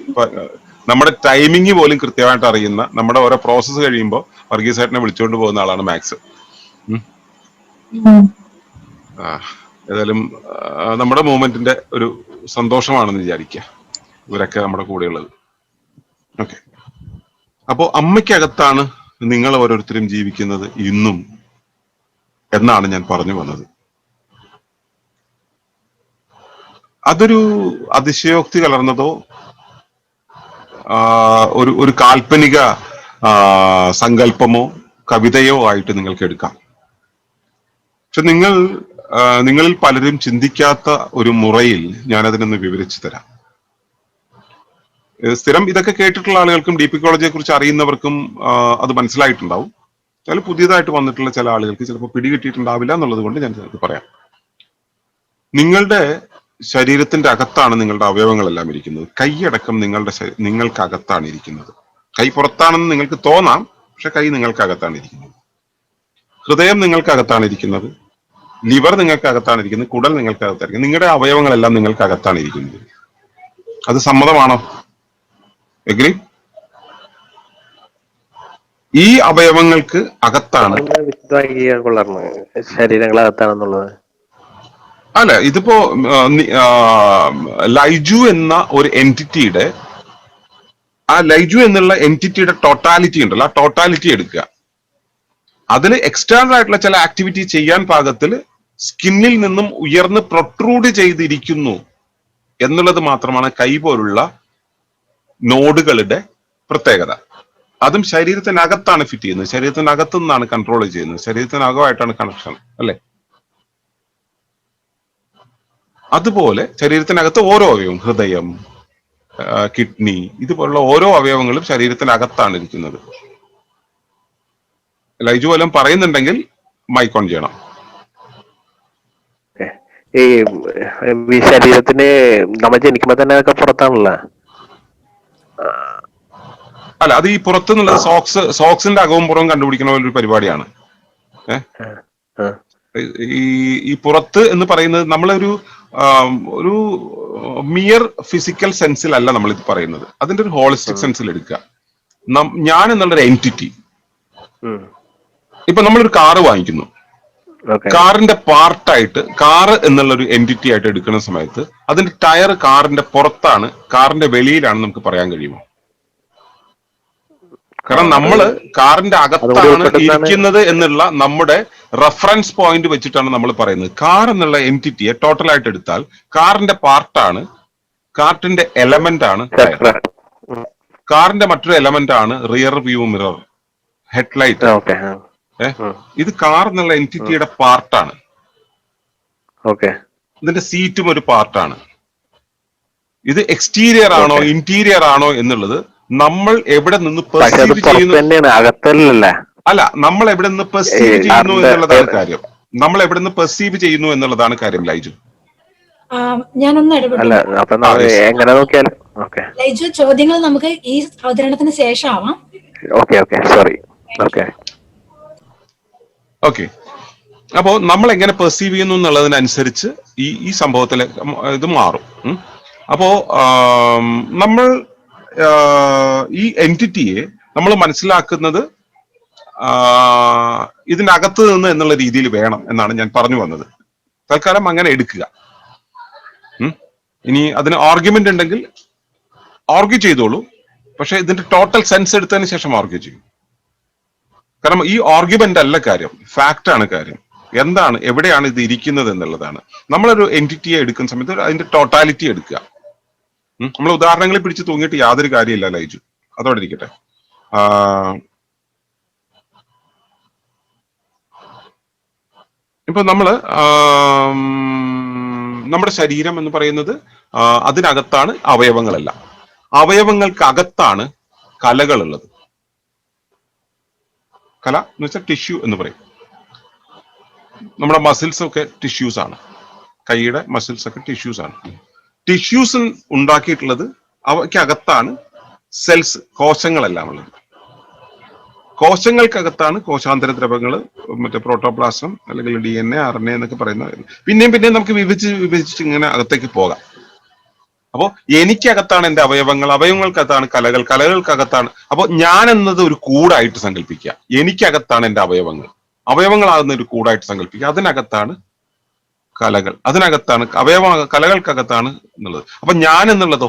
നമ്മുടെ ടൈമിംഗ് പോലും കൃത്യമായിട്ട് അറിയുന്ന, നമ്മുടെ ഓരോ പ്രോസസ്സ് കഴിയുമ്പോൾ വർഗീസായിട്ടിനെ വിളിച്ചുകൊണ്ട് പോകുന്ന ആളാണ് മാക്സ്. ഏതായാലും നമ്മുടെ മൂവ്മെന്റിന്റെ ഒരു സന്തോഷമാണെന്ന് വിചാരിക്കുക ഇവരൊക്കെ നമ്മുടെ കൂടെയുള്ളത്. ഓക്കെ, അപ്പോ അമ്മയ്ക്കകത്താണ് നിങ്ങൾ ഓരോരുത്തരും ജീവിക്കുന്നത് ഇന്നും എന്നാണ് ഞാൻ പറഞ്ഞു വന്നത്. അതൊരു അതിശയോക്തി കലർന്നതോ ഒരു കാൽപ്പനിക സങ്കല്പമോ കവിതയോ ആയിട്ട് നിങ്ങൾക്ക് എടുക്കാം. പക്ഷെ നിങ്ങളിൽ പലരും ചിന്തിക്കാത്ത ഒരു മുറയിൽ ഞാൻ അതിനൊന്ന് വിവരിച്ചു തരാം. സ്ഥിരം ഇതൊക്കെ കേട്ടിട്ടുള്ള ആളുകൾക്കും ഡീപിക്കോളജിയെ കുറിച്ച് അറിയുന്നവർക്കും അത് മനസ്സിലായിട്ടുണ്ടാവും. ചില പുതിയതായിട്ട് വന്നിട്ടുള്ള ചില ആളുകൾക്ക് ചിലപ്പോൾ പിടികിട്ടിയിട്ടുണ്ടാവില്ല എന്നുള്ളത് കൊണ്ട് ഞാൻ ഇത് പറയാം. നിങ്ങളുടെ ശരീരത്തിന്റെ അകത്താണ് നിങ്ങളുടെ അവയവങ്ങളെല്ലാം ഇരിക്കുന്നത്. കൈയടക്കം നിങ്ങൾക്ക് അകത്താണ് ഇരിക്കുന്നത്. കൈ പുറത്താണെന്ന് നിങ്ങൾക്ക് തോന്നാം, പക്ഷെ കൈ നിങ്ങൾക്ക് അകത്താണ് ഇരിക്കുന്നത്. ഹൃദയം നിങ്ങൾക്ക് അകത്താണ് ഇരിക്കുന്നത്, ലിവർ നിങ്ങൾക്ക് അകത്താണ് ഇരിക്കുന്നത്, കുടൽ നിങ്ങൾക്ക് അകത്തായിരിക്കും. നിങ്ങളുടെ അവയവങ്ങളെല്ലാം നിങ്ങൾക്ക് അകത്താണ് ഇരിക്കുന്നത്. അത് സമ്മതമാണോ? എഗ്രി? ഈ അവയവങ്ങൾക്ക് അകത്താണ് ശരീരങ്ങളകത്താണെന്നുള്ളത്. അല്ല, ഇതിപ്പോ ലൈജു എന്ന ഒരു എൻറ്റിറ്റിയുടെ ലൈജു എന്നുള്ള എൻറ്റിറ്റിയുടെ ടോട്ടാലിറ്റി ഉണ്ടല്ലോ, ആ ടോട്ടാലിറ്റി എടുക്കുക. അതിൽ എക്സ്റ്റേണൽ ആയിട്ടുള്ള ചില ആക്ടിവിറ്റി ചെയ്യാൻ പാകത്തിൽ സ്കിന്നിൽ നിന്നും ഉയർന്ന് പ്രൊട്രൂഡ് ചെയ്തിരിക്കുന്നു എന്നുള്ളത് മാത്രമാണ് കൈ പോലുള്ള നോഡുകളുടെ പ്രത്യേകത. അതും ശരീരത്തിനകത്താണ് ഫിറ്റ് ചെയ്യുന്നത്, ശരീരത്തിനകത്തു നിന്നാണ് കൺട്രോൾ ചെയ്യുന്നത്, ശരീരത്തിനകമായിട്ടാണ് കണക്ഷൻ, അല്ലെ? അതുപോലെ ശരീരത്തിനകത്ത് ഓരോ അവയവം, ഹൃദയം, കിഡ്നി, ഇതുപോലുള്ള ഓരോ അവയവങ്ങളും ശരീരത്തിനകത്താണ് ഇരിക്കുന്നത്. ലൈജു വല്ലതും പറയുന്നുണ്ടെങ്കിൽ മൈക്ക് ഓൺ ചെയ്യണം. ഈ ശരീരത്തിന് നമ്മൾ ജനിക്കുമ്പോ തന്നെ അതൊക്കെ പുറത്താണല്ലോ. അല്ല, അത് ഈ പുറത്തു നിന്നുള്ളത് സോക്സിന്റെ അകവും പുറവും കണ്ടുപിടിക്കുന്ന ഒരു പരിപാടിയാണ്. ഈ പുറത്ത് എന്ന് പറയുന്നത് നമ്മളൊരു ഒരു മിയർ ഫിസിക്കൽ സെൻസിലല്ല നമ്മൾ ഇത് പറയുന്നത്, അതിന്റെ ഒരു ഹോളിസ്റ്റിക് സെൻസിൽ എടുക്കുക. ഞാൻ എന്നുള്ളൊരു എൻറ്റിറ്റി, ഇപ്പൊ നമ്മളൊരു കാറ് വാങ്ങിക്കുന്നു. ഓക്കെ. കാറിന്റെ പാർട്ടായിട്ട് കാറ് എന്നുള്ള ഒരു എൻറ്റിറ്റി ആയിട്ട് എടുക്കുന്ന സമയത്ത് അതിന്റെ ടയർ കാറിന്റെ പുറത്താണ്, കാറിന്റെ വെളിയിലാണ് നമുക്ക് പറയാൻ കഴിയുമോ? കാരണം കാറ് നമ്മള് കാറിന്റെ അതുകൂടി അകത്താണ് ഉൾപ്പെട്ടിട്ടാണ്. ഇരിക്കുന്നത് എന്നുള്ള നമ്മുടെ റെഫറൻസ് പോയിന്റ് വെച്ചിട്ടാണ് നമ്മൾ പറയുന്നത്. കാർ എന്നുള്ള എൻറ്റിറ്റിയെ ടോട്ടലായിട്ട് എടുത്താൽ കാറിന്റെ പാർട്ടാണ്, കാറിന്റെ എലമെന്റ് ആണ് ടയർ. കാറിന്റെ മറ്റൊരു എലമെന്റ് ആണ് rear view mirror, headlight. Okay. ഇത് കാർ എന്നുള്ള എൻറ്റിറ്റിയുടെ പാർട്ടാണ്. ഓക്കെ. ഇതിന്റെ സീറ്റും ഒരു പാർട്ടാണ്. ഇത് എക്സ്റ്റീരിയർ ആണോ Okay. ഇന്റീരിയർ ആണോ എന്നുള്ളത് നമ്മൾ എവിടെ നിന്ന് പക്ഷെ അത് പെർസീവ് പുറത്ത് ചെയ്യുന്നു, തന്നെയാണ്, അകത്തല്ലല്ലേ? അല്ല നമ്മൾ എവിടെ നിന്ന് പെർസീവ് ചെയ്യുന്നു കാറിന്റെ എന്നുള്ളതാണ് കാര്യം. നമ്മൾ എവിടെ നിന്ന് പെർസീവ് ചെയ്യുന്നു എന്നുള്ളതാണ് കാര്യം. ലൈജു, ഞാനൊന്ന് അല്ല, ഇടപെട്ടു. അപ്പൊ നമ്മൾ yes. എങ്ങനെ നോക്കിയാലും ഓക്കെ. ലൈജു, ചോദ്യങ്ങൾ നമുക്ക് ഈ അവതരണത്തിന് ശേഷം ആവാം. Okay. Okay, sorry. Okay. Okay. അപ്പോ നമ്മൾ എങ്ങനെ പെർസീവ് ചെയ്യുന്നു എന്നുള്ളതിനനുസരിച്ച് ഈ സംഭവത്തിലെ ഇത് മാറും. അപ്പോ നമ്മൾ ഈ എൻറ്റിറ്റിയെ നമ്മൾ മനസ്സിലാക്കുന്നത് ഇതിനകത്ത് നിന്ന് എന്നുള്ള രീതിയിൽ വേണം എന്നാണ് ഞാൻ പറഞ്ഞു വന്നത്. തൽക്കാലം അങ്ങനെ എടുക്കുക. ഇനി അതിന് ആർഗ്യുമെന്റ് ഉണ്ടെങ്കിൽ ആർഗ്യൂ ചെയ്തോളൂ, പക്ഷെ ഇതിന്റെ ടോട്ടൽ സെൻസ് എടുത്തതിന് ശേഷം ആർഗ്യൂ ചെയ്യും. കാരണം ഈ ആർഗ്യുമെന്റ് അല്ല കാര്യം, ഫാക്റ്റ് ആണ് കാര്യം. എന്താണ്, എവിടെയാണ് ഇത് ഇരിക്കുന്നത് എന്നുള്ളതാണ്. നമ്മളൊരു എൻറ്റിറ്റിയെ എടുക്കുന്ന സമയത്ത് അതിന്റെ ടോട്ടാലിറ്റി എടുക്കുക. നമ്മൾ ഉദാഹരണങ്ങളിൽ പിടിച്ച് തൂങ്ങിയിട്ട് യാതൊരു കാര്യമില്ല ലൈജു, അതോടെ ഇരിക്കട്ടെ. ഇപ്പൊ നമ്മള് നമ്മുടെ ശരീരം എന്ന് പറയുന്നത് അതിനകത്താണ് അവയവങ്ങളെല്ലാം. അവയവങ്ങൾക്ക് അകത്താണ് കലകളുള്ളത്. കല എന്ന് വെച്ചാൽ ടിഷ്യൂ എന്ന് പറയും. നമ്മുടെ മസിൽസ് ഒക്കെ ടിഷ്യൂസ് ആണ്. കൈയുടെ മസിൽസ് ഒക്കെ ടിഷ്യൂസ് ആണ്. ടിഷ്യൂസ് ഉണ്ടാക്കിയിട്ടുള്ളത് അവയ്ക്കകത്താണ് സെൽസ്, കോശങ്ങളെല്ലാം ഉള്ളത്. കോശങ്ങൾക്കകത്താണ് കോശാന്തര ദ്രവങ്ങൾ, മറ്റേ പ്രോട്ടോപ്ലാസം അല്ലെങ്കിൽ DNA, RNA എന്നൊക്കെ പറയുന്ന. പിന്നെയും നമുക്ക് വിഭജിച്ച് ഇങ്ങനെ അകത്തേക്ക് പോകാം. അപ്പോ എനിക്കകത്താണ് എന്റെ അവയവങ്ങൾ, അവയവങ്ങൾക്കകത്താണ് കലകൾ, കലകൾക്കകത്താണ്. അപ്പോ ഞാൻ എന്നത് ഒരു കൂടായിട്ട് സങ്കല്പിക്കുക. എനിക്കകത്താണ് എന്റെ അവയവങ്ങൾ, അവയവങ്ങളാകുന്ന ഒരു കൂടായിട്ട് സങ്കല്പിക്കുക. അതിനകത്താണ് കലകൾ, അതിനകത്താണ് കലകൾക്കകത്താണ് എന്നുള്ളത്. അപ്പൊ ഞാൻ എന്നുള്ളതോ,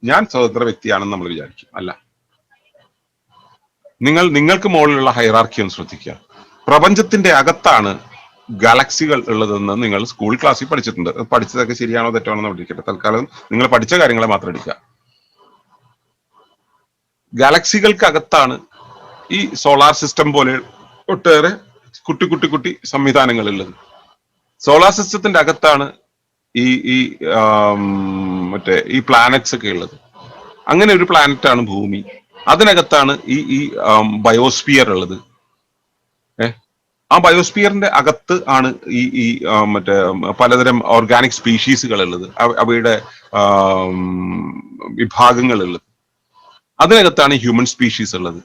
ഞാൻ സ്വതന്ത്ര വ്യക്തിയാണെന്ന് നമ്മൾ വിചാരിക്കും. അല്ല, നിങ്ങൾക്ക് മുകളിലുള്ള ഹൈറാർക്കി ഒന്ന് ശ്രദ്ധിക്കുക. പ്രപഞ്ചത്തിന്റെ അകത്താണ് ഗാലക്സികൾ ഉള്ളതെന്ന് നിങ്ങൾ സ്കൂൾ ക്ലാസ്സിൽ പഠിച്ചിട്ടുണ്ട്. പഠിച്ചതൊക്കെ ശരിയാണോ തെറ്റാണോ എന്ന് പഠിക്കട്ടെ. തൽക്കാലം നിങ്ങൾ പഠിച്ച കാര്യങ്ങളെ മാത്രം എടുക്കുക. ഗാലക്സികൾക്കകത്താണ് ഈ സോളാർ സിസ്റ്റം പോലെ ഒട്ടേറെ കുട്ടി സംവിധാനങ്ങൾ ഉള്ളത്. സോളാർ സിസ്റ്റത്തിന്റെ അകത്താണ് ഈ മറ്റേ ഈ പ്ലാനറ്റ്സ് ഒക്കെ ഉള്ളത്. അങ്ങനെ ഒരു പ്ലാനറ്റ് ആണ് ഭൂമി. അതിനകത്താണ് ഈ ബയോസ്ഫിയർ ഉള്ളത്. ആ ബയോസ്ഫിയറിന്റെ അകത്ത് ആണ് ഈ മറ്റേ പലതരം ഓർഗാനിക് സ്പീഷീസുകൾ ഉള്ളത്, അവയുടെ വിഭാഗങ്ങൾ ഉള്ളത്. അതിനകത്താണ് ഹ്യൂമൻ സ്പീഷീസ് ഉള്ളത്.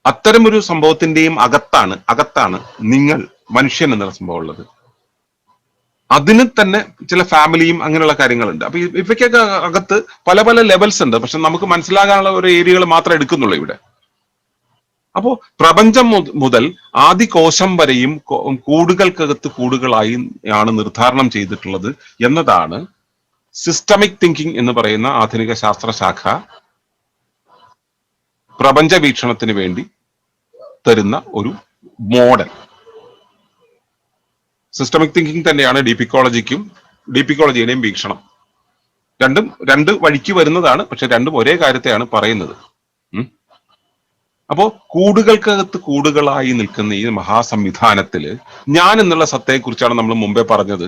അത്തരമൊരു സംഭവത്തിന്റെയും അകത്താണ് നിങ്ങൾ മനുഷ്യൻ എന്നുള്ള സംഭവം ഉള്ളത്. അതിന് തന്നെ ചില ഫാമിലിയും അങ്ങനെയുള്ള കാര്യങ്ങളുണ്ട്. അപ്പൊ ഇവയ്ക്കൊക്കെ അകത്ത് പല പല ലെവൽസ് ഉണ്ട്. പക്ഷെ നമുക്ക് മനസ്സിലാകാനുള്ള ഒരു ഏരിയകൾ മാത്രമേ എടുക്കുന്നുള്ളൂ ഇവിടെ. അപ്പോ പ്രപഞ്ചം മുതൽ ആദി കോശം വരെയും കൂടുകൾക്കകത്ത് കൂടുകളായി ആണ് നിർദ്ധാരണം ചെയ്തിട്ടുള്ളത് എന്നതാണ് സിസ്റ്റമിക് തിങ്കിങ് എന്ന് പറയുന്ന ആധുനിക ശാസ്ത്രശാഖ പ്രപഞ്ച വീക്ഷണത്തിന് വേണ്ടി തരുന്ന ഒരു മോഡൽ. സിസ്റ്റമിക് തിങ്കിങ് തന്നെയാണ് ഡീപിക്കോളജിയുടെയും വീക്ഷണം. രണ്ടും രണ്ട് വഴിക്ക് വരുന്നതാണ്, പക്ഷെ രണ്ടും ഒരേ കാര്യത്തെയാണ് പറയുന്നത്. അപ്പോ കൂടുകൾക്കകത്ത് കൂടുകളായി നിൽക്കുന്ന ഈ മഹാസംവിധാനത്തില് ഞാൻ എന്നുള്ള സത്തയെക്കുറിച്ചാണ് നമ്മൾ മുമ്പേ പറഞ്ഞത്.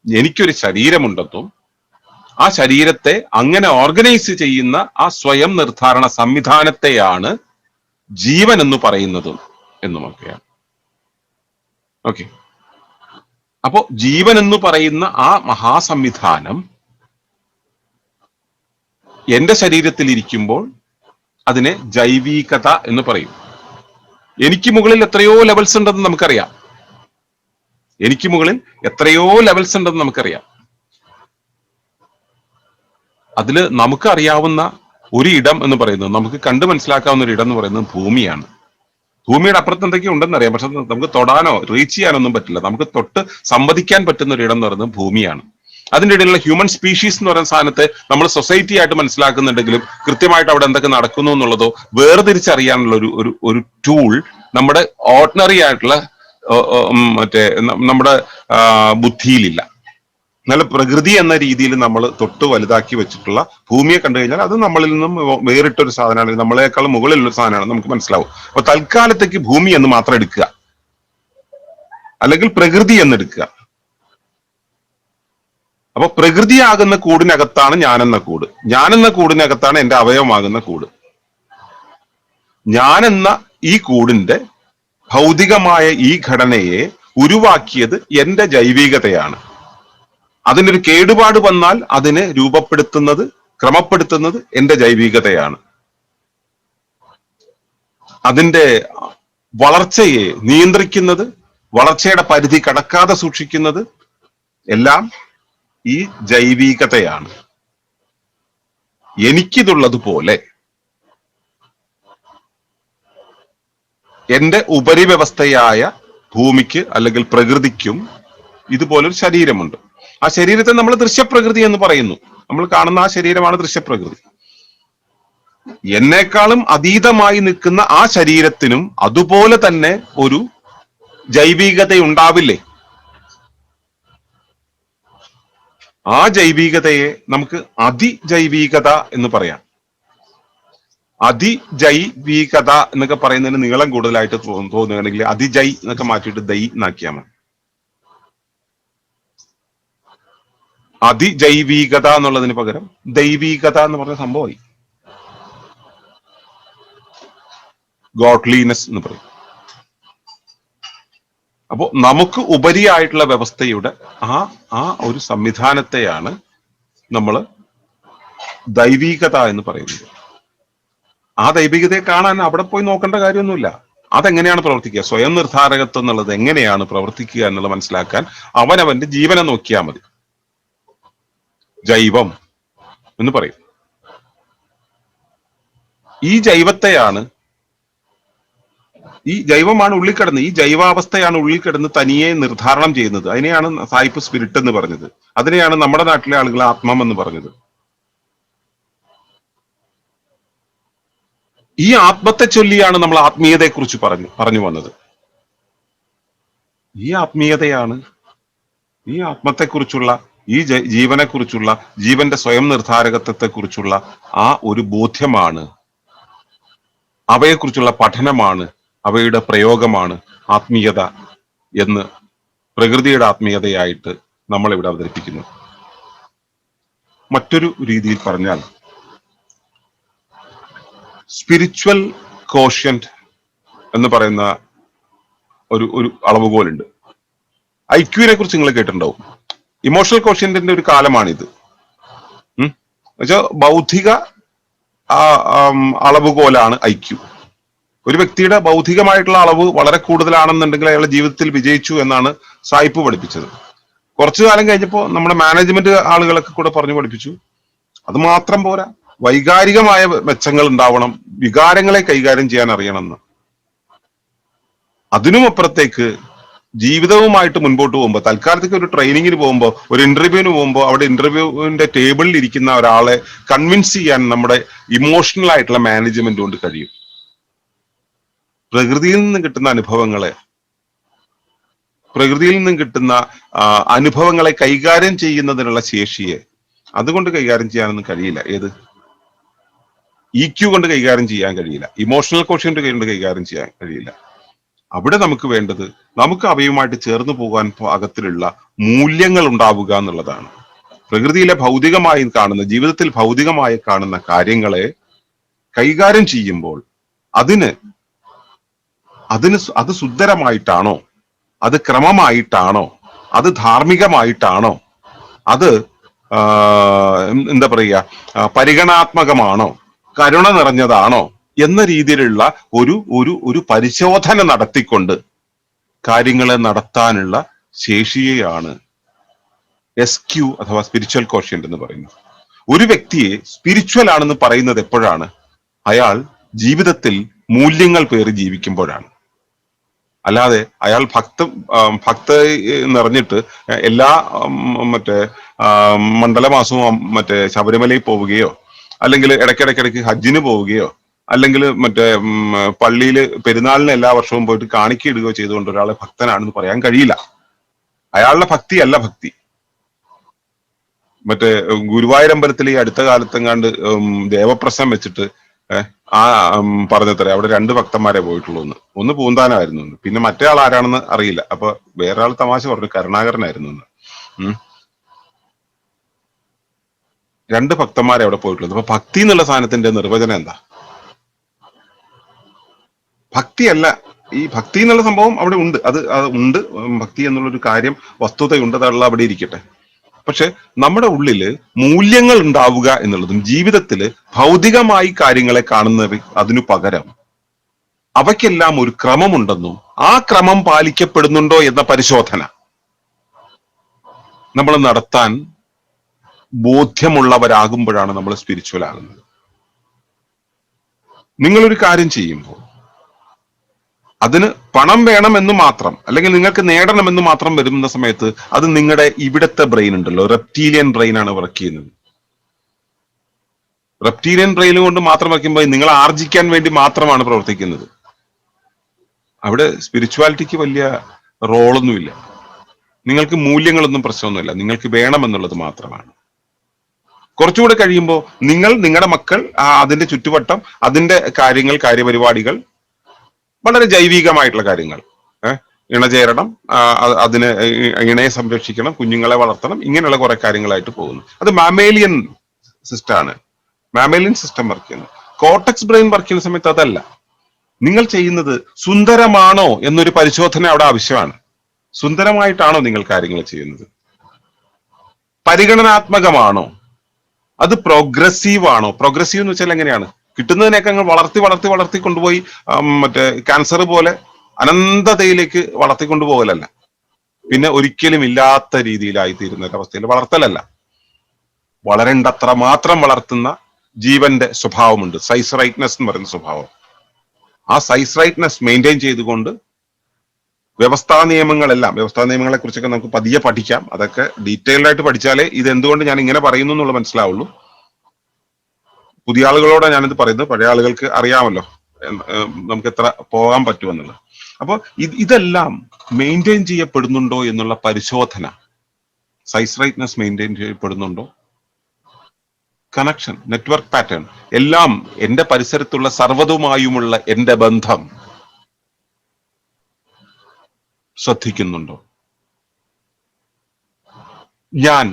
എനിക്കൊരു ശരീരമുണ്ടെന്നും ആ ശരീരത്തെ അങ്ങനെ ഓർഗനൈസ് ചെയ്യുന്ന ആ സ്വയം നിർദ്ധാരണ സംവിധാനത്തെയാണ് ജീവൻ എന്ന് പറയുന്നതും എന്നുമൊക്കെയാണ്. ഓക്കെ. അപ്പോ ജീവൻ എന്ന് പറയുന്ന ആ മഹാസംവിധാനം എന്റെ ശരീരത്തിൽ ഇരിക്കുമ്പോൾ അതിനെ ജൈവീകത എന്ന് പറയും. എനിക്ക് മുകളിൽ എത്രയോ ലെവൽസ് ഉണ്ടെന്ന് നമുക്കറിയാം. അതില് നമുക്കറിയാവുന്ന ഒരു ഇടം എന്ന് പറയുന്നത്, നമുക്ക് കണ്ടു മനസ്സിലാക്കാവുന്ന ഒരു ഇടം എന്ന് പറയുന്നത് ഭൂമിയാണ്. ഭൂമിയുടെ അപ്പുറത്ത് എന്തൊക്കെയോ ഉണ്ടെന്നറിയാം, പക്ഷെ നമുക്ക് തൊടാനോ റീച്ച് ചെയ്യാനൊന്നും പറ്റില്ല. നമുക്ക് തൊട്ട് സംവദിക്കാൻ പറ്റുന്ന ഒരു ഇടം എന്ന് പറയുന്നത് ഭൂമിയാണ്. അതിൻ്റെ ഇടയിലുള്ള ഹ്യൂമൻ സ്പീഷീസ് എന്ന് പറയുന്ന സാധനത്തെ നമ്മൾ സൊസൈറ്റി ആയിട്ട് മനസ്സിലാക്കുന്നുണ്ടെങ്കിലും കൃത്യമായിട്ട് അവിടെ എന്തൊക്കെ നടക്കുന്നു എന്നുള്ളതോ വേർതിരിച്ചറിയാനുള്ള ഒരു ടൂൾ നമ്മുടെ ഓർഡിനറി ആയിട്ടുള്ള നമ്മുടെ ബുദ്ധിയിലില്ല. എന്നാൽ പ്രകൃതി എന്ന രീതിയിൽ നമ്മൾ തൊട്ട് വലുതാക്കി വെച്ചിട്ടുള്ള ഭൂമിയെ കണ്ടു കഴിഞ്ഞാൽ അത് നമ്മളിൽ നിന്നും വേറിട്ടൊരു സാധനമാണ്, നമ്മളെക്കാളും മുകളിലുള്ള സാധനമാണ്, നമുക്ക് മനസ്സിലാവും. അപ്പൊ തൽക്കാലത്തേക്ക് ഭൂമി എന്ന് മാത്രം എടുക്കുക, അല്ലെങ്കിൽ പ്രകൃതി എന്നെടുക്കുക. അപ്പൊ പ്രകൃതിയാകുന്ന കൂടിനകത്താണ് ഞാനെന്ന കൂട്, ഞാനെന്ന കൂടിനകത്താണ് എന്റെ അവയവമാകുന്ന കൂട്. ഞാനെന്ന ഈ കൂടിന്റെ ഭൗതികമായ ഈ ഘടനയെ ഉരുവാക്കിയത് എന്റെ ജൈവികതയാണ്. അതിനൊരു കേടുപാട് വന്നാൽ അതിനെ രൂപപ്പെടുത്തുന്നത്, ക്രമപ്പെടുത്തുന്നത് എന്റെ ജൈവികതയാണ്. അതിന്റെ വളർച്ചയെ നിയന്ത്രിക്കുന്നത്, വളർച്ചയുടെ പരിധി കടക്കാതെ സൂക്ഷിക്കുന്നത് എല്ലാം ഈ ജൈവികതയാണ്. എനിക്കിതുള്ളതുപോലെ എന്റെ ഉപരിവ്യവസ്ഥയായ ഭൂമിക്ക് അല്ലെങ്കിൽ പ്രകൃതിക്കും ഇതുപോലൊരു ശരീരമുണ്ട്. ആ ശരീരത്തെ നമ്മൾ ദൃശ്യപ്രകൃതി എന്ന് പറയുന്നു. നമ്മൾ കാണുന്ന ആ ശരീരമാണ് ദൃശ്യപ്രകൃതി. എന്നേക്കാളും അതീതമായി നിൽക്കുന്ന ആ ശരീരത്തിനും അതുപോലെ തന്നെ ഒരു ജൈവികത ഉണ്ടാവില്ലേ? ആ ജൈവികതയെ നമുക്ക് അതിജൈവികത എന്ന് പറയാം. അതിജൈവികത എന്നൊക്കെ പറയുന്നതിന് നീളം കൂടുതലായിട്ട് തോന്നുകയാണെങ്കിൽ അതിജൈ എന്നൊക്കെ മാറ്റിയിട്ട് ദൈ എന്നാക്കിയാൽ മതി. അതിജൈവികത എന്നുള്ളതിന് പകരം ദൈവികത എന്ന് പറഞ്ഞ സംഭവമായി. ഗോഡ്ലിനെസ് എന്ന് പറയും. അപ്പോ നമുക്ക് ഉപരിയായിട്ടുള്ള വ്യവസ്ഥയുടെ ആ ഒരു സംവിധാനത്തെയാണ് നമ്മൾ ദൈവികത എന്ന് പറയുന്നത്. ആ ദൈവികതയെ കാണാൻ അവിടെ പോയി നോക്കേണ്ട കാര്യമൊന്നുമില്ല. അതെങ്ങനെയാണ് പ്രവർത്തിക്കുക, സ്വയം നിർദ്ധാരകത്വം എന്നുള്ളത് എങ്ങനെയാണ് പ്രവർത്തിക്കുക എന്നുള്ളത് മനസ്സിലാക്കാൻ അവനവന്റെ ജീവനെ നോക്കിയാൽ മതി. ജൈവം എന്ന് പറയും. ഈ ജൈവത്തെയാണ്, ഈ ജൈവമാണ് ഉള്ളിൽ കിടന്ന്, ഈ ജൈവാവസ്ഥയാണ് ഉള്ളിൽ കിടന്ന് തനിയെ നിർദ്ധാരണം ചെയ്യുന്നത്. അതിനെയാണ് സായിപ്പ് സ്പിരിറ്റ് എന്ന് പറഞ്ഞത്. അതിനെയാണ് നമ്മുടെ നാട്ടിലെ ആളുകൾ ആത്മം എന്ന് പറഞ്ഞത്. ഈ ആത്മത്തെ ചൊല്ലിയാണ് നമ്മൾ ആത്മീയതയെ കുറിച്ച് പറഞ്ഞു വന്നത്. ഈ ആത്മീയതയാണ്, ഈ ആത്മത്തെക്കുറിച്ചുള്ള, ഈ ജീവനെ കുറിച്ചുള്ള, ജീവന്റെ സ്വയം നിർദ്ധാരകത്വത്തെ കുറിച്ചുള്ള ആ ഒരു ബോധ്യമാണ്, അവയെക്കുറിച്ചുള്ള പഠനമാണ്, അവയുടെ പ്രയോഗമാണ് ആത്മീയത എന്ന് പ്രകൃതിയുടെ ആത്മീയതയായിട്ട് നമ്മൾ ഇവിടെ അവതരിപ്പിക്കുന്നു. മറ്റൊരു രീതിയിൽ പറഞ്ഞാൽ സ്പിരിച്വൽ കോഷ്യന്റ് എന്ന് പറയുന്ന ഒരു അളവുകോലുണ്ട്. ഐക്യുവിനെ കുറിച്ച് നിങ്ങൾ കേട്ടിട്ടുണ്ടാവും. ഇമോഷണൽ കോഷ്യന്റിന്റെ ഒരു കാലമാണിത്. എന്നുവെച്ചാൽ ബൗദ്ധിക അളവുകോലാണ് ഐക്യു. ഒരു വ്യക്തിയുടെ ബൗദ്ധികമായിട്ടുള്ള അളവ് വളരെ കൂടുതലാണെന്നുണ്ടെങ്കിൽ അയാളുടെ ജീവിതത്തിൽ വിജയിച്ചു എന്നാണ് സായിപ്പ് പഠിപ്പിച്ചത്. കുറച്ചു കാലം കഴിഞ്ഞപ്പോൾ നമ്മുടെ മാനേജ്മെന്റ് ആളുകളൊക്കെ കൂടെ പറഞ്ഞു പഠിപ്പിച്ചു, അത് മാത്രം പോരാ, വൈകാരികമായ മെച്ചങ്ങൾ ഉണ്ടാവണം, വികാരങ്ങളെ കൈകാര്യം ചെയ്യാൻ അറിയണമെന്ന്. അതിനും അപ്പുറത്തേക്ക് ജീവിതവുമായിട്ട് മുൻപോട്ട് പോകുമ്പോൾ, തൽക്കാലത്തേക്ക് ഒരു ട്രെയിനിങ്ങിന് പോകുമ്പോൾ, ഒരു ഇന്റർവ്യൂവിന് പോകുമ്പോൾ, അവിടെ ഇന്റർവ്യൂവിന്റെ ടേബിളിൽ ഇരിക്കുന്ന ഒരാളെ കൺവിൻസ് ചെയ്യാൻ നമ്മുടെ ഇമോഷണൽ ആയിട്ടുള്ള മാനേജ്മെന്റ് കൊണ്ട് കഴിയും. പ്രകൃതിയിൽ നിന്ന് കിട്ടുന്ന അനുഭവങ്ങളെ കൈകാര്യം ചെയ്യുന്നതിനുള്ള ശേഷിയെ അതുകൊണ്ട് കൈകാര്യം ചെയ്യാനൊന്നും കഴിയില്ല. ഏത് ഇക്യു കൊണ്ട് കൈകാര്യം ചെയ്യാൻ കഴിയില്ല, ഇമോഷണൽ കോഷ്യന്റ് കൊണ്ട് കൈകാര്യം ചെയ്യാൻ കഴിയില്ല. അവിടെ നമുക്ക് വേണ്ടത്, നമുക്ക് അവയുമായിട്ട് ചേർന്ന് പോകാൻ പാകത്തിലുള്ള മൂല്യങ്ങൾ ഉണ്ടാവുക എന്നുള്ളതാണ്. പ്രകൃതിയിലെ ഭൗതികമായി കാണുന്ന, ജീവിതത്തിൽ ഭൗതികമായി കാണുന്ന കാര്യങ്ങളെ കൈകാര്യം ചെയ്യുമ്പോൾ അത് സുന്ദരമായിട്ടാണോ, അത് ക്രമമായിട്ടാണോ, അത് ധാർമ്മികമായിട്ടാണോ, അത് എന്താ പറയുക, പരിഗണാത്മകമാണോ, കരുണ നിറഞ്ഞതാണോ എന്ന രീതിയിലുള്ള ഒരു പരിശോധന നടത്തിക്കൊണ്ട് കാര്യങ്ങളെ നടത്താനുള്ള ശേഷിയെയാണ് SQ അഥവാ സ്പിരിച്വൽ കോഷ്യന്റ് എന്ന് പറയുന്നത്. ഒരു വ്യക്തിയെ സ്പിരിച്വൽ ആണെന്ന് പറയുന്നത് എപ്പോഴാണ്? അയാൾ ജീവിതത്തിൽ മൂല്യങ്ങൾ പേറി ജീവിക്കുമ്പോഴാണ്. അല്ലാതെ അയാൾ ഭക്ത നിറഞ്ഞിട്ട് എല്ലാ മറ്റേ മണ്ഡലമാസവും മറ്റേ ശബരിമലയിൽ പോവുകയോ അല്ലെങ്കിൽ ഇടയ്ക്കിടയ്ക്കിടയ്ക്ക് ഹജ്ജിന് പോവുകയോ അല്ലെങ്കിൽ മറ്റേ പള്ളിയിൽ പെരുന്നാളിന് എല്ലാ വർഷവും പോയിട്ട് കാണിക്കയിടുകയോ ചെയ്തുകൊണ്ട് ഒരാളെ ഭക്തനാണെന്ന് പറയാൻ കഴിയില്ല. അയാളുടെ ഭക്തിയല്ല ഭക്തി. മറ്റേ ഗുരുവായൂരമ്പലത്തിൽ ഈ അടുത്ത കാലത്തെങ്ങാണ്ട് ദേവപ്രശ്നം വെച്ചിട്ട് ആ പറഞ്ഞത്രേ അവിടെ 2 ഭക്തന്മാരെ പോയിട്ടുള്ളൂ. ഒന്ന് പൂന്താനമായിരുന്നു, പിന്നെ മറ്റേ ആൾ ആരാണെന്ന് അറിയില്ല. അപ്പൊ വേറെ ആൾ തമാശ പറഞ്ഞു കരുണാകരനായിരുന്നു. 2 ഭക്തന്മാരെ അവിടെ പോയിട്ടുള്ളത്. അപ്പൊ ഭക്തി എന്നുള്ള സാധനത്തിന്റെ നിർവചനം എന്താ? ഭക്തിയല്ല. ഈ ഭക്തി എന്നുള്ള സംഭവം അവിടെ ഉണ്ട്, അത് ഉണ്ട്. ഭക്തി എന്നുള്ളൊരു കാര്യം വസ്തുതയുണ്ട്, അതുള്ള അവിടെ ഇരിക്കട്ടെ. പക്ഷെ നമ്മുടെ ഉള്ളില് മൂല്യങ്ങൾ ഉണ്ടാവുക എന്നുള്ളതും ജീവിതത്തില് ഭൗതികമായി കാര്യങ്ങളെ കാണുന്ന അതിനു പകരം അവയ്ക്കെല്ലാം ഒരു ക്രമമുണ്ടെന്നും ആ ക്രമം പാലിക്കപ്പെടുന്നുണ്ടോ എന്ന പരിശോധന നമ്മൾ നടത്താൻ ബോധ്യമുള്ളവരാകുമ്പോഴാണ് നമ്മൾ സ്പിരിച്വൽ ആകുന്നത്. നിങ്ങളൊരു കാര്യം ചെയ്യുമ്പോൾ അതിന് പണം വേണമെന്ന് മാത്രം, അല്ലെങ്കിൽ നിങ്ങൾക്ക് നേടണമെന്ന് മാത്രം വരുന്ന സമയത്ത് അത് നിങ്ങളുടെ ഇവിടത്തെ ബ്രെയിൻ ഉണ്ടല്ലോ, റെപ്റ്റീലിയൻ ബ്രെയിൻ ആണ് വർക്ക് ചെയ്യുന്നത്. റെപ്റ്റീലിയൻ ബ്രെയിൻ കൊണ്ട് മാത്രം വയ്ക്കുമ്പോൾ നിങ്ങൾ ആർജിക്കാൻ വേണ്ടി മാത്രമാണ് പ്രവർത്തിക്കുന്നത്. അവിടെ സ്പിരിച്വാലിറ്റിക്ക് വലിയ റോളൊന്നുമില്ല. നിങ്ങൾക്ക് മൂല്യങ്ങളൊന്നും പ്രശ്നമൊന്നുമില്ല, നിങ്ങൾക്ക് വേണമെന്നുള്ളത് മാത്രമാണ്. കുറച്ചുകൂടെ കഴിയുമ്പോൾ നിങ്ങളുടെ മക്കൾ അതിന്റെ ചുറ്റുവട്ടം, അതിന്റെ കാര്യങ്ങൾ, കാര്യപരിപാടികൾ, വളരെ ജൈവികമായിട്ടുള്ള കാര്യങ്ങൾ, ഇണചേരണം, അതിന് ഇണയെ സംരക്ഷിക്കണം, കുഞ്ഞുങ്ങളെ വളർത്തണം, ഇങ്ങനെയുള്ള കുറെ കാര്യങ്ങളായിട്ട് പോകുന്നു. അത് മാമേലിയൻ സിസ്റ്റമാണ്. മാമേലിയൻ സിസ്റ്റം വർക്ക് ചെയ്യുന്നത്. കോർട്ടക്സ് ബ്രെയിൻ വർക്ക് ചെയ്യുന്ന സമയത്ത് അതല്ല. നിങ്ങൾ ചെയ്യുന്നത് സുന്ദരമാണോ എന്നൊരു പരിശോധന അവിടെ ആവശ്യമാണ്. സുന്ദരമായിട്ടാണോ നിങ്ങൾ കാര്യങ്ങൾ ചെയ്യുന്നത്? പരിഗണനാത്മകമാണോ? അത് പ്രോഗ്രസീവ് ആണോ? പ്രോഗ്രസീവ് എന്ന് വെച്ചാൽ എങ്ങനെയാണ്? കിട്ടുന്നതിനൊക്കെ അങ്ങ് വളർത്തി കൊണ്ടുപോയി മറ്റേ ക്യാൻസർ പോലെ അനന്തതയിലേക്ക് വളർത്തിക്കൊണ്ടുപോകലല്ല, പിന്നെ ഒരിക്കലും ഇല്ലാത്ത രീതിയിലായി തീരുന്ന ഒരവസ്ഥയിൽ വളർത്തലല്ല. വളരേണ്ടത്ര മാത്രം വളർത്തുന്ന ജീവന്റെ സ്വഭാവമുണ്ട്, സൈസ് റൈറ്റ്നെസ് എന്ന് പറയുന്ന സ്വഭാവം. ആ സൈസ് റൈറ്റ്നെസ് മെയിൻറ്റെയിൻ ചെയ്തുകൊണ്ട് വ്യവസ്ഥാ നിയമങ്ങളെ കുറിച്ചൊക്കെ നമുക്ക് പതിയെ പഠിക്കാം. അതൊക്കെ ഡീറ്റെയിൽഡ് ആയിട്ട് പഠിച്ചാലേ ഇത് എന്തുകൊണ്ട് ഞാൻ ഇങ്ങനെ പറയുന്നു എന്നുള്ളത് മനസ്സിലാവുള്ളൂ. പുതിയ ആളുകളോട് ഞാനിത് പറയുന്നത്, പഴയ ആളുകൾക്ക് അറിയാമല്ലോ നമുക്ക് എത്ര പോകാൻ പറ്റുമെന്നുള്ളത്. അപ്പോൾ ഇതെല്ലാം മെയിൻറ്റെയിൻ ചെയ്യപ്പെടുന്നുണ്ടോ എന്നുള്ള പരിശോധന, സൈസ് റൈറ്റ്നെസ് മെയിൻറ്റെയിൻ ചെയ്യപ്പെടുന്നുണ്ടോ, കണക്ഷൻ, നെറ്റ്വർക്ക് പാറ്റേൺ, എല്ലാം എന്റെ പരിസരത്തുള്ള സർവ്വതുമായുമുള്ള എന്റെ ബന്ധം ശ്രദ്ധിക്കുന്നുണ്ടോ? ഞാൻ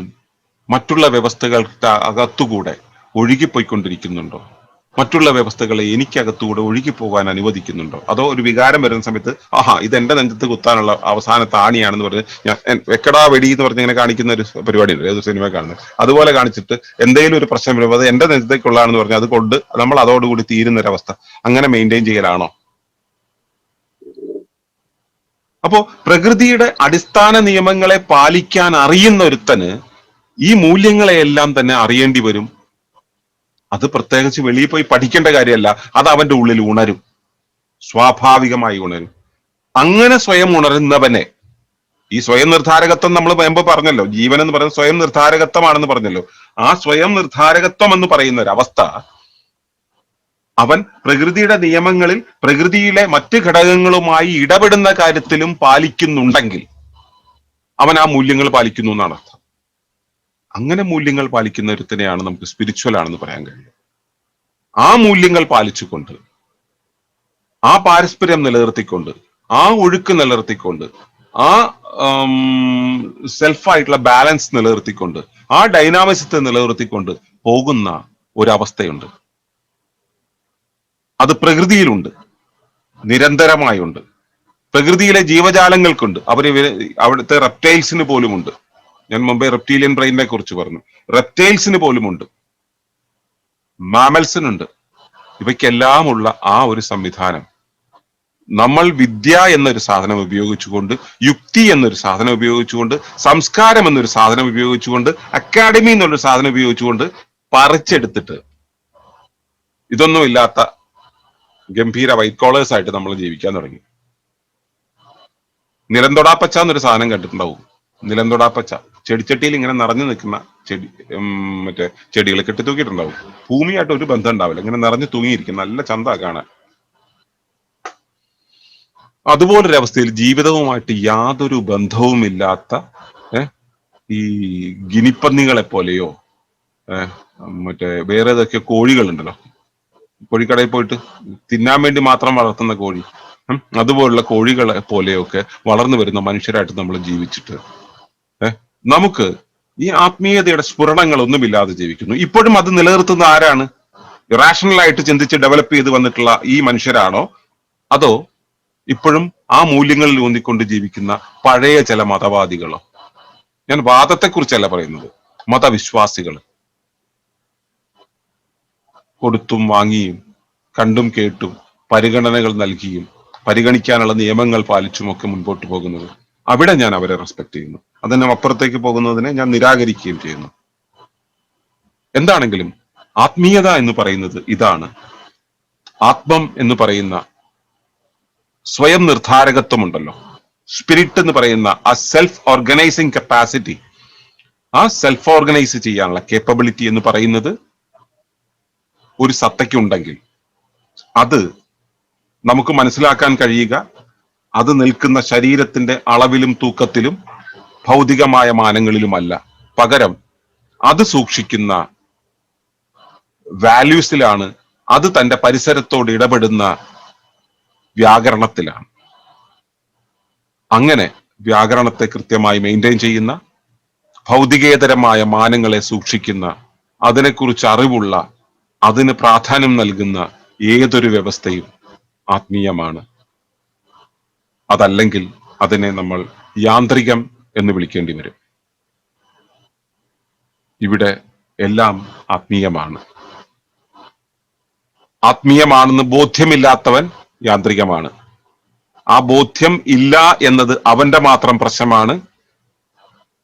മറ്റുള്ള വ്യവസ്ഥകൾക്ക് അകത്തുകൂടെ ഒഴുകിപ്പോയിക്കൊണ്ടിരിക്കുന്നുണ്ടോ? മറ്റുള്ള വ്യവസ്ഥകളെ എനിക്കകത്തുകൂടെ ഒഴുകിപ്പോകാൻ അനുവദിക്കുന്നുണ്ടോ? അതോ ഒരു വികാരം വരുന്ന സമയത്ത് ഇത് എന്റെ നെഞ്ചത്ത് കുത്താനുള്ള അവസാന താണിയാണെന്ന് പറഞ്ഞ് ഞാൻ വെക്കടാ വെടി എന്ന് പറഞ്ഞ് ഇങ്ങനെ കാണിക്കുന്ന ഒരു പരിപാടി ഉണ്ട് ഏത് സിനിമ കാണുന്നത്. അതുപോലെ കാണിച്ചിട്ട് എന്തെങ്കിലും ഒരു പ്രശ്നം വരുമ്പോൾ അത് എന്റെ നെഞ്ചത്തേക്കുള്ളതാണെന്ന് പറഞ്ഞ് അത് കൊണ്ട് നമ്മൾ അതോടുകൂടി തീരുന്ന ഒരവസ്ഥ, അങ്ങനെ മെയിൻറ്റെയിൻ ചെയ്യലാണോ? അപ്പോ പ്രകൃതിയുടെ അടിസ്ഥാന നിയമങ്ങളെ പാലിക്കാൻ അറിയുന്ന ഒരുത്തന് ഈ മൂല്യങ്ങളെയെല്ലാം തന്നെ അറിയേണ്ടി വരും. അത് പ്രത്യേകിച്ച് വെളിയിൽ പോയി പഠിക്കേണ്ട കാര്യമല്ല, അത് അവന്റെ ഉള്ളിൽ ഉണരും, സ്വാഭാവികമായി ഉണരും. അങ്ങനെ സ്വയം ഉണരുന്നവനെ, ഈ സ്വയം നിർദ്ധാരകത്വം നമ്മൾ മുമ്പ് പറഞ്ഞല്ലോ, ജീവൻ എന്ന് പറയുന്നത് സ്വയം നിർദ്ധാരകത്വമാണെന്ന് പറഞ്ഞല്ലോ. ആ സ്വയം നിർദ്ധാരകത്വം എന്ന് പറയുന്ന ഒരു അവസ്ഥ അവൻ പ്രകൃതിയുടെ നിയമങ്ങളിൽ പ്രകൃതിയിലെ മറ്റ് ഘടകങ്ങളുമായി ഇടപെടുന്ന കാര്യത്തിലും പാലിക്കുന്നുണ്ടെങ്കിൽ അവൻ ആ മൂല്യങ്ങൾ പാലിക്കുന്നു എന്നാണ് അർത്ഥം. അങ്ങനെ മൂല്യങ്ങൾ പാലിക്കുന്ന ഒരുത്തനെയാണ് നമുക്ക് സ്പിരിച്വൽ ആണെന്ന് പറയാൻ കഴിയും. ആ മൂല്യങ്ങൾ പാലിച്ചുകൊണ്ട്, ആ പാരസ്പര്യം നിലനിർത്തിക്കൊണ്ട്, ആ ഒഴുക്ക് നിലനിർത്തിക്കൊണ്ട്, ആ സെൽഫായിട്ടുള്ള ബാലൻസ് നിലനിർത്തിക്കൊണ്ട്, ആ ഡൈനാമിസത്തെ നിലനിർത്തിക്കൊണ്ട് പോകുന്ന ഒരവസ്ഥയുണ്ട്. അത് പ്രകൃതിയിലുണ്ട്, നിരന്തരമായുണ്ട്. പ്രകൃതിയിലെ ജീവജാലങ്ങൾക്കുണ്ട്, അവിടുത്തെ റെപ്റ്റൈൽസിന് പോലുമുണ്ട്. ഞാൻ മുമ്പേ റെപ്റ്റീലിയൻ ബ്രെയിനിനെ കുറിച്ച് പറഞ്ഞു. റെപ്റ്റൈൽസിന് പോലുമുണ്ട്, മാമൽസിനുണ്ട്. ഇവയ്ക്കെല്ലാം ഉള്ള ആ ഒരു സംവിധാനം നമ്മൾ വിദ്യ എന്നൊരു സാധനം ഉപയോഗിച്ചുകൊണ്ട്, യുക്തി എന്നൊരു സാധനം ഉപയോഗിച്ചുകൊണ്ട്, സംസ്കാരം എന്നൊരു സാധനം ഉപയോഗിച്ചുകൊണ്ട്, അക്കാഡമി എന്നൊരു സാധനം ഉപയോഗിച്ചുകൊണ്ട് പറിച്ചെടുത്തിട്ട് ഇതൊന്നും ഇല്ലാത്ത ഗംഭീര വൈറ്റ് കോളേഴ്സ് ആയിട്ട് നമ്മൾ ജീവിക്കാൻ തുടങ്ങി. നിലംതൊടാപ്പച്ച എന്നൊരു സാധനം കണ്ടിട്ടുണ്ടാവും. നിലംതൊടാപ്പച്ച ചെടിച്ചട്ടിയിൽ ഇങ്ങനെ നിറഞ്ഞു നിൽക്കുന്ന ചെടി, മറ്റേ ചെടികൾ കെട്ടി തൂക്കിയിട്ടുണ്ടാവും. ഭൂമിയായിട്ട് ഒരു ബന്ധം ഉണ്ടാവില്ല, ഇങ്ങനെ നിറഞ്ഞു തൂങ്ങിയിരിക്കും, നല്ല ചന്ത കാണാൻ. അതുപോലൊരു അവസ്ഥയിൽ ജീവിതവുമായിട്ട് യാതൊരു ബന്ധവുമില്ലാത്ത ഈ ഗിനിപ്പന്നികളെ പോലെയോ മറ്റേ വേറെ ഏതൊക്കെ കോഴികളുണ്ടല്ലോ, കോഴിക്കടയിൽ പോയിട്ട് തിന്നാൻ വേണ്ടി മാത്രം വളർത്തുന്ന കോഴി, അതുപോലുള്ള കോഴികളെ പോലെയൊക്കെ വളർന്നു വരുന്ന മനുഷ്യരായിട്ട് നമ്മൾ ജീവിച്ചിട്ട് നമുക്ക് ഈ ആത്മീയതയുടെ സ്ഫുരണങ്ങളൊന്നുമില്ലാതെ ജീവിക്കുന്നു. ഇപ്പോഴും അത് നിലനിർത്തുന്ന ആരാണ്? റാഷണൽ ആയിട്ട് ചിന്തിച്ച് ഡെവലപ്പ് ചെയ്ത് വന്നിട്ടുള്ള ഈ മനുഷ്യരാണോ, അതോ ഇപ്പോഴും ആ മൂല്യങ്ങളിൽ ഊന്നിക്കൊണ്ട് ജീവിക്കുന്ന പഴയ ചില മതവാദികളോ? ഞാൻ വാദത്തെക്കുറിച്ചല്ല പറയുന്നത്, മതവിശ്വാസികൾ. കൊടുത്തും വാങ്ങിയും കണ്ടും കേട്ടും പരിഗണനകൾ നൽകിയും പരിഗണിക്കാനുള്ള നിയമങ്ങൾ പാലിച്ചുമൊക്കെ മുൻപോട്ട് പോകുന്നത്, അവിടെ ഞാൻ അവരെ റെസ്പെക്ട് ചെയ്യുന്നു. അതിന് അപ്പുറത്തേക്ക് പോകുന്നതിനെ ഞാൻ നിരാകരിക്കുകയും ചെയ്യുന്നു. എന്താണെങ്കിലും ആത്മീയത എന്ന് പറയുന്നത് ഇതാണ്. ആത്മം എന്ന് പറയുന്ന സ്വയം നിർദ്ധാരകത്വമുണ്ടല്ലോ, സ്പിരിറ്റ് എന്ന് പറയുന്ന ആ സെൽഫ് ഓർഗനൈസിങ് കപ്പാസിറ്റി, ആ സെൽഫ് ഓർഗനൈസ് ചെയ്യാനുള്ള കേപ്പബിലിറ്റി എന്ന് പറയുന്നത് ഒരു സത്തയ്ക്കുണ്ടെങ്കിൽ അത് നമുക്ക് മനസ്സിലാക്കാൻ കഴിയുക അത് നിൽക്കുന്ന ശരീരത്തിന്റെ അളവിലും തൂക്കത്തിലും ഭൗതികമായ മാനങ്ങളിലുമല്ല, പകരം അത് സൂക്ഷിക്കുന്ന വാല്യൂസിലാണ്, അത് തന്റെ പരിസരത്തോട് ഇടപെടുന്ന വ്യാകരണത്തിലാണ്. അങ്ങനെ വ്യാകരണത്തെ കൃത്യമായി മെയിൻറ്റെയിൻ ചെയ്യുന്ന, ഭൗതികേതരമായ മാനങ്ങളെ സൂക്ഷിക്കുന്ന, അതിനെക്കുറിച്ച് അറിവുള്ള, അതിന് പ്രാധാന്യം നൽകുന്ന ഏതൊരു വ്യവസ്ഥയും ആത്മീയമാണ്. അതല്ലെങ്കിൽ അതിനെ നമ്മൾ യാന്ത്രികം എന്ന് വിളിക്കേണ്ടി വരും. ഇവിടെ എല്ലാം ആത്മീയമാണ്. ആത്മീയമാണെന്ന് ബോധ്യമില്ലാത്തവൻ യാന്ത്രികമാണ്. ആ ബോധ്യം ഇല്ല എന്നത് അവന്റെ മാത്രം പ്രശ്നമാണ്.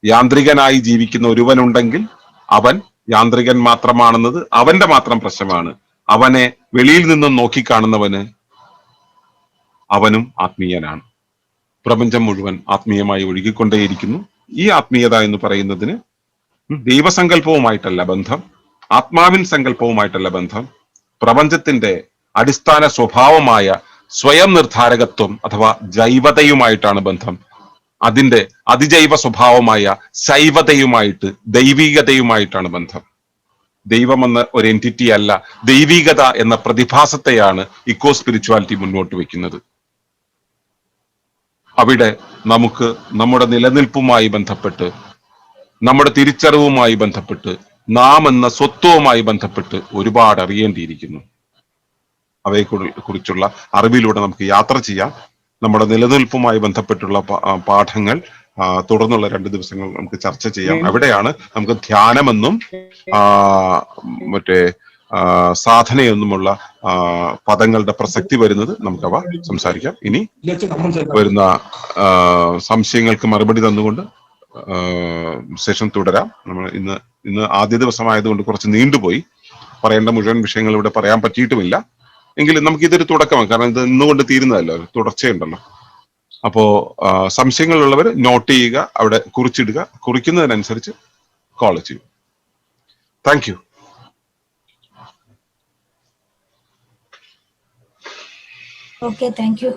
യാന്ത്രികനായി ജീവിക്കുന്ന ഒരുവനുണ്ടെങ്കിൽ അവൻ യാന്ത്രികൻ മാത്രമാണെന്നത് അവന്റെ മാത്രം പ്രശ്നമാണ്. അവനെ വെളിയിൽ നിന്നും നോക്കിക്കാണുന്നവന് അവനും ആത്മീയനാണ്. പ്രപഞ്ചം മുഴുവൻ ആത്മീയമായി ഒഴുകിക്കൊണ്ടേയിരിക്കുന്നു. ഈ ആത്മീയത എന്ന് പറയുന്നതിന് ദൈവസങ്കല്പവുമായിട്ടല്ല ബന്ധം, ആത്മാവിൻ സങ്കല്പവുമായിട്ടല്ല ബന്ധം, പ്രപഞ്ചത്തിന്റെ അടിസ്ഥാന സ്വഭാവമായ സ്വയം നിർദ്ധാരകത്വം അഥവാ ജൈവതയുമായിട്ടാണ് ബന്ധം. അതിന്റെ അതിജൈവ സ്വഭാവമായ ശൈവതയുമായിട്ട്, ദൈവികതയുമായിട്ടാണ് ബന്ധം. ദൈവം എന്ന ഒരു എൻറ്റിറ്റി അല്ല, ദൈവികത എന്ന പ്രതിഭാസത്തെയാണ് ഇക്കോ സ്പിരിച്വാലിറ്റി മുന്നോട്ട് വെക്കുന്നത്. അവിടെ നമുക്ക് നമ്മുടെ നിലനിൽപ്പുമായി ബന്ധപ്പെട്ട്, നമ്മുടെ തിരിച്ചറിവുമായി ബന്ധപ്പെട്ട്, നാം എന്ന സ്വത്വവുമായി ബന്ധപ്പെട്ട് ഒരുപാട് അറിയേണ്ടിയിരിക്കുന്നു. അവയെ കുറിച്ചുള്ള അറിവിലൂടെ നമുക്ക് യാത്ര ചെയ്യാം. നമ്മുടെ നിലനിൽപ്പുമായി ബന്ധപ്പെട്ടുള്ള പാഠങ്ങൾ തുടർന്നുള്ള 2 ദിവസങ്ങൾ നമുക്ക് ചർച്ച ചെയ്യാം. അവിടെയാണ് നമുക്ക് ധ്യാനമെന്നും മറ്റേ സാധനയെന്നുമുള്ള പദങ്ങളുടെ പ്രസക്തി വരുന്നത്. നമുക്കവ സംസാരിക്കാം. ഇനി വരുന്ന സംശയങ്ങൾക്ക് മറുപടി തന്നുകൊണ്ട് സെഷൻ തുടരാം. നമ്മൾ ഇന്ന് ആദ്യ ദിവസമായതുകൊണ്ട് കുറച്ച് നീണ്ടുപോയി, പറയേണ്ട മുഴുവൻ വിഷയങ്ങൾ ഇവിടെ പറയാൻ പറ്റിയിട്ടുമില്ല. എങ്കിലും നമുക്ക് ഇതൊരു തുടക്കമാണ്, കാരണം ഇത് ഇന്നുകൊണ്ട് തീരുന്നതല്ലോ, തുടർച്ചയുണ്ടല്ലോ. അപ്പോ സംശയങ്ങളുള്ളവർ നോട്ട് ചെയ്യുക, അവിടെ കുറിച്ചിടുക, കുറിക്കുന്നതിനനുസരിച്ച് കോൾ ചെയ്യും. Thank you. Okay, thank U.